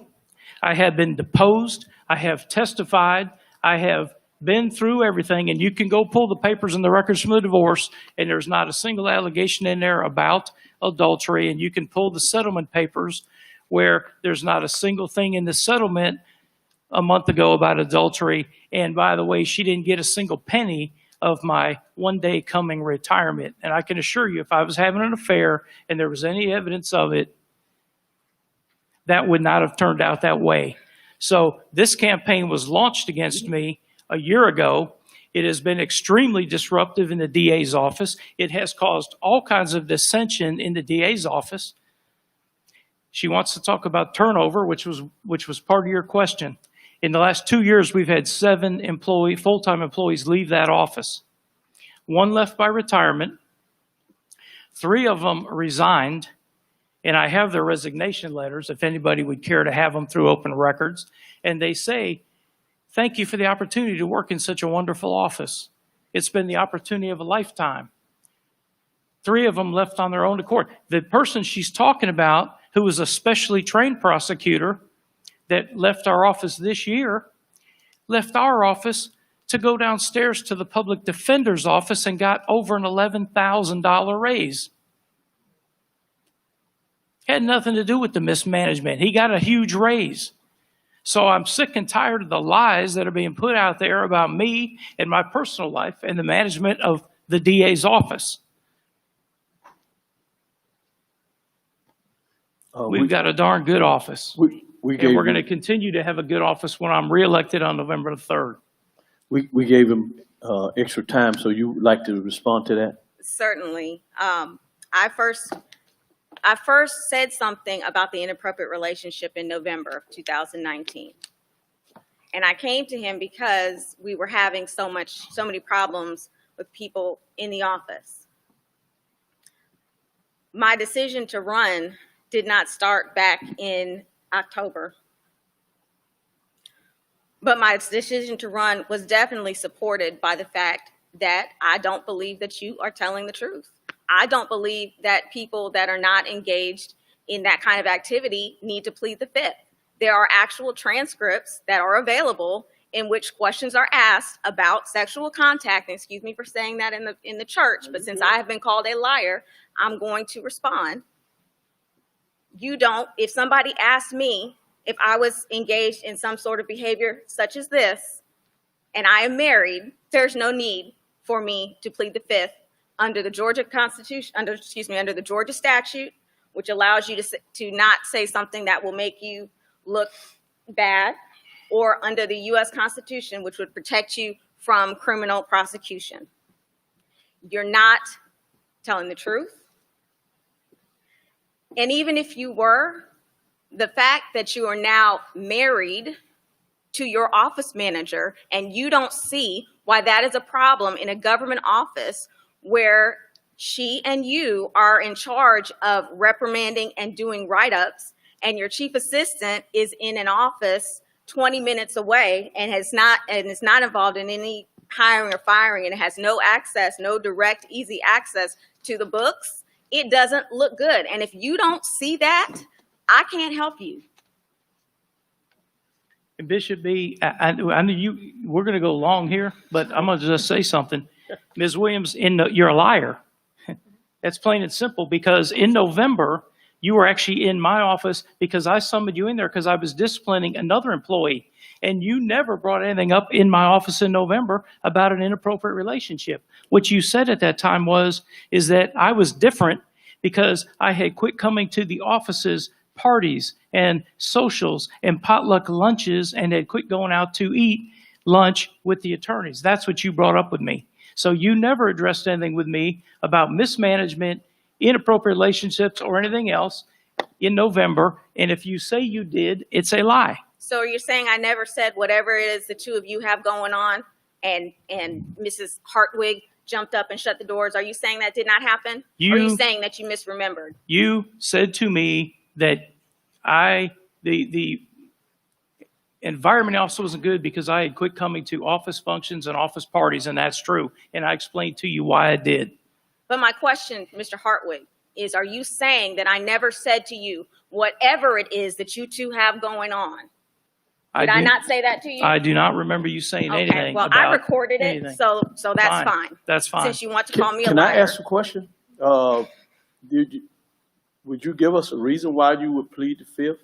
I have been deposed, I have testified, I have been through everything, and you can go pull the papers and the records from the divorce, and there's not a single allegation in there about adultery, and you can pull the settlement papers where there's not a single thing in the settlement a month ago about adultery. And by the way, she didn't get a single penny of my one day coming retirement. And I can assure you, if I was having an affair and there was any evidence of it, that would not have turned out that way. So this campaign was launched against me a year ago. It has been extremely disruptive in the DA's office. It has caused all kinds of dissension in the DA's office. She wants to talk about turnover, which was part of your question. In the last 2 years, we've had 7 full-time employees leave that office. 1 left by retirement, 3 of them resigned, and I have their resignation letters if anybody would care to have them through open records. And they say, thank you for the opportunity to work in such a wonderful office. It's been the opportunity of a lifetime. 3 of them left on their own accord. The person she's talking about, who was a specially trained prosecutor that left our office this year, left our office to go downstairs to the public defender's office and got over an $11,000 raise. Had nothing to do with the mismanagement. He got a huge raise. So I'm sick and tired of the lies that are being put out there about me and my personal life and the management of the DA's office. We've got a darn good office. We and we're going to continue to have a good office when I'm reelected on November the 3rd. We gave him extra time, so you would like to respond to that? Certainly. I first said something about the inappropriate relationship in November of 2019. And I came to him because we were having so many problems with people in the office. My decision to run did not start back in October. But my decision to run was definitely supported by the fact that I don't believe that you are telling the truth. I don't believe that people that are not engaged in that kind of activity need to plead the fifth. There are actual transcripts that are available in which questions are asked about sexual contact. And excuse me for saying that in the church, but since I have been called a liar, I'm going to respond. You don't, if somebody asked me if I was engaged in some sort of behavior such as this, and I am married, there's no need for me to plead the fifth under the Georgia Constitution, under the Georgia statute, which allows you to not say something that will make you look bad, or under the U.S. Constitution, which would protect you from criminal prosecution. You're not telling the truth. And even if you were, the fact that you are now married to your office manager and you don't see why that is a problem in a government office where she and you are in charge of reprimanding and doing write-ups, and your chief assistant is in an office 20 minutes away and is not involved in any hiring or firing, and it has no access, no direct, easy access to the books, it doesn't look good. And if you don't see that, I can't help you. And Bishop B, I know we're going to go long here, but I'm going to just say something. Ms. Williams, you're a liar. That's plain and simple, because in November, you were actually in my office because I summoned you in there because I was disciplining another employee. And you never brought anything up in my office in November about an inappropriate relationship. What you said at that time is that I was different because I had quit coming to the office's parties and socials and potluck lunches and had quit going out to eat lunch with the attorneys. That's what you brought up with me. So you never addressed anything with me about mismanagement, inappropriate relationships, or anything else in November. And if you say you did, it's a lie. So you're saying I never said whatever it is the two of you have going on, and Mrs. Hartwig jumped up and shut the doors? Are you saying that did not happen? Or are you saying that you misremembered? You said to me that the environment also wasn't good because I had quit coming to office functions and office parties, and that's true. And I explained to you why I did. But my question, Mr. Hartwig, is are you saying that I never said to you whatever it is that you two have going on? Did I not say that to you? I do not remember you saying anything. Well, I recorded it, so that's fine. That's fine. Since you want to call me a liar. Can I ask a question? Would you give us a reason why you would plead the fifth?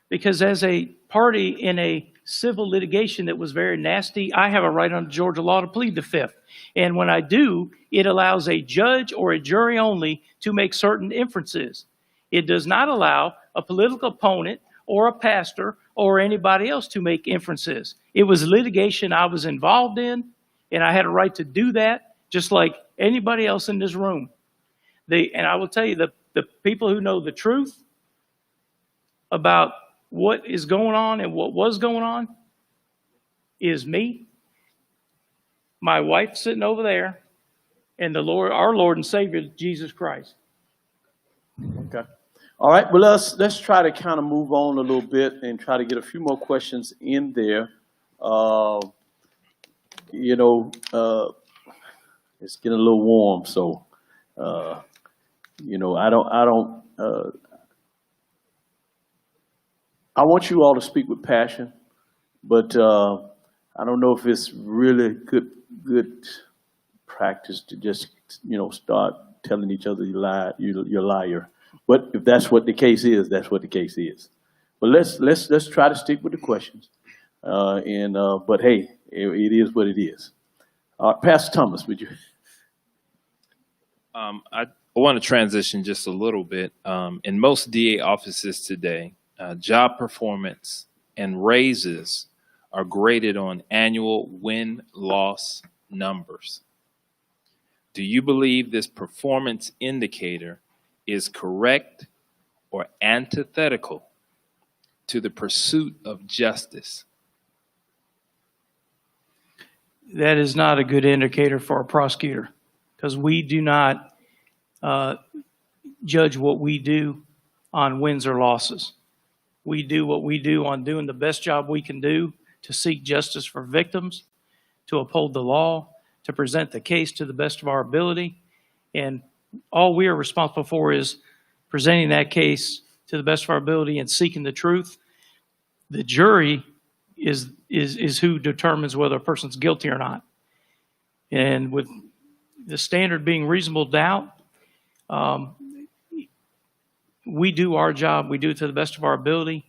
Because as a party in a civil litigation that was very nasty, I have a right under Georgia law to plead the fifth. And when I do, it allows a judge or a jury only to make certain inferences. It does not allow a political opponent or a pastor or anybody else to make inferences. It was litigation I was involved in, and I had a right to do that just like anybody else in this room. And I will tell you, the people who know the truth about what is going on and what was going on is me, my wife sitting over there, and our Lord and Savior, Jesus Christ. Okay. All right. Well, let's try to kind of move on a little bit and try to get a few more questions in there. It's getting a little warm, so I want you all to speak with passion, but I don't know if it's really good practice to just start telling each other you're a liar. But if that's what the case is, that's what the case is. But let's try to stick with the questions. But hey, it is what it is. Pastor Thomas, would you? I want to transition just a little bit. In most DA offices today, job performance and raises are graded on annual win-loss numbers. Do you believe this performance indicator is correct or antithetical to the pursuit of justice? That is not a good indicator for a prosecutor, because we do not judge what we do on wins or losses. We do what we do on doing the best job we can do to seek justice for victims, to uphold the law, to present the case to the best of our ability. And all we are responsible for is presenting that case to the best of our ability and seeking the truth. The jury is who determines whether a person's guilty or not. And with the standard being reasonable doubt, we do our job, we do it to the best of our ability,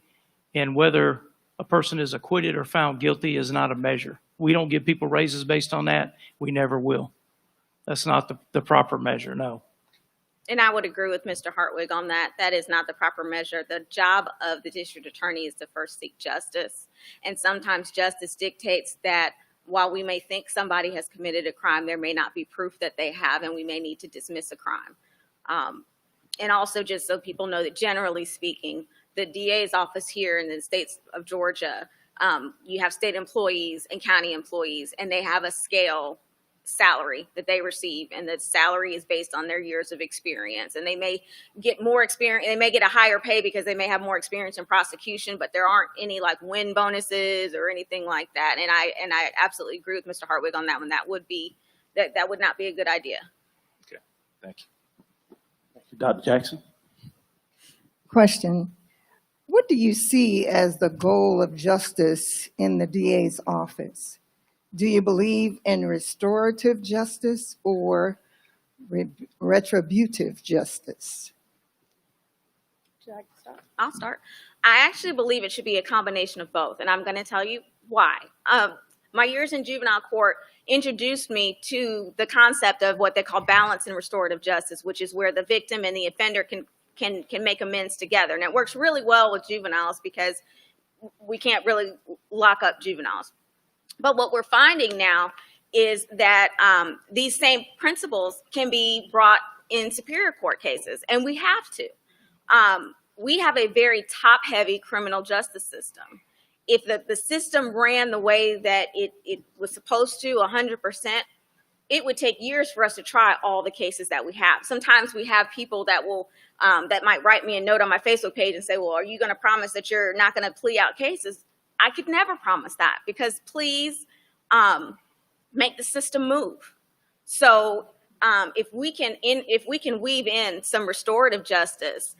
and whether a person is acquitted or found guilty is not a measure. We don't give people raises based on that. We never will. That's not the proper measure, no. And I would agree with Mr. Hartwig on that. That is not the proper measure. The job of the district attorney is to first seek justice. And sometimes justice dictates that while we may think somebody has committed a crime, there may not be proof that they have, and we may need to dismiss a crime. And also, just so people know that generally speaking, the DA's office here in the states of Georgia, you have state employees and county employees, and they have a scale salary that they receive, and the salary is based on their years of experience. And they may get more experience, they may get a higher pay because they may have more experience in prosecution, but there aren't any like win bonuses or anything like that. And I absolutely agree with Mr. Hartwig on that one. That would not be a good idea. Okay, thank you. Thank you, Dr. Jackson. Question. What do you see as the goal of justice in the DA's office? Do you believe in restorative justice or retributive justice? Should I start? I'll start. I actually believe it should be a combination of both, and I'm going to tell you why. My years in juvenile court introduced me to the concept of what they call balance and restorative justice, which is where the victim and the offender can make amends together. And it works really well with juveniles because we can't really lock up juveniles. But what we're finding now is that these same principles can be brought in superior court cases, and we have to. We have a very top-heavy criminal justice system. If the system ran the way that it was supposed to, 100%, it would take years for us to try all the cases that we have. Sometimes we have people that will that might write me a note on my Facebook page and say, well, are you going to promise that you're not going to plea out cases? I could never promise that, because pleas make the system move. So if we can weave in some restorative justice,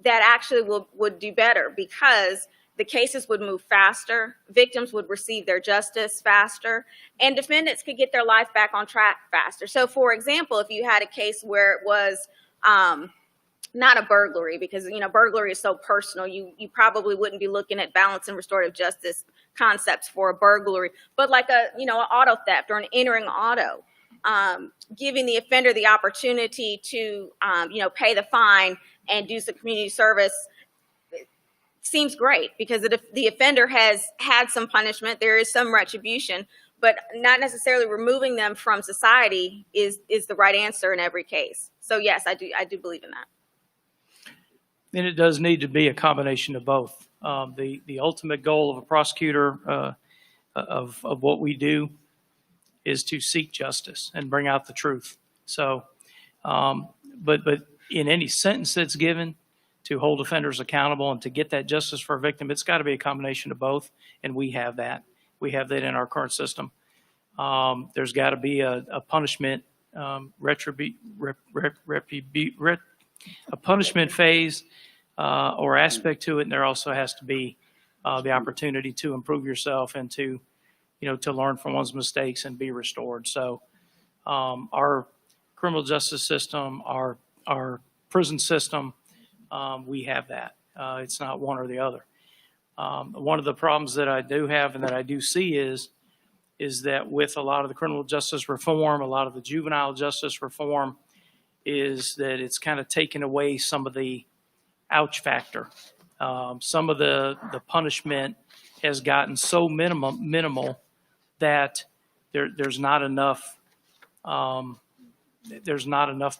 that actually would do better, because the cases would move faster, victims would receive their justice faster, and defendants could get their life back on track faster. So, for example, if you had a case where it was not a burglary, because burglary is so personal, you probably wouldn't be looking at balance and restorative justice concepts for a burglary, but like an auto theft or an entering auto, giving the offender the opportunity to pay the fine and do some community service seems great, because the offender has had some punishment, there is some retribution, but not necessarily removing them from society is the right answer in every case. So yes, I do believe in that. And it does need to be a combination of both. The ultimate goal of a prosecutor of what we do is to seek justice and bring out the truth. So, but in any sentence that's given to hold offenders accountable and to get that justice for a victim, it's got to be a combination of both, and we have that. We have that in our current system. There's got to be a punishment, a punishment phase or aspect to it, and there also has to be the opportunity to improve yourself and to, to learn from one's mistakes and be restored. So our criminal justice system, our prison system, we have that. It's not one or the other. One of the problems that I do have and that I do see is that with a lot of the criminal justice reform, a lot of the juvenile justice reform, is that it's kind of taken away some of the ouch factor. Some of the punishment has gotten so minimal that there's not enough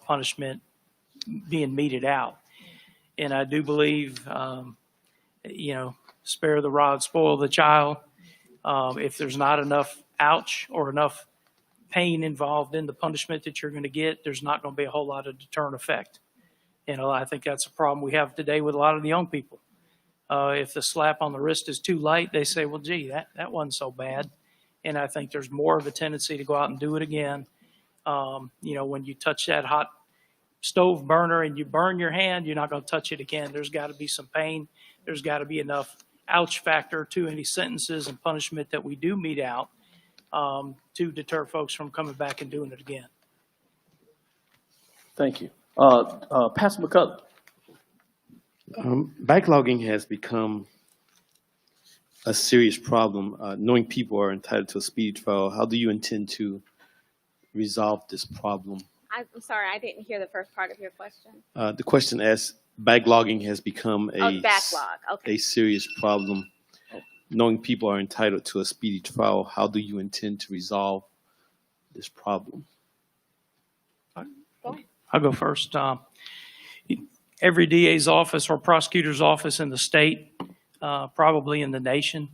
punishment being meted out. And I do believe, spare the rod, spoil the child. If there's not enough ouch or enough pain involved in the punishment that you're going to get, there's not going to be a whole lot of deterrent effect. And I think that's a problem we have today with a lot of the young people. If the slap on the wrist is too light, they say, well, gee, that wasn't so bad. And I think there's more of a tendency to go out and do it again. When you touch that hot stove burner and you burn your hand, you're not going to touch it again. There's got to be some pain. There's got to be enough ouch factor to any sentences and punishment that we do mete out to deter folks from coming back and doing it again. Thank you. Pastor McCullough. Backlogging has become a serious problem. Knowing people are entitled to a speedy trial, how do you intend to resolve this problem? I'm sorry, I didn't hear the first part of your question. The question asks, backlogging has become Backlog. Okay. a serious problem. Knowing people are entitled to a speedy trial, how do you intend to resolve this problem? I'll go first. Every DA's office or prosecutor's office in the state, probably in the nation,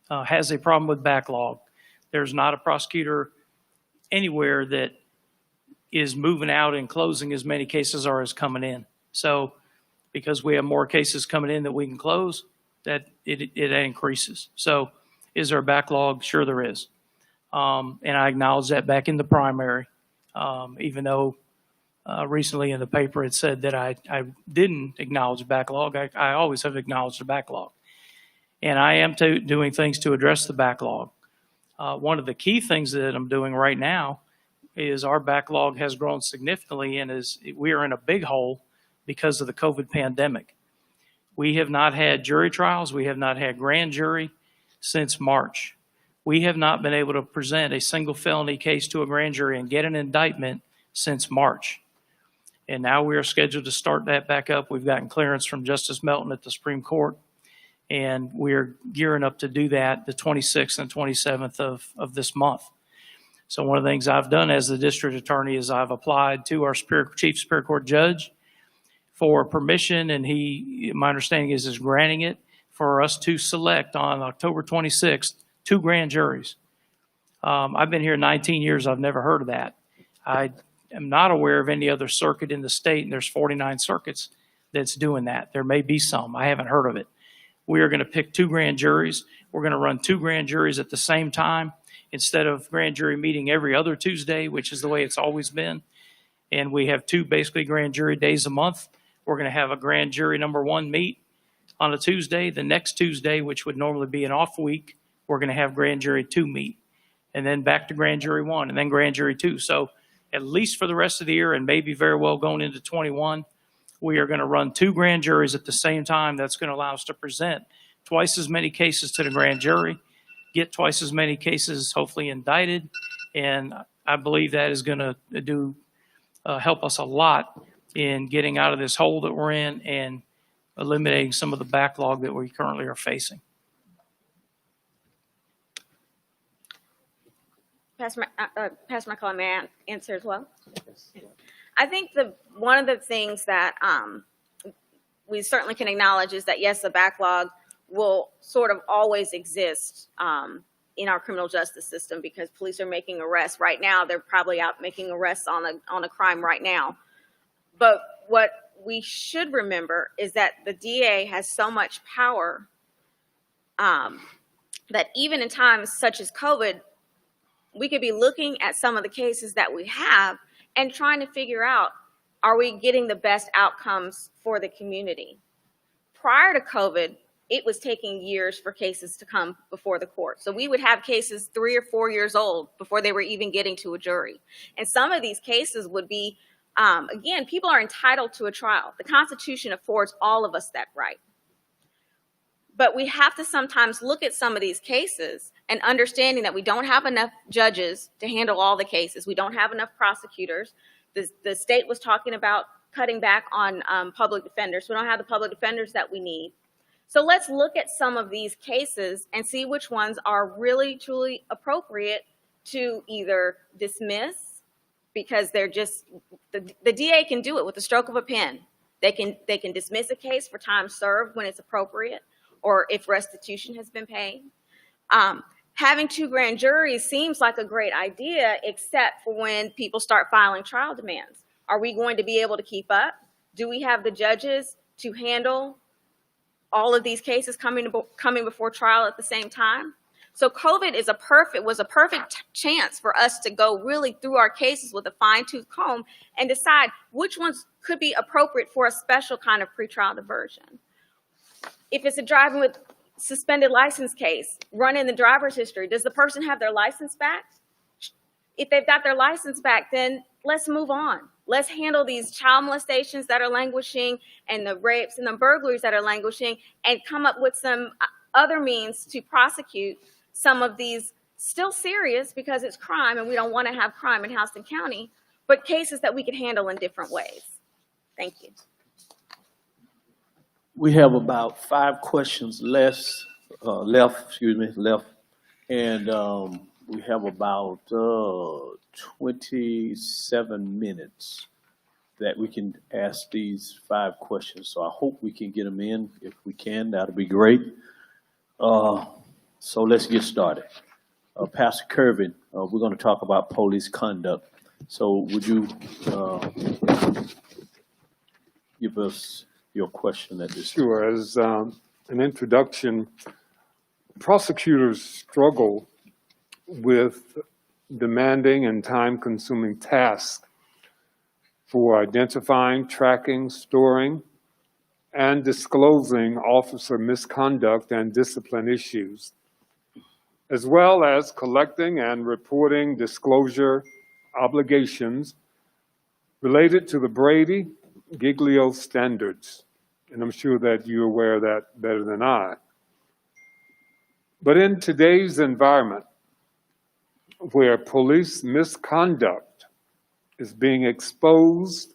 has a problem with backlog. There's not a prosecutor anywhere that is moving out and closing as many cases as coming in. So because we have more cases coming in that we can close, that it increases. So is there a backlog? Sure there is. And I acknowledge that back in the primary, even though recently in the paper it said that I didn't acknowledge a backlog. I always have acknowledged a backlog. And I am doing things to address the backlog. One of the key things that I'm doing right now is our backlog has grown significantly, and we are in a big hole because of the COVID pandemic. We have not had jury trials. We have not had grand jury since March. We have not been able to present a single felony case to a grand jury and get an indictment since March. And now we are scheduled to start that back up. We've gotten clearance from Justice Melton at the Supreme Court, and we're gearing up to do that the 26th and 27th of this month. So one of the things I've done as the district attorney is I've applied to our chief Superior Court judge for permission, and my understanding is granting it for us to select on October 26th 2 grand juries. I've been here 19 years. I've never heard of that. I am not aware of any other circuit in the state, and there's 49 circuits that's doing that. There may be some. I haven't heard of it. We are going to pick 2 grand juries. We're going to run 2 grand juries at the same time instead of grand jury meeting every other Tuesday, which is the way it's always been. And we have 2 basically grand jury days a month. We're going to have a grand jury number 1 meet on a Tuesday. The next Tuesday, which would normally be an off week, we're going to have grand jury 2 meet. And then back to grand jury 1 and then grand jury 2. So at least for the rest of the year and maybe very well going into 21, we are going to run 2 grand juries at the same time. That's going to allow us to present twice as many cases to the grand jury, get twice as many cases hopefully indicted. And I believe that is going to help us a lot in getting out of this hole that we're in and eliminating some of the backlog that we currently are facing. Pastor McCullough, may I answer as well? I think one of the things that we certainly can acknowledge is that, yes, the backlog will sort of always exist in our criminal justice system, because police are making arrests right now. They're probably out making arrests on a crime right now. But what we should remember is that the DA has so much power that even in times such as COVID, we could be looking at some of the cases that we have and trying to figure out, are we getting the best outcomes for the community? Prior to COVID, it was taking years for cases to come before the court. So we would have cases 3 or 4 years old before they were even getting to a jury. And some of these cases would be, again, people are entitled to a trial. The Constitution affords all of us that right. But we have to sometimes look at some of these cases and understanding that we don't have enough judges to handle all the cases. We don't have enough prosecutors. The state was talking about cutting back on public defenders. We don't have the public defenders that we need. So let's look at some of these cases and see which ones are really, truly appropriate to either dismiss, because they're just, the DA can do it with the stroke of a pen. They can dismiss a case for time served when it's appropriate, or if restitution has been paid. Having 2 grand juries seems like a great idea, except for when people start filing trial demands. Are we going to be able to keep up? Do we have the judges to handle all of these cases coming before trial at the same time? So COVID was a perfect chance for us to go really through our cases with a fine-tooth comb and decide which ones could be appropriate for a special kind of pretrial diversion. If it's a driving with suspended license case, run in the driver's history, does the person have their license back? If they've got their license back, then let's move on. Let's handle these child molestations that are languishing and the rapes and the burglaries that are languishing, and come up with some other means to prosecute some of these still serious, because it's crime and we don't want to have crime in Houston County, but cases that we could handle in different ways. Thank you. We have about 5 questions left, and we have about 27 minutes that we can ask these 5 questions. So I hope we can get them in. If we can, that'll be great. So let's get started. Pastor Kirby, we're going to talk about police conduct. So would you give us your question at this time? Sure. As an introduction, prosecutors struggle with demanding and time-consuming tasks for identifying, tracking, storing, and disclosing officer misconduct and discipline issues, as well as collecting and reporting disclosure obligations related to the Brady Giglio standards. And I'm sure that you're aware of that better than I. But in today's environment, where police misconduct is being exposed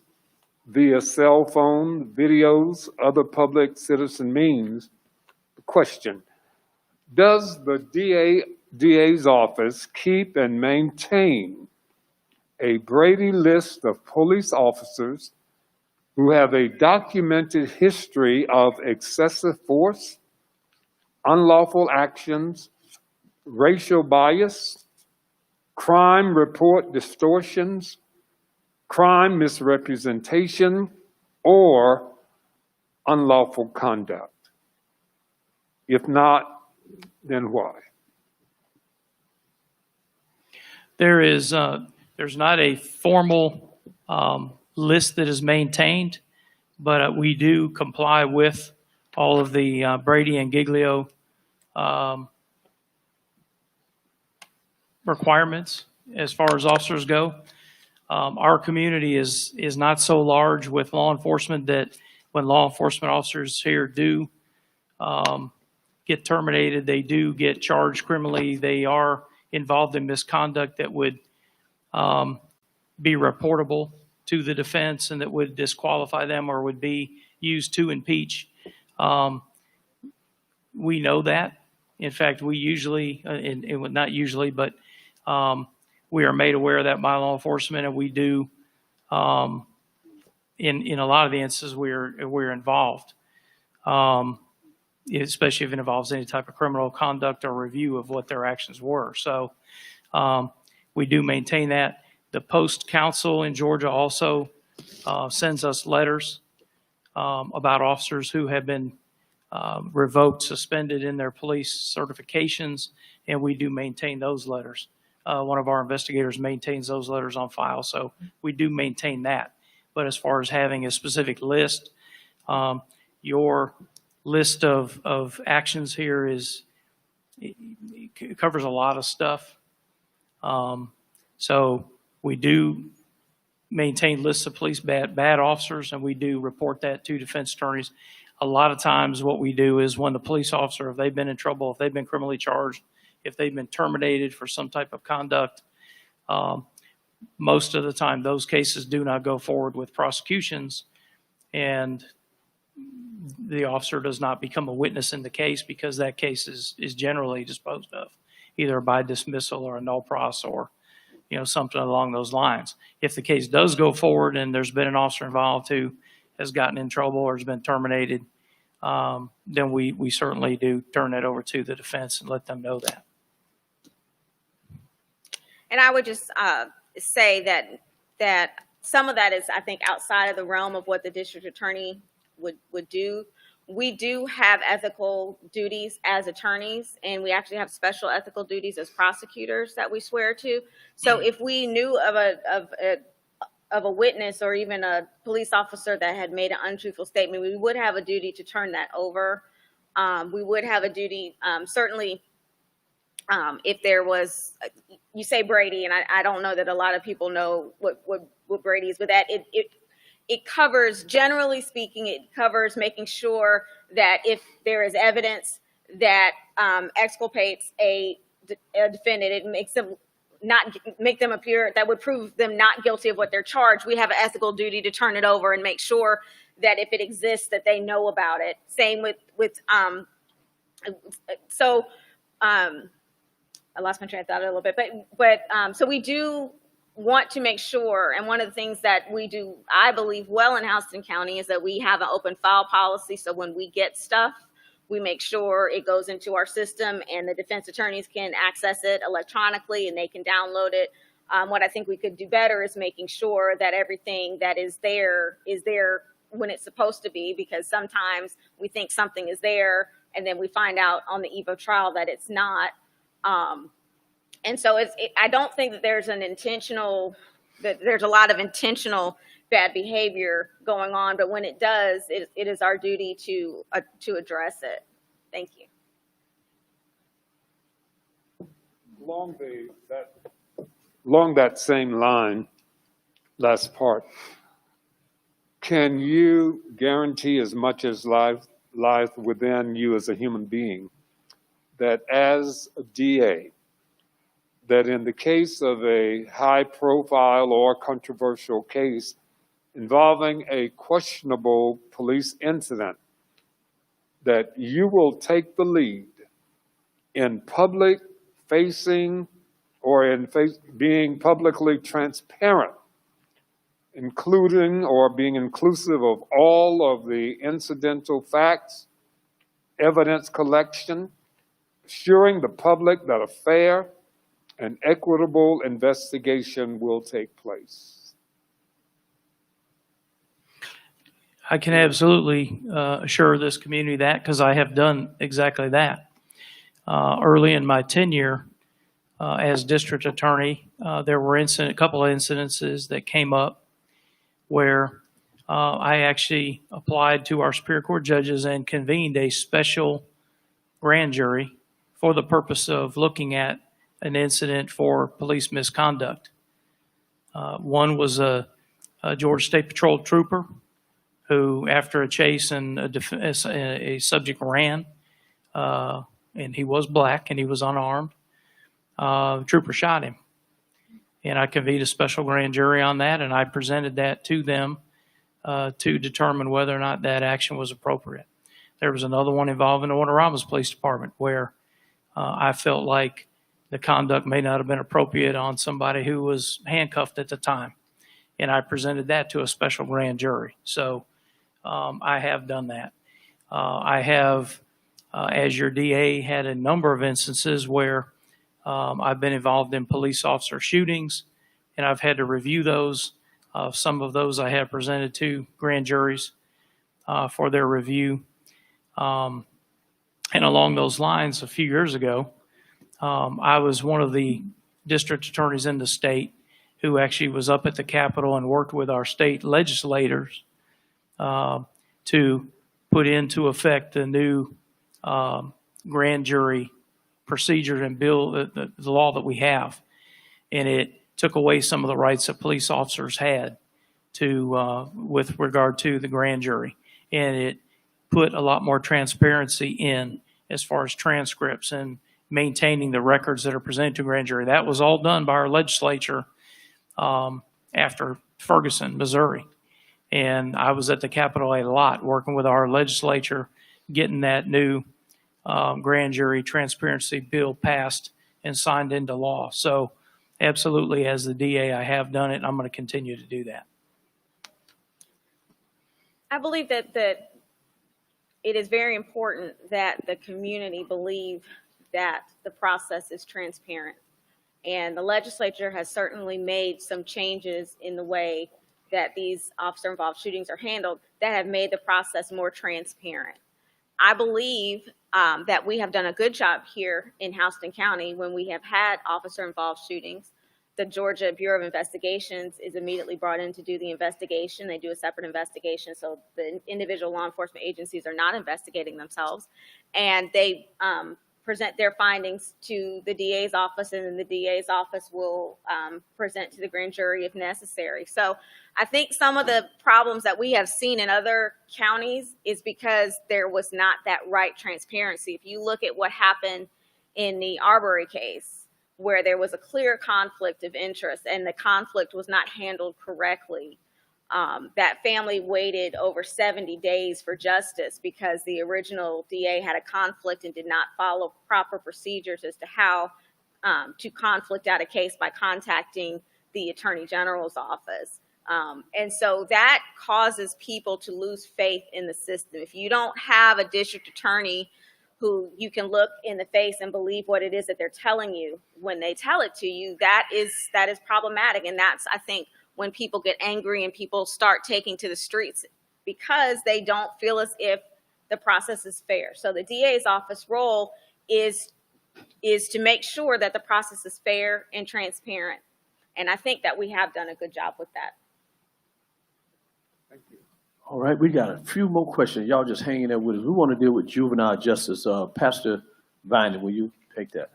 via cell phone, videos, other public citizen means, the question, does the DA's office keep and maintain a Brady list of police officers who have a documented history of excessive force, unlawful actions, racial bias, crime report distortions, crime misrepresentation, or unlawful conduct? If not, then why? There's not a formal list that is maintained, but we do comply with all of the Brady and Giglio requirements as far as officers go. Our community is not so large with law enforcement that when law enforcement officers here do get terminated, they do get charged criminally. They are involved in misconduct that would be reportable to the defense and that would disqualify them or would be used to impeach. We know that. In fact, we usually, not usually, but we are made aware of that by law enforcement, and we do, in a lot of the instances, we're involved. especially if it involves any type of criminal conduct or review of what their actions were. So we do maintain that. The post council in Georgia also sends us letters about officers who have been revoked, suspended in their police certifications, and we do maintain those letters. One of our investigators maintains those letters on file, so we do maintain that. But as far as having a specific list, your list of actions here it covers a lot of stuff. So we do maintain lists of police bad officers, and we do report that to defense attorneys. A lot of times what we do is when the police officer, if they've been in trouble, if they've been criminally charged, if they've been terminated for some type of conduct, most of the time those cases do not go forward with prosecutions, and the officer does not become a witness in the case because that case is generally disposed of, either by dismissal or a null pros or something along those lines. If the case does go forward and there's been an officer involved who has gotten in trouble or has been terminated, then we certainly do turn that over to the defense and let them know that. And I would just say that some of that is, I think, outside of the realm of what the district attorney would do. We do have ethical duties as attorneys, and we actually have special ethical duties as prosecutors that we swear to. So if we knew of a witness or even a police officer that had made an untruthful statement, we would have a duty to turn that over. We would have a duty, certainly, if there was, you say Brady, and I don't know that a lot of people know what Brady is, but that it covers, generally speaking, it covers making sure that if there is evidence that exculpates a defendant, it makes them not make them appear, that would prove them not guilty of what they're charged. We have an ethical duty to turn it over and make sure that if it exists, that they know about it. Same with I lost my train of thought a little bit, but so we do want to make sure, and one of the things that we do, I believe, well in Houston County is that we have an open file policy. So when we get stuff, we make sure it goes into our system and the defense attorneys can access it electronically and they can download it. What I think we could do better is making sure that everything that is there when it's supposed to be, because sometimes we think something is there and then we find out on the eve of trial that it's not. And so I don't think that there's a lot of intentional bad behavior going on, but when it does, it is our duty to address it. Thank you. Along that same line, last part, can you guarantee as much as lies within you as a human being that as a DA, that in the case of a high profile or controversial case involving a questionable police incident, that you will take the lead in public facing or in being publicly transparent, including or being inclusive of all of the incidental facts, evidence collection, assuring the public that a fair and equitable investigation will take place? I can absolutely assure this community that, because I have done exactly that. Early in my tenure as district attorney, there were a couple of incidences that came up where I actually applied to our Superior Court judges and convened a special grand jury for the purpose of looking at an incident for police misconduct. One was a Georgia State Patrol trooper who, after a chase and a subject ran, and he was black and he was unarmed, the trooper shot him. And I convened a special grand jury on that, and I presented that to them to determine whether or not that action was appropriate. There was another one involving the Warner Robins Police Department where I felt like the conduct may not have been appropriate on somebody who was handcuffed at the time. And I presented that to a special grand jury. So I have done that. I have as your DA, had a number of instances where I've been involved in police officer shootings, and I've had to review those. Some of those I have presented to grand juries for their review. And along those lines, a few years ago, I was one of the district attorneys in the state who actually was up at the Capitol and worked with our state legislators to put into effect the new grand jury procedure and bill, the law that we have. And it took away some of the rights that police officers had to with regard to the grand jury. And it put a lot more transparency in as far as transcripts and maintaining the records that are presented to grand jury. That was all done by our legislature after Ferguson, Missouri. And I was at the Capitol a lot working with our legislature, getting that new grand jury transparency bill passed and signed into law. So absolutely, as the DA, I have done it. I'm going to continue to do that. I believe that it is very important that the community believe that the process is transparent. And the legislature has certainly made some changes in the way that these officer-involved shootings are handled that have made the process more transparent. I believe that we have done a good job here in Houston County when we have had officer-involved shootings. The Georgia Bureau of Investigations is immediately brought in to do the investigation. They do a separate investigation, so the individual law enforcement agencies are not investigating themselves. And they present their findings to the DA's office, and then the DA's office will present to the grand jury if necessary. So I think some of the problems that we have seen in other counties is because there was not that right transparency. If you look at what happened in the Arbery case, where there was a clear conflict of interest and the conflict was not handled correctly, that family waited over 70 days for justice because the original DA had a conflict and did not follow proper procedures as to how to conflict out a case by contacting the Attorney General's office. And so that causes people to lose faith in the system. If you don't have a district attorney who you can look in the face and believe what it is that they're telling you when they tell it to you, that is problematic. And that's, I think, when people get angry and people start taking to the streets because they don't feel as if the process is fair. So the DA's office role is to make sure that the process is fair and transparent. And I think that we have done a good job with that. Thank you. All right, we got a few more questions. Y'all just hanging there with us. We want to deal with juvenile justice. Pastor Vining, will you take that?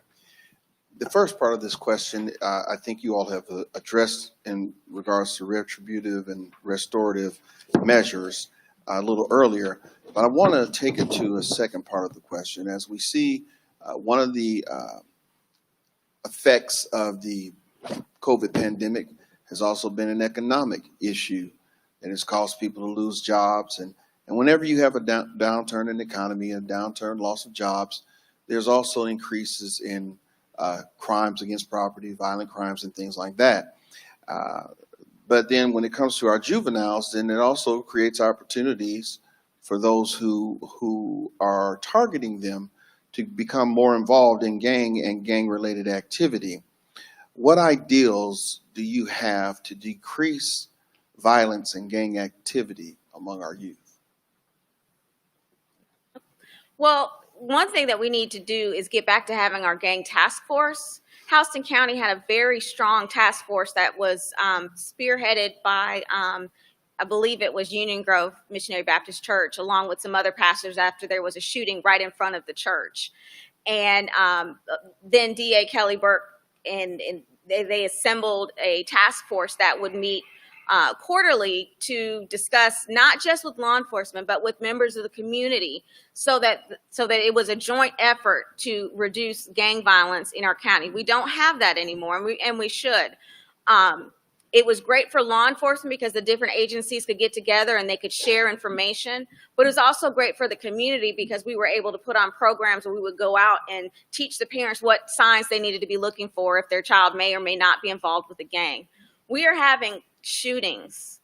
The first part of this question, I think you all have addressed in regards to retributive and restorative measures a little earlier, but I want to take it to a second part of the question. As we see, one of the effects of the COVID pandemic has also been an economic issue that has caused people to lose jobs. And whenever you have a downturn in the economy, a downturn, loss of jobs, there's also increases in crimes against property, violent crimes, and things like that. But then when it comes to our juveniles, then it also creates opportunities for those who are targeting them to become more involved in gang and gang-related activity. What ideals do you have to decrease violence and gang activity among our youth? Well, one thing that we need to do is get back to having our gang task force. Houston County had a very strong task force that was spearheaded by, I believe it was Union Grove Missionary Baptist Church, along with some other pastors after there was a shooting right in front of the church. And then DA Kelly Burke and they assembled a task force that would meet quarterly to discuss not just with law enforcement, but with members of the community so that it was a joint effort to reduce gang violence in our county. We don't have that anymore, and we should. It was great for law enforcement because the different agencies could get together and they could share information, but it was also great for the community because we were able to put on programs where we would go out and teach the parents what signs they needed to be looking for if their child may or may not be involved with a gang. We are having shootings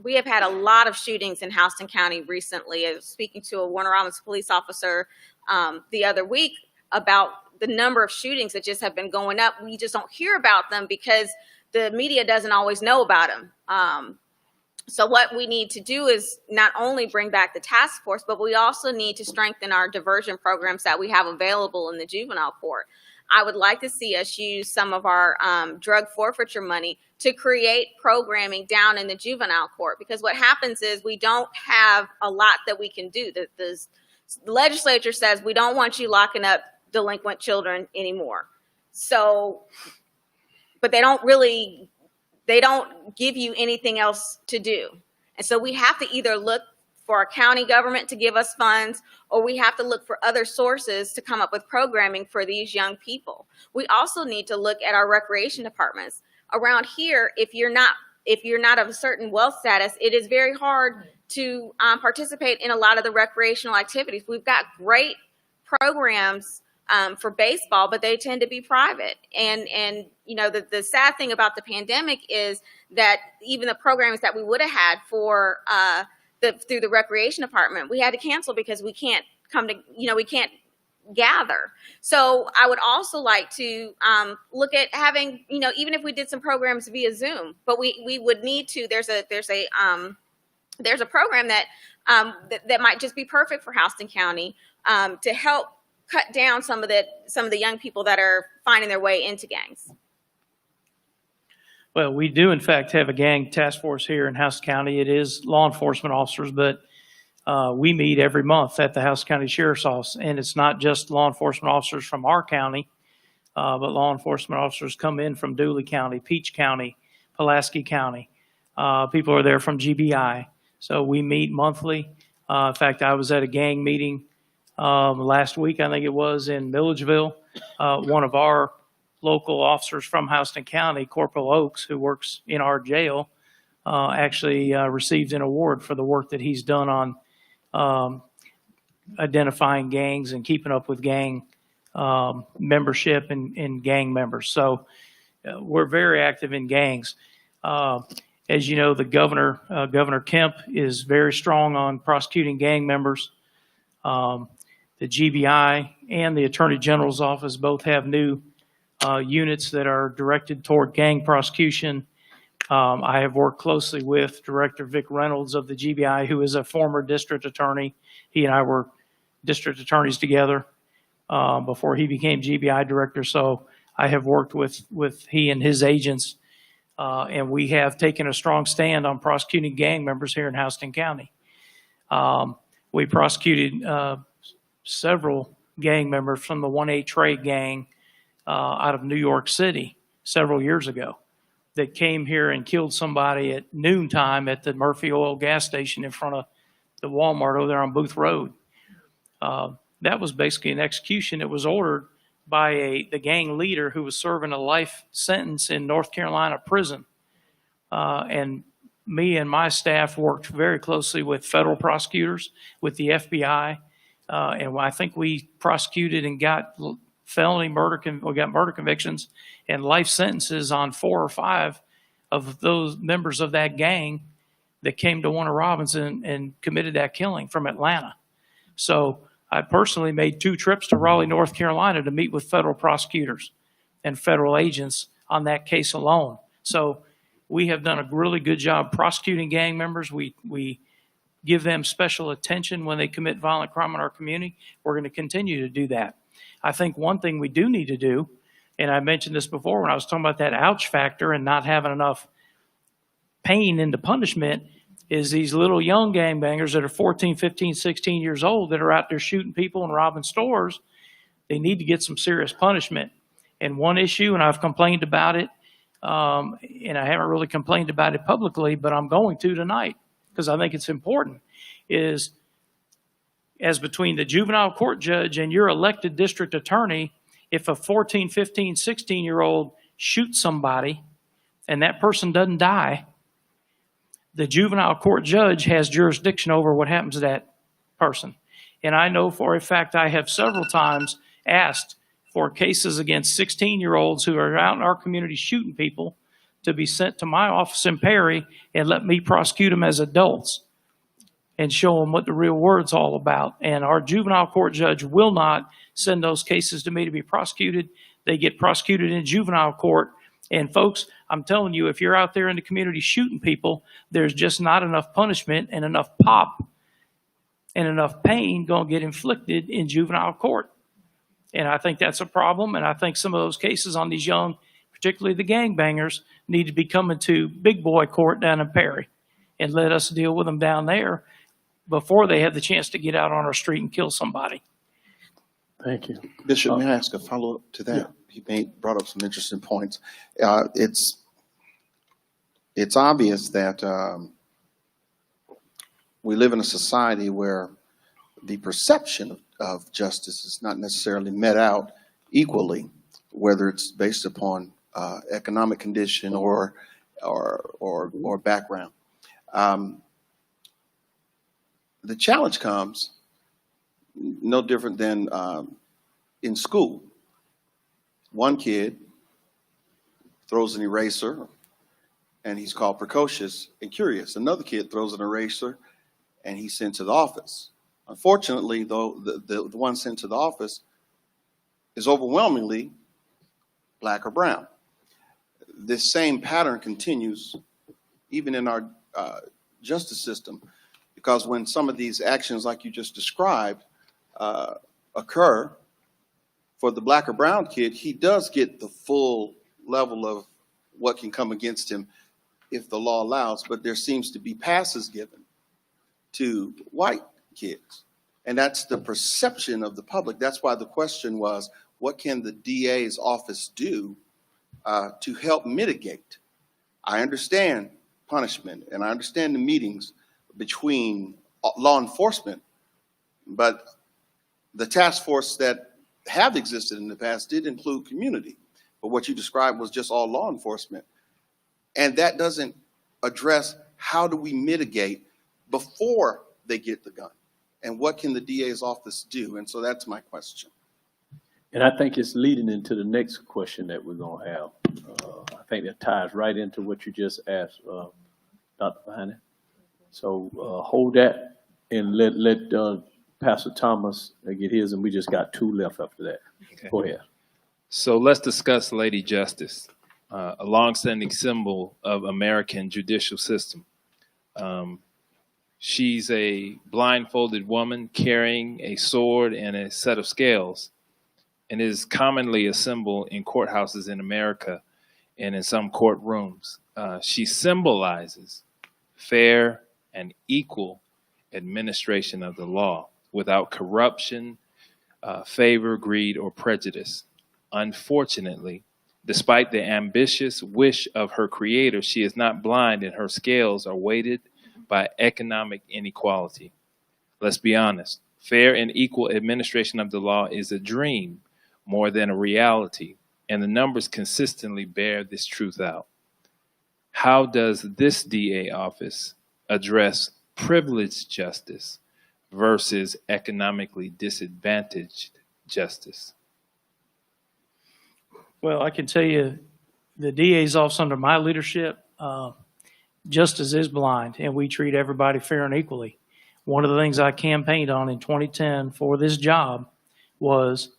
We have had a lot of shootings in Houston County recently. I was speaking to a Warner Robins police officer the other week about the number of shootings that just have been going up. We just don't hear about them because the media doesn't always know about them. So what we need to do is not only bring back the task force, but we also need to strengthen our diversion programs that we have available in the juvenile court. I would like to see us use some of our drug forfeiture money to create programming down in the juvenile court, because what happens is we don't have a lot that we can do. The legislature says we don't want you locking up delinquent children anymore. So, but they don't give you anything else to do. And so we have to either look for our county government to give us funds, or we have to look for other sources to come up with programming for these young people. We also need to look at our recreation departments. Around here, if you're not of a certain wealth status, it is very hard to participate in a lot of the recreational activities. We've got great programs for baseball, but they tend to be private. And you know, the sad thing about the pandemic is that even the programs that we would have had for through the recreation department, we had to cancel because we can't we can't gather. So I would also like to look at having, even if we did some programs via Zoom, but we would need to, there's a program that that might just be perfect for Houston County to help cut down some of the young people that are finding their way into gangs. Well, we do, in fact, have a gang task force here in Houston County. It is law enforcement officers, but we meet every month at the Houston County Sheriff's Office, and it's not just law enforcement officers from our county, but law enforcement officers come in from Dooley County, Peach County, Pulaski County. People are there from GBI. So we meet monthly. In fact, I was at a gang meeting last week, I think it was, in Milledgeville. One of our local officers from Houston County, Corporal Oakes, who works in our jail, actually received an award for the work that he's done on identifying gangs and keeping up with gang membership and gang members. So we're very active in gangs. As you know, the Governor Kemp is very strong on prosecuting gang members. The GBI and the Attorney General's office both have new units that are directed toward gang prosecution. I have worked closely with Director Vic Reynolds of the GBI, who is a former district attorney. He and I were district attorneys together before he became GBI director. So I have worked with he and his agents, and we have taken a strong stand on prosecuting gang members here in Houston County. We prosecuted several gang members from the 1-8 trade gang out of New York City several years ago that came here and killed somebody at noontime at the Murphy Oil gas station in front of the Walmart over there on Booth Road. That was basically an execution that was ordered by the gang leader who was serving a life sentence in North Carolina prison. And me and my staff worked very closely with federal prosecutors, with the FBI, and I think we prosecuted and got felony murder, we got murder convictions and life sentences on 4 or 5 of those members of that gang that came to Warner Robins and committed that killing from Atlanta. So I personally made 2 trips to Raleigh, North Carolina to meet with federal prosecutors and federal agents on that case alone. So we have done a really good job prosecuting gang members. We give them special attention when they commit violent crime in our community. We're going to continue to do that. I think one thing we do need to do, and I mentioned this before when I was talking about that ouch factor and not having enough pain into punishment, is these little young gangbangers that are 14, 15, 16 years old that are out there shooting people and robbing stores. They need to get some serious punishment. And one issue, and I've complained about it, and I haven't really complained about it publicly, but I'm going to tonight because I think it's important, is as between the juvenile court judge and your elected district attorney, if a 14, 15, 16-year-old shoots somebody and that person doesn't die, the juvenile court judge has jurisdiction over what happens to that person. And I know for a fact I have several times asked for cases against 16-year-olds who are out in our community shooting people to be sent to my office in Perry and let me prosecute them as adults and show them what the real world's all about. And our juvenile court judge will not send those cases to me to be prosecuted. They get prosecuted in juvenile court. And folks, I'm telling you, if you're out there in the community shooting people, there's just not enough punishment and enough pop and enough pain going to get inflicted in juvenile court. And I think that's a problem. And I think some of those cases on these young, particularly the gangbangers, need to be coming to big boy court down in Perry and let us deal with them down there before they have the chance to get out on our street and kill somebody. Thank you. Bishop, may I ask a follow-up to that? Yeah. He brought up some interesting points. It's obvious that we live in a society where the perception of justice is not necessarily met out equally, whether it's based upon economic condition or background. The challenge comes no different than in school. One kid throws an eraser and he's called precocious and curious. Another kid throws an eraser and he's sent to the office. Unfortunately, though, the one sent to the office is overwhelmingly black or brown. This same pattern continues even in our justice system, because when some of these actions like you just described occur, for the black or brown kid, he does get the full level of what can come against him if the law allows, but there seems to be passes given to white kids. And that's the perception of the public. That's why the question was, what can the DA's office do to help mitigate? I understand punishment and I understand the meetings between law enforcement, but the task force that have existed in the past did include community. But what you described was just all law enforcement. And that doesn't address how do we mitigate before they get the gun? And what can the DA's office do? And so that's my question. And I think it's leading into the next question that we're going to have. I think that ties right into what you just asked, Dr. Viney. So hold that and let Pastor Thomas get his, and we just got two left after that. Okay. Go ahead. So let's discuss Lady Justice, a longstanding symbol of American judicial system. She's a blindfolded woman carrying a sword and a set of scales, and is commonly a symbol in courthouses in America and in some courtrooms. She symbolizes fair and equal administration of the law without corruption, favor, greed, or prejudice. Unfortunately, despite the ambitious wish of her creator, she is not blind, and her scales are weighted by economic inequality. Let's be honest. Fair and equal administration of the law is a dream more than a reality, and the numbers consistently bear this truth out. How does this DA office address privileged justice versus economically disadvantaged justice? Well, I can tell you the DA's office under my leadership, justice is blind, and we treat everybody fair and equally. One of the things I campaigned on in 2010 for this job was,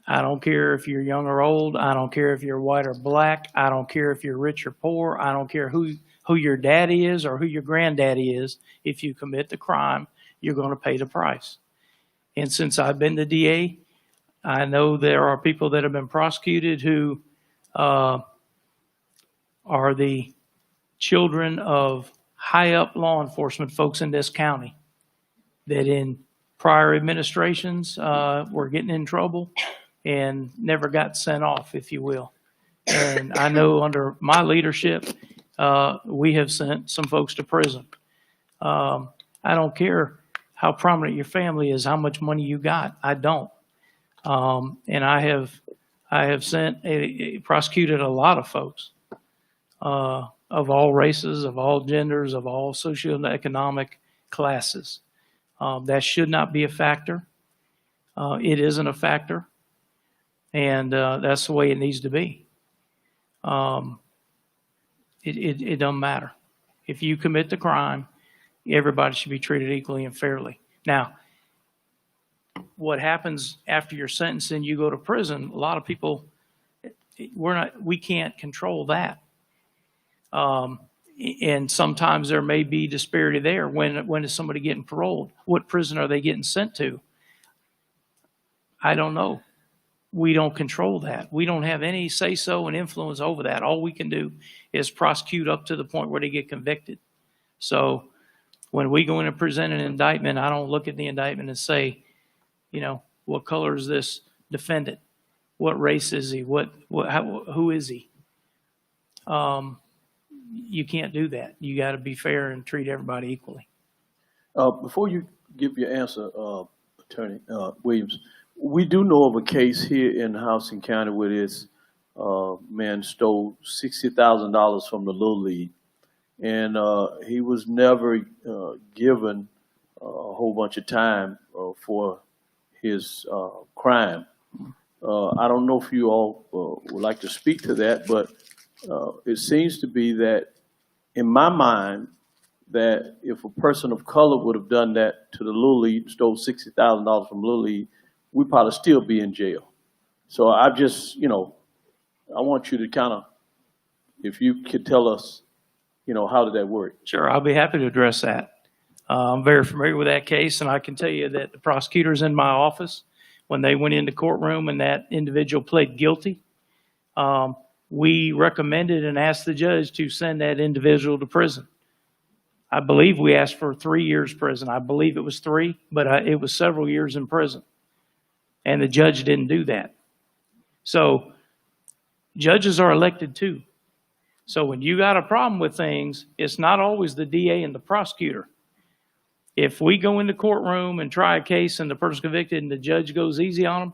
I don't care if you're young or old. I don't care if you're white or black. I don't care if you're rich or poor. I don't care who your daddy is or who your granddaddy is. If you commit the crime, you're going to pay the price. And since I've been the DA, I know there are people that have been prosecuted who are the children of high up law enforcement folks in this county that in prior administrations were getting in trouble and never got sent off, if you will. And I know under my leadership, we have sent some folks to prison. I don't care how prominent your family is, how much money you got. I don't. And I have prosecuted a lot of folks of all races, of all genders, of all socioeconomic classes. That should not be a factor. It isn't a factor. And that's the way it needs to be. It doesn't matter. If you commit the crime, everybody should be treated equally and fairly. Now, what happens after you're sentenced and you go to prison, a lot of people, we can't control that. And sometimes there may be disparity there. When is somebody getting paroled? What prison are they getting sent to? I don't know. We don't control that. We don't have any say-so and influence over that. All we can do is prosecute up to the point where they get convicted. So when we go in and present an indictment, I don't look at the indictment and say, what color is this defendant? What race is he? Who is he? You can't do that. You got to be fair and treat everybody equally. Before you give your answer, Attorney Williams, we do know of a case here in Houston County where this man stole $60,000 from the Little League, and he was never given a whole bunch of time for his crime. I don't know if you all would like to speak to that, but it seems to be that, in my mind, that if a person of color would have done that to the Little League, stole $60,000 from Little League, we'd probably still be in jail. So I just, I want you to kind of, if you could tell us, how did that work? Sure, I'll be happy to address that. I'm very familiar with that case, and I can tell you that the prosecutors in my office, when they went into courtroom and that individual pled guilty, we recommended and asked the judge to send that individual to prison. I believe we asked for 3 years prison. I believe it was 3, but it was several years in prison. And the judge didn't do that. So judges are elected too. So when you got a problem with things, it's not always the DA and the prosecutor. If we go in the courtroom and try a case and the person's convicted and the judge goes easy on them,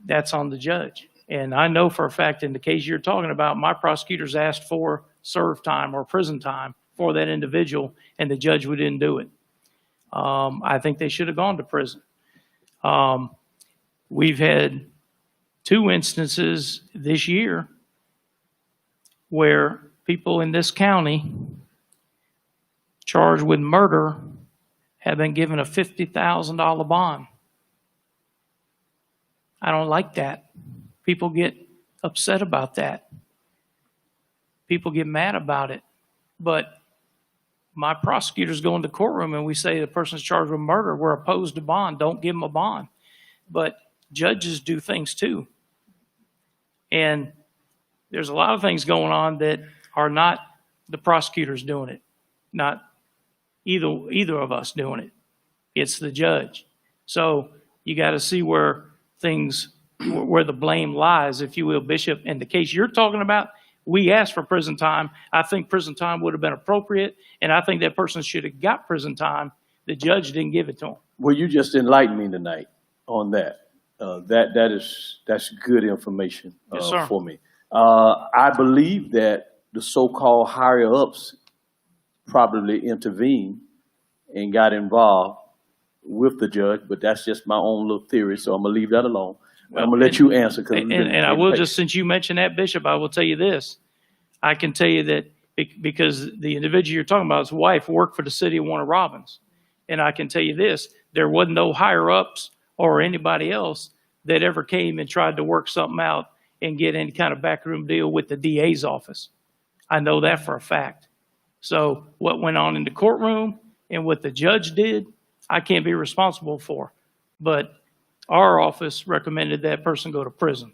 that's on the judge. And I know for a fact in the case you're talking about, my prosecutors asked for serve time or prison time for that individual, and the judge didn't do it. I think they should have gone to prison. We've had 2 instances this year where people in this county charged with murder have been given a $50,000 bond. I don't like that. People get upset about that. People get mad about it. But my prosecutors go into the courtroom and we say the person's charged with murder. We're opposed to bond. Don't give them a bond. But judges do things too. And there's a lot of things going on that are not the prosecutors doing it, not either of us doing it. It's the judge. So you got to see where the blame lies, if you will, Bishop. In the case you're talking about, we asked for prison time. I think prison time would have been appropriate, and I think that person should have got prison time. The judge didn't give it to him. Well, you just enlightened me tonight on that. That's good information Yes, sir. for me. I believe that the so-called higher ups probably intervened and got involved with the judge, but that's just my own little theory, so I'm gonna leave that alone. I'm gonna let you answer. And I will just, since you mentioned that, Bishop, I will tell you this. I can tell you that because the individual you're talking about, his wife worked for the city of Warner Robins. And I can tell you this, there wasn't no higher ups or anybody else that ever came and tried to work something out and get any kind of backroom deal with the DA's office. I know that for a fact. So what went on in the courtroom and what the judge did, I can't be responsible for. But our office recommended that person go to prison.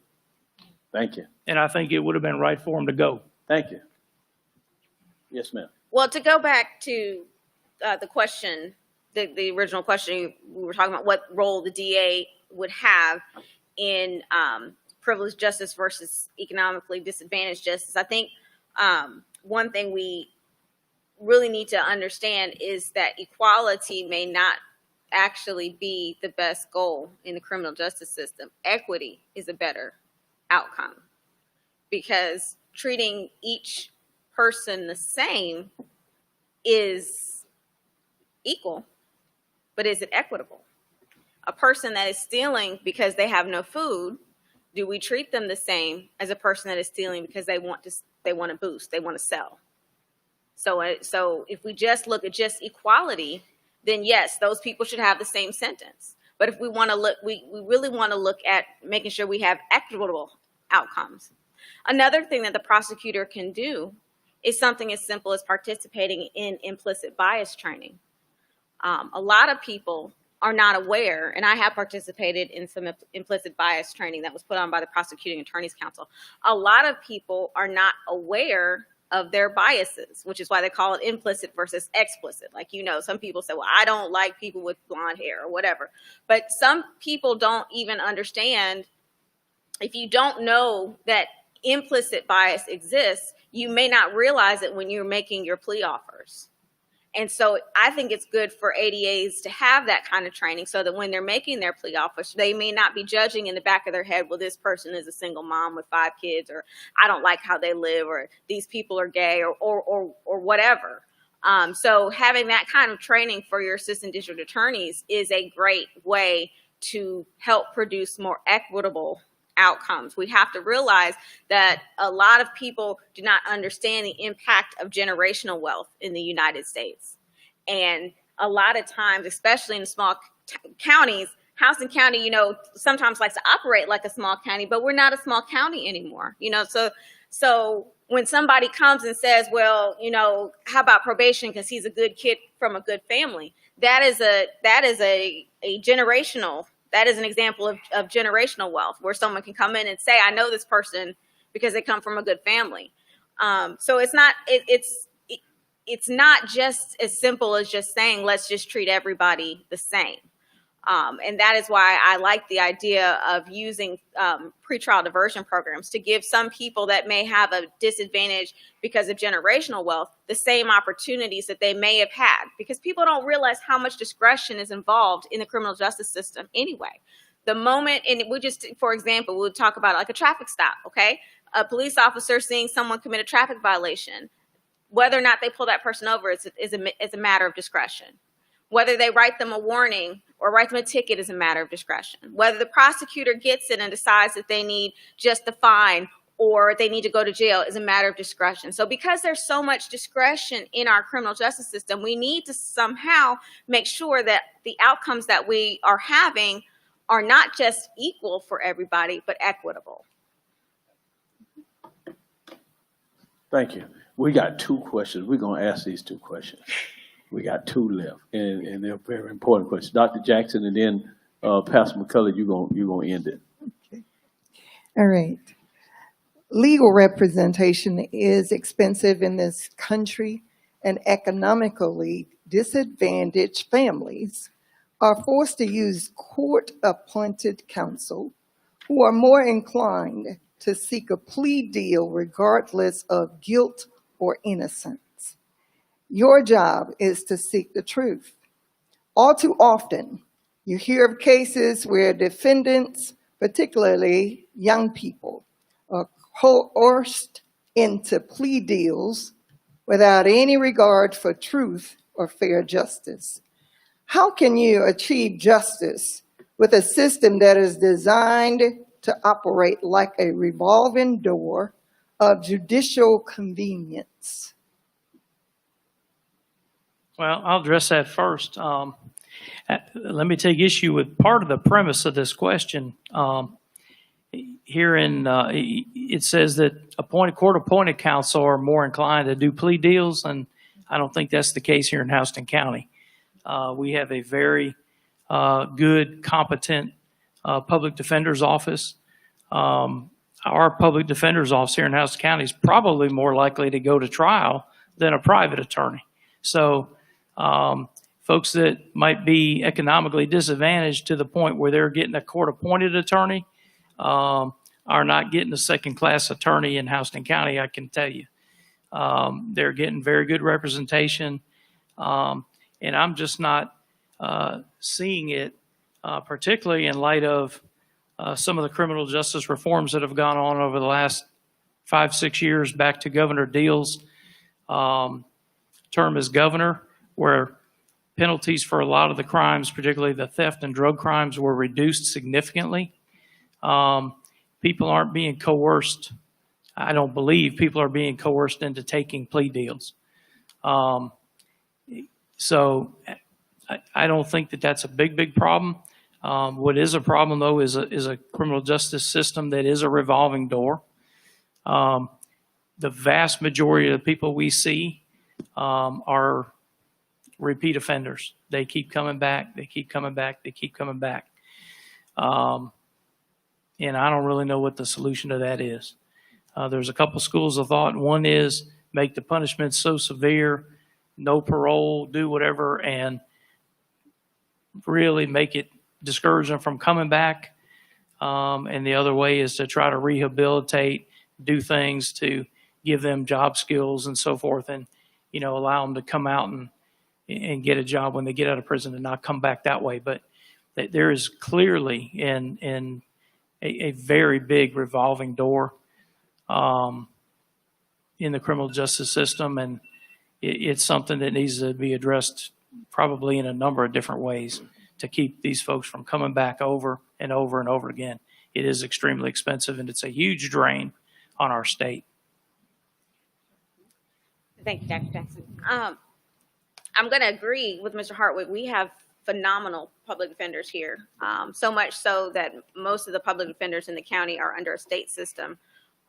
Thank you. And I think it would have been right for him to go. Thank you. Yes, ma'am. Well, to go back to the question, the original question, we were talking about what role the DA would have in privileged justice versus economically disadvantaged justice. I think one thing we really need to understand is that equality may not actually be the best goal in the criminal justice system. Equity is a better outcome, because treating each person the same is equal, but is it equitable? A person that is stealing because they have no food, do we treat them the same as a person that is stealing because they want they want to boost, they want to sell. So if we just look at just equality, then yes, those people should have the same sentence. But if we want to look, we really want to look at making sure we have equitable outcomes. Another thing that the prosecutor can do is something as simple as participating in implicit bias training. A lot of people are not aware, and I have participated in some implicit bias training that was put on by the Prosecuting Attorneys Council. A lot of people are not aware of their biases, which is why they call it implicit versus explicit. Like, some people say, well, I don't like people with blonde hair or whatever. But some people don't even understand, if you don't know that implicit bias exists, you may not realize it when you're making your plea offers. And so I think it's good for ADAs to have that kind of training so that when they're making their plea offers, they may not be judging in the back of their head, well, this person is a single mom with 5 kids, or I don't like how they live, or these people are gay, or whatever. So having that kind of training for your assistant district attorneys is a great way to help produce more equitable outcomes. We have to realize that a lot of people do not understand the impact of generational wealth in the United States. And a lot of times, especially in small counties, Houston County, sometimes likes to operate like a small county, but we're not a small county anymore. So when somebody comes and says, well, how about probation because he's a good kid from a good family, that is an example of generational wealth, where someone can come in and say, I know this person because they come from a good family. So it's not just as simple as just saying, let's just treat everybody the same. And that is why I like the idea of using pretrial diversion programs to give some people that may have a disadvantage because of generational wealth the same opportunities that they may have had, because people don't realize how much discretion is involved in the criminal justice system anyway. The moment, and for example, we'll talk about like a traffic stop, okay? A police officer seeing someone commit a traffic violation, whether or not they pull that person over is a matter of discretion. Whether they write them a warning or write them a ticket is a matter of discretion. Whether the prosecutor gets it and decides that they need just the fine or they need to go to jail is a matter of discretion. So because there's so much discretion in our criminal justice system, we need to somehow make sure that the outcomes that we are having are not just equal for everybody, but equitable. Thank you. We got 2 questions. We're going to ask these 2 questions. We got 2 left, and they're very important questions. Dr. Jackson, and then Pastor McCullough, you're going to end it. Okay. All right. Legal representation is expensive in this country, and economically disadvantaged families are forced to use court-appointed counsel who are more inclined to seek a plea deal regardless of guilt or innocence. Your job is to seek the truth. All too often, you hear of cases where defendants, particularly young people, are coerced into plea deals without any regard for truth or fair justice. How can you achieve justice with a system that is designed to operate like a revolving door of judicial convenience? Well, I'll address that first. Let me take issue with part of the premise of this question. It says that court-appointed counsel are more inclined to do plea deals, and I don't think that's the case here in Houston County. We have a very good, competent public defender's office. Our public defender's office here in Houston County is probably more likely to go to trial than a private attorney. So folks that might be economically disadvantaged to the point where they're getting a court-appointed attorney are not getting a second-class attorney in Houston County, I can tell you. They're getting very good representation, and I'm just not seeing it, particularly in light of some of the criminal justice reforms that have gone on over the last 5-6 years back to Governor Deal's term as governor, where penalties for a lot of the crimes, particularly the theft and drug crimes, were reduced significantly. People aren't being coerced I don't believe people are being coerced into taking plea deals. So I don't think that that's a big problem. What is a problem, though, is a criminal justice system that is a revolving door. The vast majority of the people we see are repeat offenders. They keep coming back. They keep coming back. They keep coming back. And I don't really know what the solution to that is. There's a couple schools of thought. One is make the punishment so severe, no parole, do whatever, and really make it discourage them from coming back. And the other way is to try to rehabilitate, do things to give them job skills and so forth, and, you know, allow them to come out and get a job when they get out of prison and not come back that way. But there is clearly in a very big revolving door in the criminal justice system, and it's something that needs to be addressed probably in a number of different ways to keep these folks from coming back over and over and over again. It is extremely expensive, and it's a huge drain on our state. Thank you, Dr. Jackson. I'm going to agree with Mr. Hartwick. We have phenomenal public defenders here, so much so that most of the public defenders in the county are under a state system.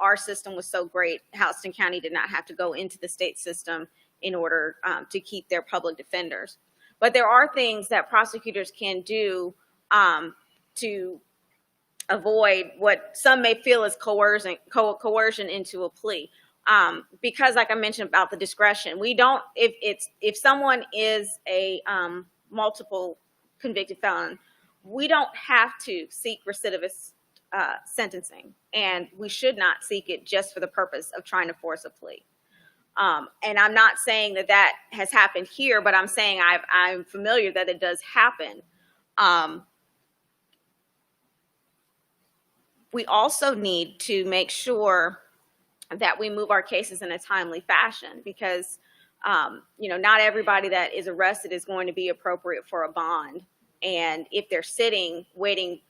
Our system was so great, Houston County did not have to go into the state system in order to keep their public defenders. But there are things that prosecutors can do to avoid what some may feel is coercion into a plea. Because like I mentioned about the discretion, we don't, if someone is a multiple convicted felon, we don't have to seek recidivist sentencing, and we should not seek it just for the purpose of trying to force a plea. And I'm not saying that that has happened here, but I'm saying I'm familiar that it does happen. We also need to make sure that we move our cases in a timely fashion, because you know, not everybody that is arrested is going to be appropriate for a bond. And if they're sitting waiting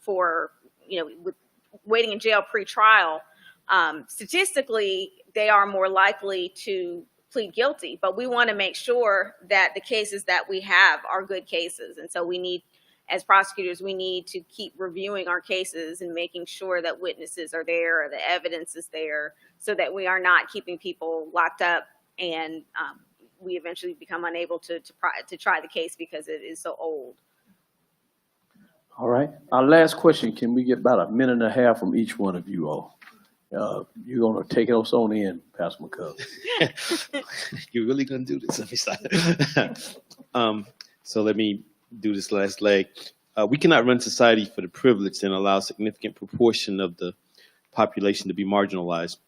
for, you know, waiting in jail pre-trial, statistically they are more likely to plead guilty. But we want to make sure that the cases that we have are good cases, and so we need, as prosecutors, we need to keep reviewing our cases and making sure that witnesses are there or the evidence is there, so that we are not keeping people locked up and we eventually become unable to try the case because it is so old. All right. Our last question, can we get about a minute and a half from each one of you all? You're going to take us on in, Pastor McCullough. You're really going to do this? Let me start. So let me do this last leg. We cannot run society for the privileged and allow a significant proportion of the population to be marginalized.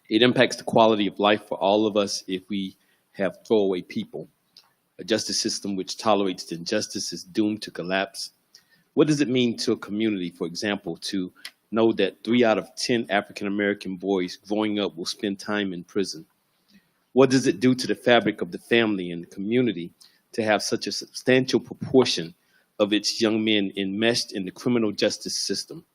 It impacts the quality of life for all of us if we have throwaway people. A justice system which tolerates injustice is doomed to collapse. What does it mean to a community, for example, to know that 3 out of 10 African-American boys growing up will spend time in prison? What does it do to the fabric of the family and the community to have such a substantial proportion of its young men enmeshed in the criminal justice system?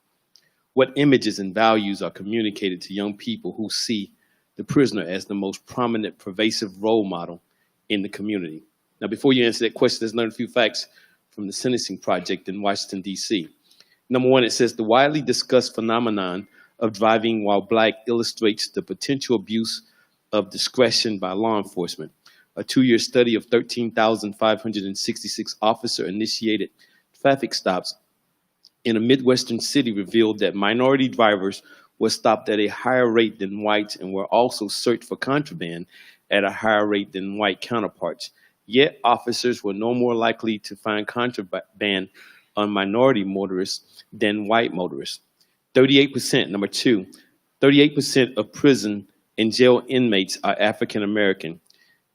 What images and values are communicated to young people who see the prisoner as the most prominent, pervasive role model in the community? Now, before you answer that question, let's learn a few facts from the Sentencing Project in Washington, D.C. Number one, it says the widely discussed phenomenon of driving while black illustrates the potential abuse of discretion by law enforcement. A 2-year study of 13,566 officer-initiated traffic stops in a Midwestern city revealed that minority drivers were stopped at a higher rate than whites and were also searched for contraband at a higher rate than white counterparts. Yet officers were no more likely to find contraband on minority motorists than white motorists. 38%, number two, 38% of prison and jail inmates are African American,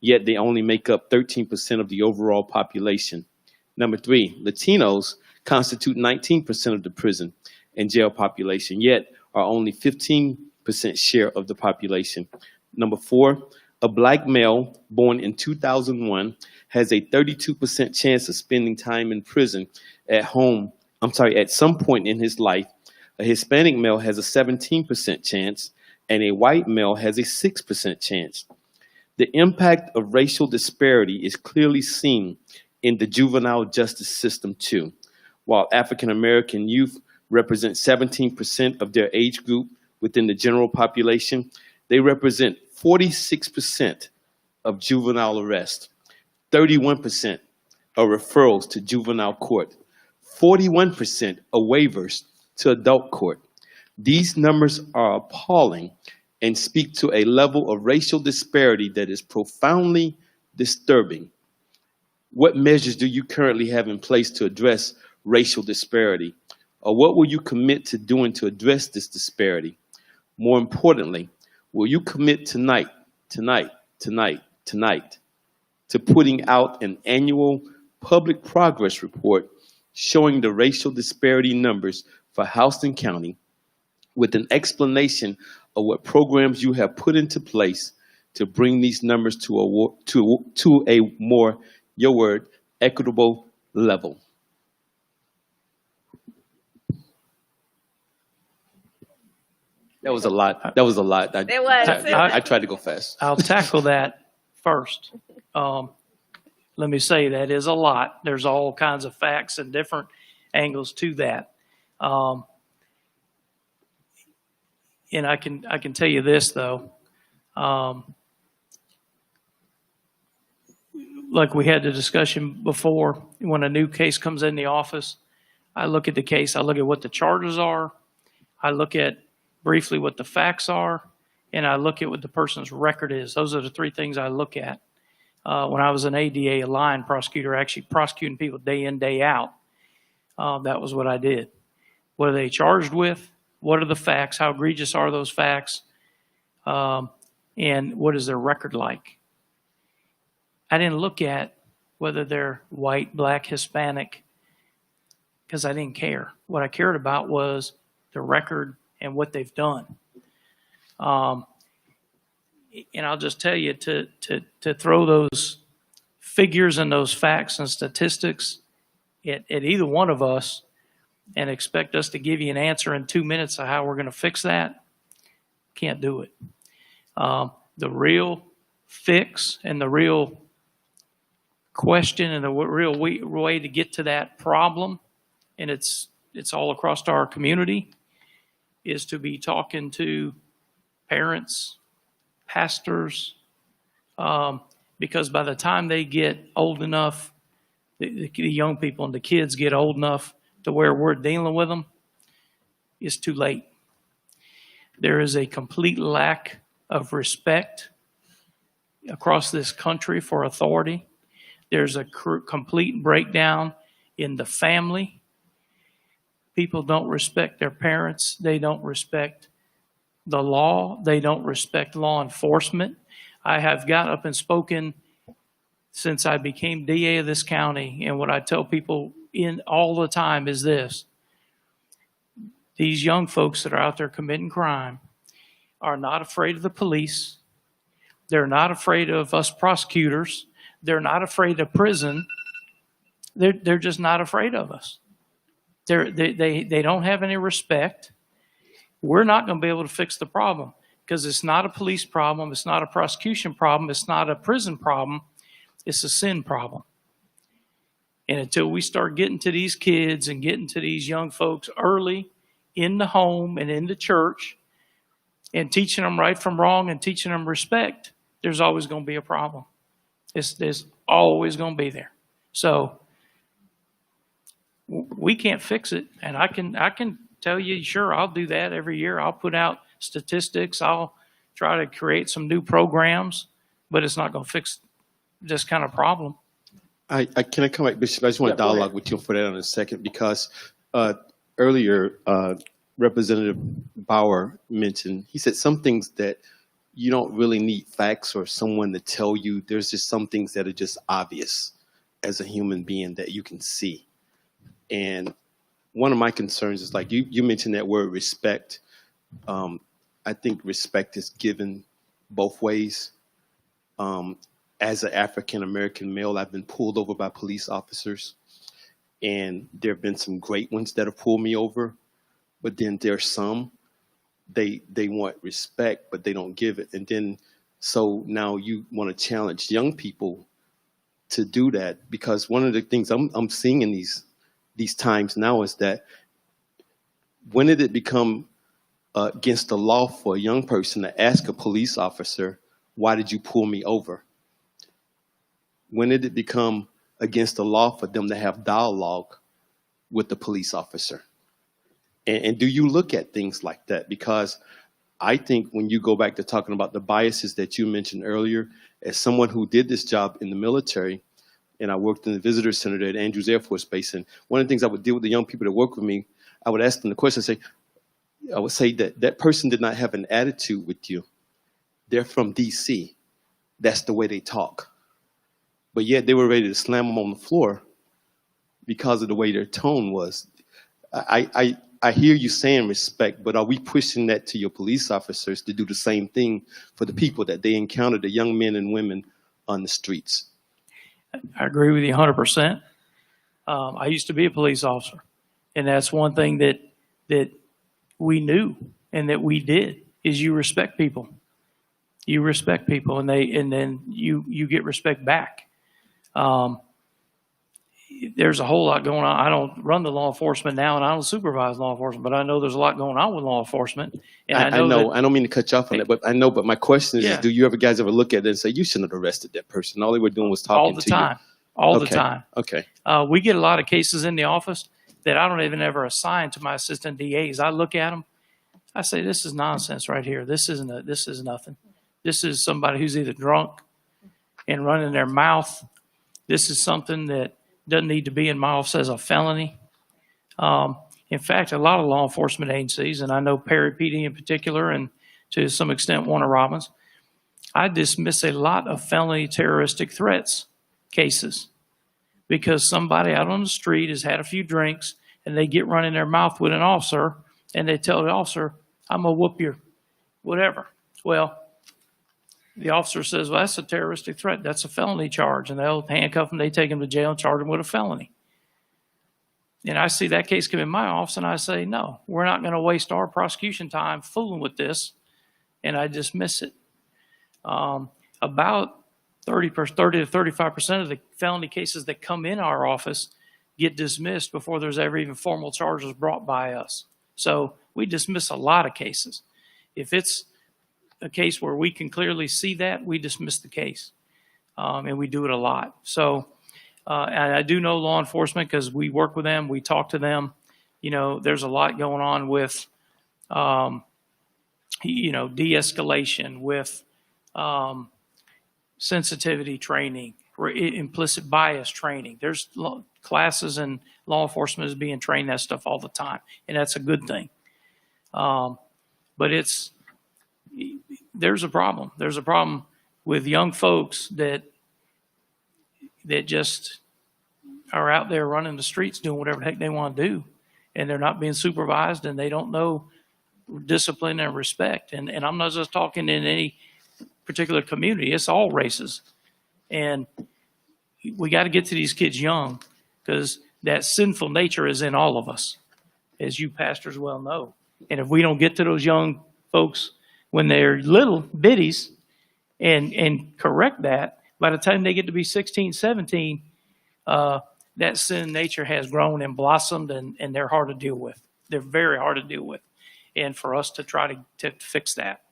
yet they only make up 13% of the overall population. Number three, Latinos constitute 19% of the prison and jail population, yet are only 15% share of the population. Number four, a black male born in 2001 has a 32% chance of spending time in prison at some point in his life. A Hispanic male has a 17% chance, and a white male has a 6% chance. The impact of racial disparity is clearly seen in the juvenile justice system too. While African American youth represent 17% of their age group within the general population, they represent 46% of juvenile arrests, 31% of referrals to juvenile court, 41% of waivers to adult court. These numbers are appalling and speak to a level of racial disparity that is profoundly disturbing. What measures do you currently have in place to address racial disparity? Or what will you commit to doing to address this disparity? More importantly, will you commit tonight, to putting out an annual public progress report showing the racial disparity numbers for Houston County with an explanation of what programs you have put into place to bring these numbers to a more, your word, equitable level? That was a lot. That was a lot. It was. I tried to go fast. I'll tackle that first. Let me say that is a lot. There's all kinds of facts and different angles to that. And I can tell you this though, like we had the discussion before, when a new case comes in the office, I look at the case, I look at what the charges are, I look at briefly what the facts are, and I look at what the person's record is. Those are the three things I look at. When I was an ADA, a line prosecutor, actually prosecuting people day in, day out, that was what I did. What are they charged with? What are the facts? How egregious are those facts? And what is their record like? I didn't look at whether they're white, black, Hispanic, because I didn't care. What I cared about was the record and what they've done. And I'll just tell you, to throw those figures and those facts and statistics at either one of us and expect us to give you an answer in 2 minutes of how we're going to fix that, can't do it. The real fix and the real question and the real way to get to that problem, and it's all across our community, is to be talking to parents, pastors, because by the time they get old enough, the young people and the kids get old enough to where we're dealing with them, it's too late. There is a complete lack of respect across this country for authority. There's a complete breakdown in the family. People don't respect their parents. They don't respect the law. They don't respect law enforcement. I have got up and spoken since I became DA of this county, and what I tell people all the time is this: these young folks that are out there committing crime are not afraid of the police. They're not afraid of us prosecutors. They're not afraid of prison. They're just not afraid of us. They don't have any respect. We're not going to be able to fix the problem because it's not a police problem. It's not a prosecution problem. It's not a prison problem. It's a sin problem. And until we start getting to these kids and getting to these young folks early in the home and in the church and teaching them right from wrong and teaching them respect, there's always going to be a problem. There's always going to be there. So we can't fix it. And I can tell you, sure, I'll do that every year. I'll put out statistics. I'll try to create some new programs, but it's not going to fix this kind of problem. Can I come back, Bishop? I just want to dialogue with you for that in a second, because earlier Representative Bauer mentioned, he said some things that you don't really need facts or someone to tell you. There's just some things that are just obvious as a human being that you can see. And one of my concerns is, like you mentioned that word respect. I think respect is given both ways. As an African-American male, I've been pulled over by police officers, and there have been some great ones that have pulled me over, but then there's some they want respect, but they don't give it. And then, so now you want to challenge young people to do that, because one of the things I'm seeing in these times now is that when did it become against the law for a young person to ask a police officer, why did you pull me over? When did it become against the law for them to have dialogue with the police officer? And do you look at things like that? Because I think when you go back to talking about the biases that you mentioned earlier, as someone who did this job in the military, and I worked in the visitor center at Andrews Air Force Base, and one of the things I would deal with the young people that work with me, I would ask them the question, I would say that that person did not have an attitude with you. They're from DC. That's the way they talk. But yet they were ready to slam them on the floor because of the way their tone was. I hear you saying respect, but are we pushing that to your police officers to do the same thing for the people that they encounter, the young men and women on the streets? I agree with you 100%. I used to be a police officer, and that's one thing that we knew and that we did is you respect people. You respect people, and then you get respect back. There's a whole lot going on. I don't run the law enforcement now, and I don't supervise law enforcement, but I know there's a lot going on with law enforcement. And I know. I don't mean to cut you off on that, but I know. But my question is, Yeah. do you guys ever look at it and say, you shouldn't have arrested that person? All they were doing was talking all the to time, you. all the Okay. time. Okay. We get a lot of cases in the office that I don't even ever assign to my assistant DAs. I look at them, I say, this is nonsense right here. This is nothing. This is somebody who's either drunk and running their mouth. This is something that doesn't need to be in my office as a felony. In fact, a lot of law enforcement agencies, and I know Perry PD in particular, and to some extent Warner Robins, I dismiss a lot of felony terroristic threats cases because somebody out on the street has had a few drinks and they get running their mouth with an officer and they tell the officer, I'm gonna whoop your whatever. Well, the officer says, well, that's a terroristic threat. That's a felony charge. And they'll handcuff them. They take them to jail and charge them with a felony. And I see that case come in my office and I say, no, we're not going to waste our prosecution time fooling with this. And I dismiss it. About 30 to 35% of the felony cases that come in our office get dismissed before there's ever even formal charges brought by us. So we dismiss a lot of cases. If it's a case where we can clearly see that, we dismiss the case. And we do it a lot. So, and I do know law enforcement because we work with them, we talk to them. You know, there's a lot going on with, de-escalation, with sensitivity training, implicit bias training. There's classes in law enforcement is being trained that stuff all the time. And that's a good thing. But there's a problem. There's a problem with young folks that just are out there running the streets doing whatever the heck they want to do. And they're not being supervised and they don't know discipline and respect. And I'm not just talking in any particular community. It's all races. And we got to get to these kids young because that sinful nature is in all of us, as you pastors well know. And if we don't get to those young folks when they're little bitties and correct that, by the time they get to be 16, 17, that sin nature has grown and blossomed and they're hard to deal with. They're very hard to deal with. And for us to try to fix that.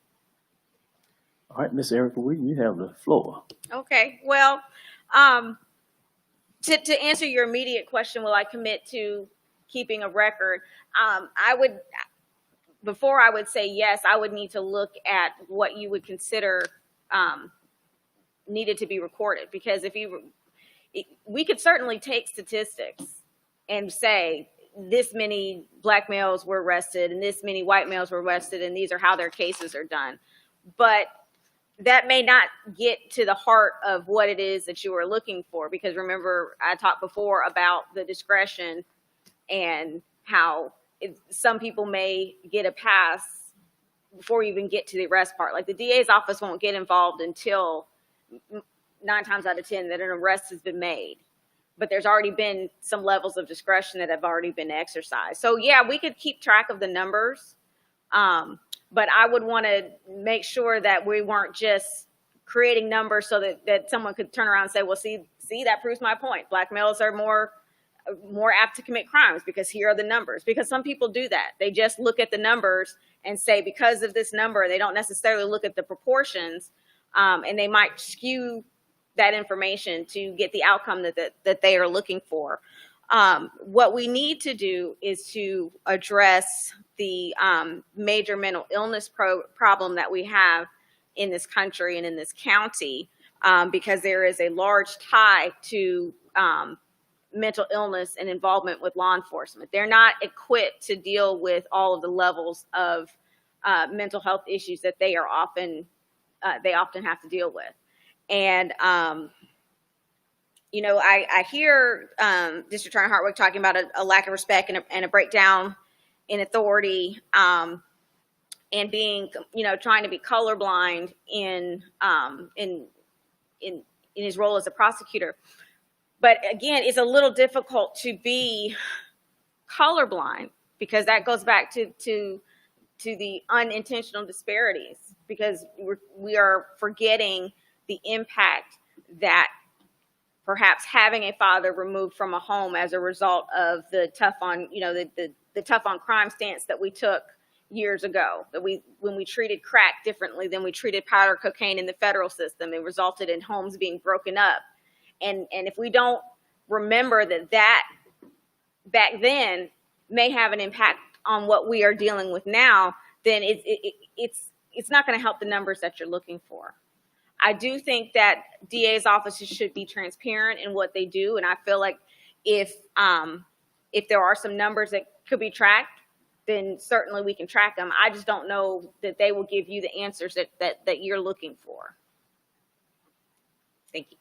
All right, Miss Erica Wheaton, you have the floor. Okay, well, to answer your immediate question, will I commit to keeping a record? Before I would say yes, I would need to look at what you would consider needed to be recorded. Because we could certainly take statistics and say this many black males were arrested and this many white males were arrested and these are how their cases are done. But that may not get to the heart of what it is that you are looking for. Because remember, I talked before about the discretion and how some people may get a pass before you even get to the arrest part. Like the DA's office won't get involved until 9 times out of 10 that an arrest has been made. But there's already been some levels of discretion that have already been exercised. So yeah, we could keep track of the numbers. but I would want to make sure that we weren't just creating numbers so that someone could turn around and say, well, see, that proves my point. Black males are more apt to commit crimes because here are the numbers. Because some people do that. They just look at the numbers and say, because of this number, they don't necessarily look at the proportions, and they might skew that information to get the outcome that they are looking for. What we need to do is to address the major mental illness problem that we have in this country and in this county, because there is a large tie to mental illness and involvement with law enforcement. They're not equipped to deal with all of the levels of mental health issues that they often have to deal with. And I hear District Attorney Hartwick talking about a lack of respect and a breakdown in authority, and being, trying to be colorblind in his role as a prosecutor. But again, it's a little difficult to be colorblind because that goes back to the unintentional disparities, because we are forgetting the impact that perhaps having a father removed from a home as a result of the tough on crime stance that we took years ago, when we treated crack differently than we treated powder cocaine in the federal system, it resulted in homes being broken up. And if we don't remember that back then may have an impact on what we are dealing with now, then it's not going to help the numbers that you're looking for. I do think that DA's offices should be transparent in what they do, and I feel like if there are some numbers that could be tracked, then certainly we can track them. I just don't know that they will give you the answers that you're looking for. Thank you.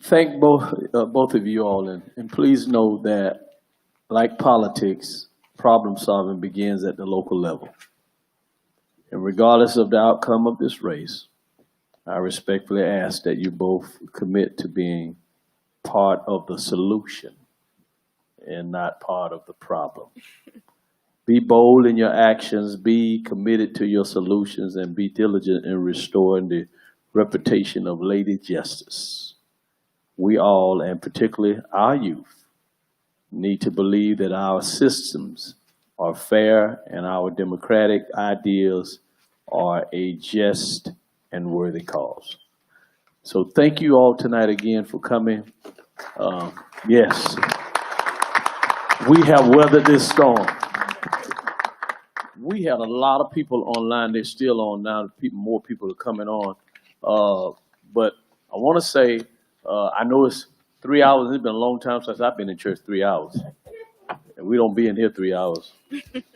Thank both of you all, and please know that, like politics, problem solving begins at the local level. And regardless of the outcome of this race, I respectfully ask that you both commit to being part of the solution and not part of the problem. Be bold in your actions, be committed to your solutions, and be diligent in restoring the reputation of Lady Justice. We all, and particularly our youth, need to believe that our systems are fair and our democratic ideals are a just and worthy cause. So thank you all tonight again for coming. Yes, we have weathered this storm. We had a lot of people online. They're still on now. More people are coming on. But I want to say, I know it's 3 hours. It's been a long time since I've been in church 3 hours. And we don't be in here 3 hours.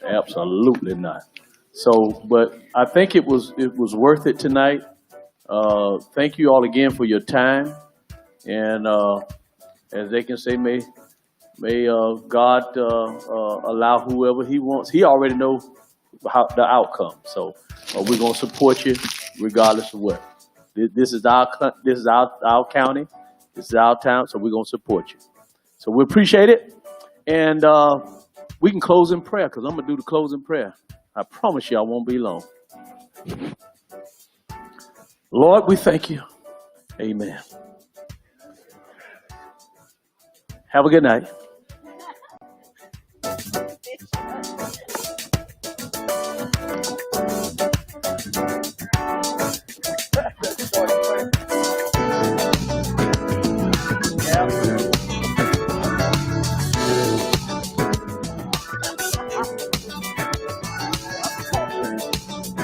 Absolutely not. So, but I think it was worth it tonight. Thank you all again for your time. And as they can say, may God allow whoever he wants. He already knows the outcome. So we're going to support you regardless of what. This is our county. This is our town. So we're going to support you. So we appreciate it. And we can close in prayer, because I'm going to do the closing prayer. I promise you I won't be long. Lord, we thank you. Amen. Have a good night.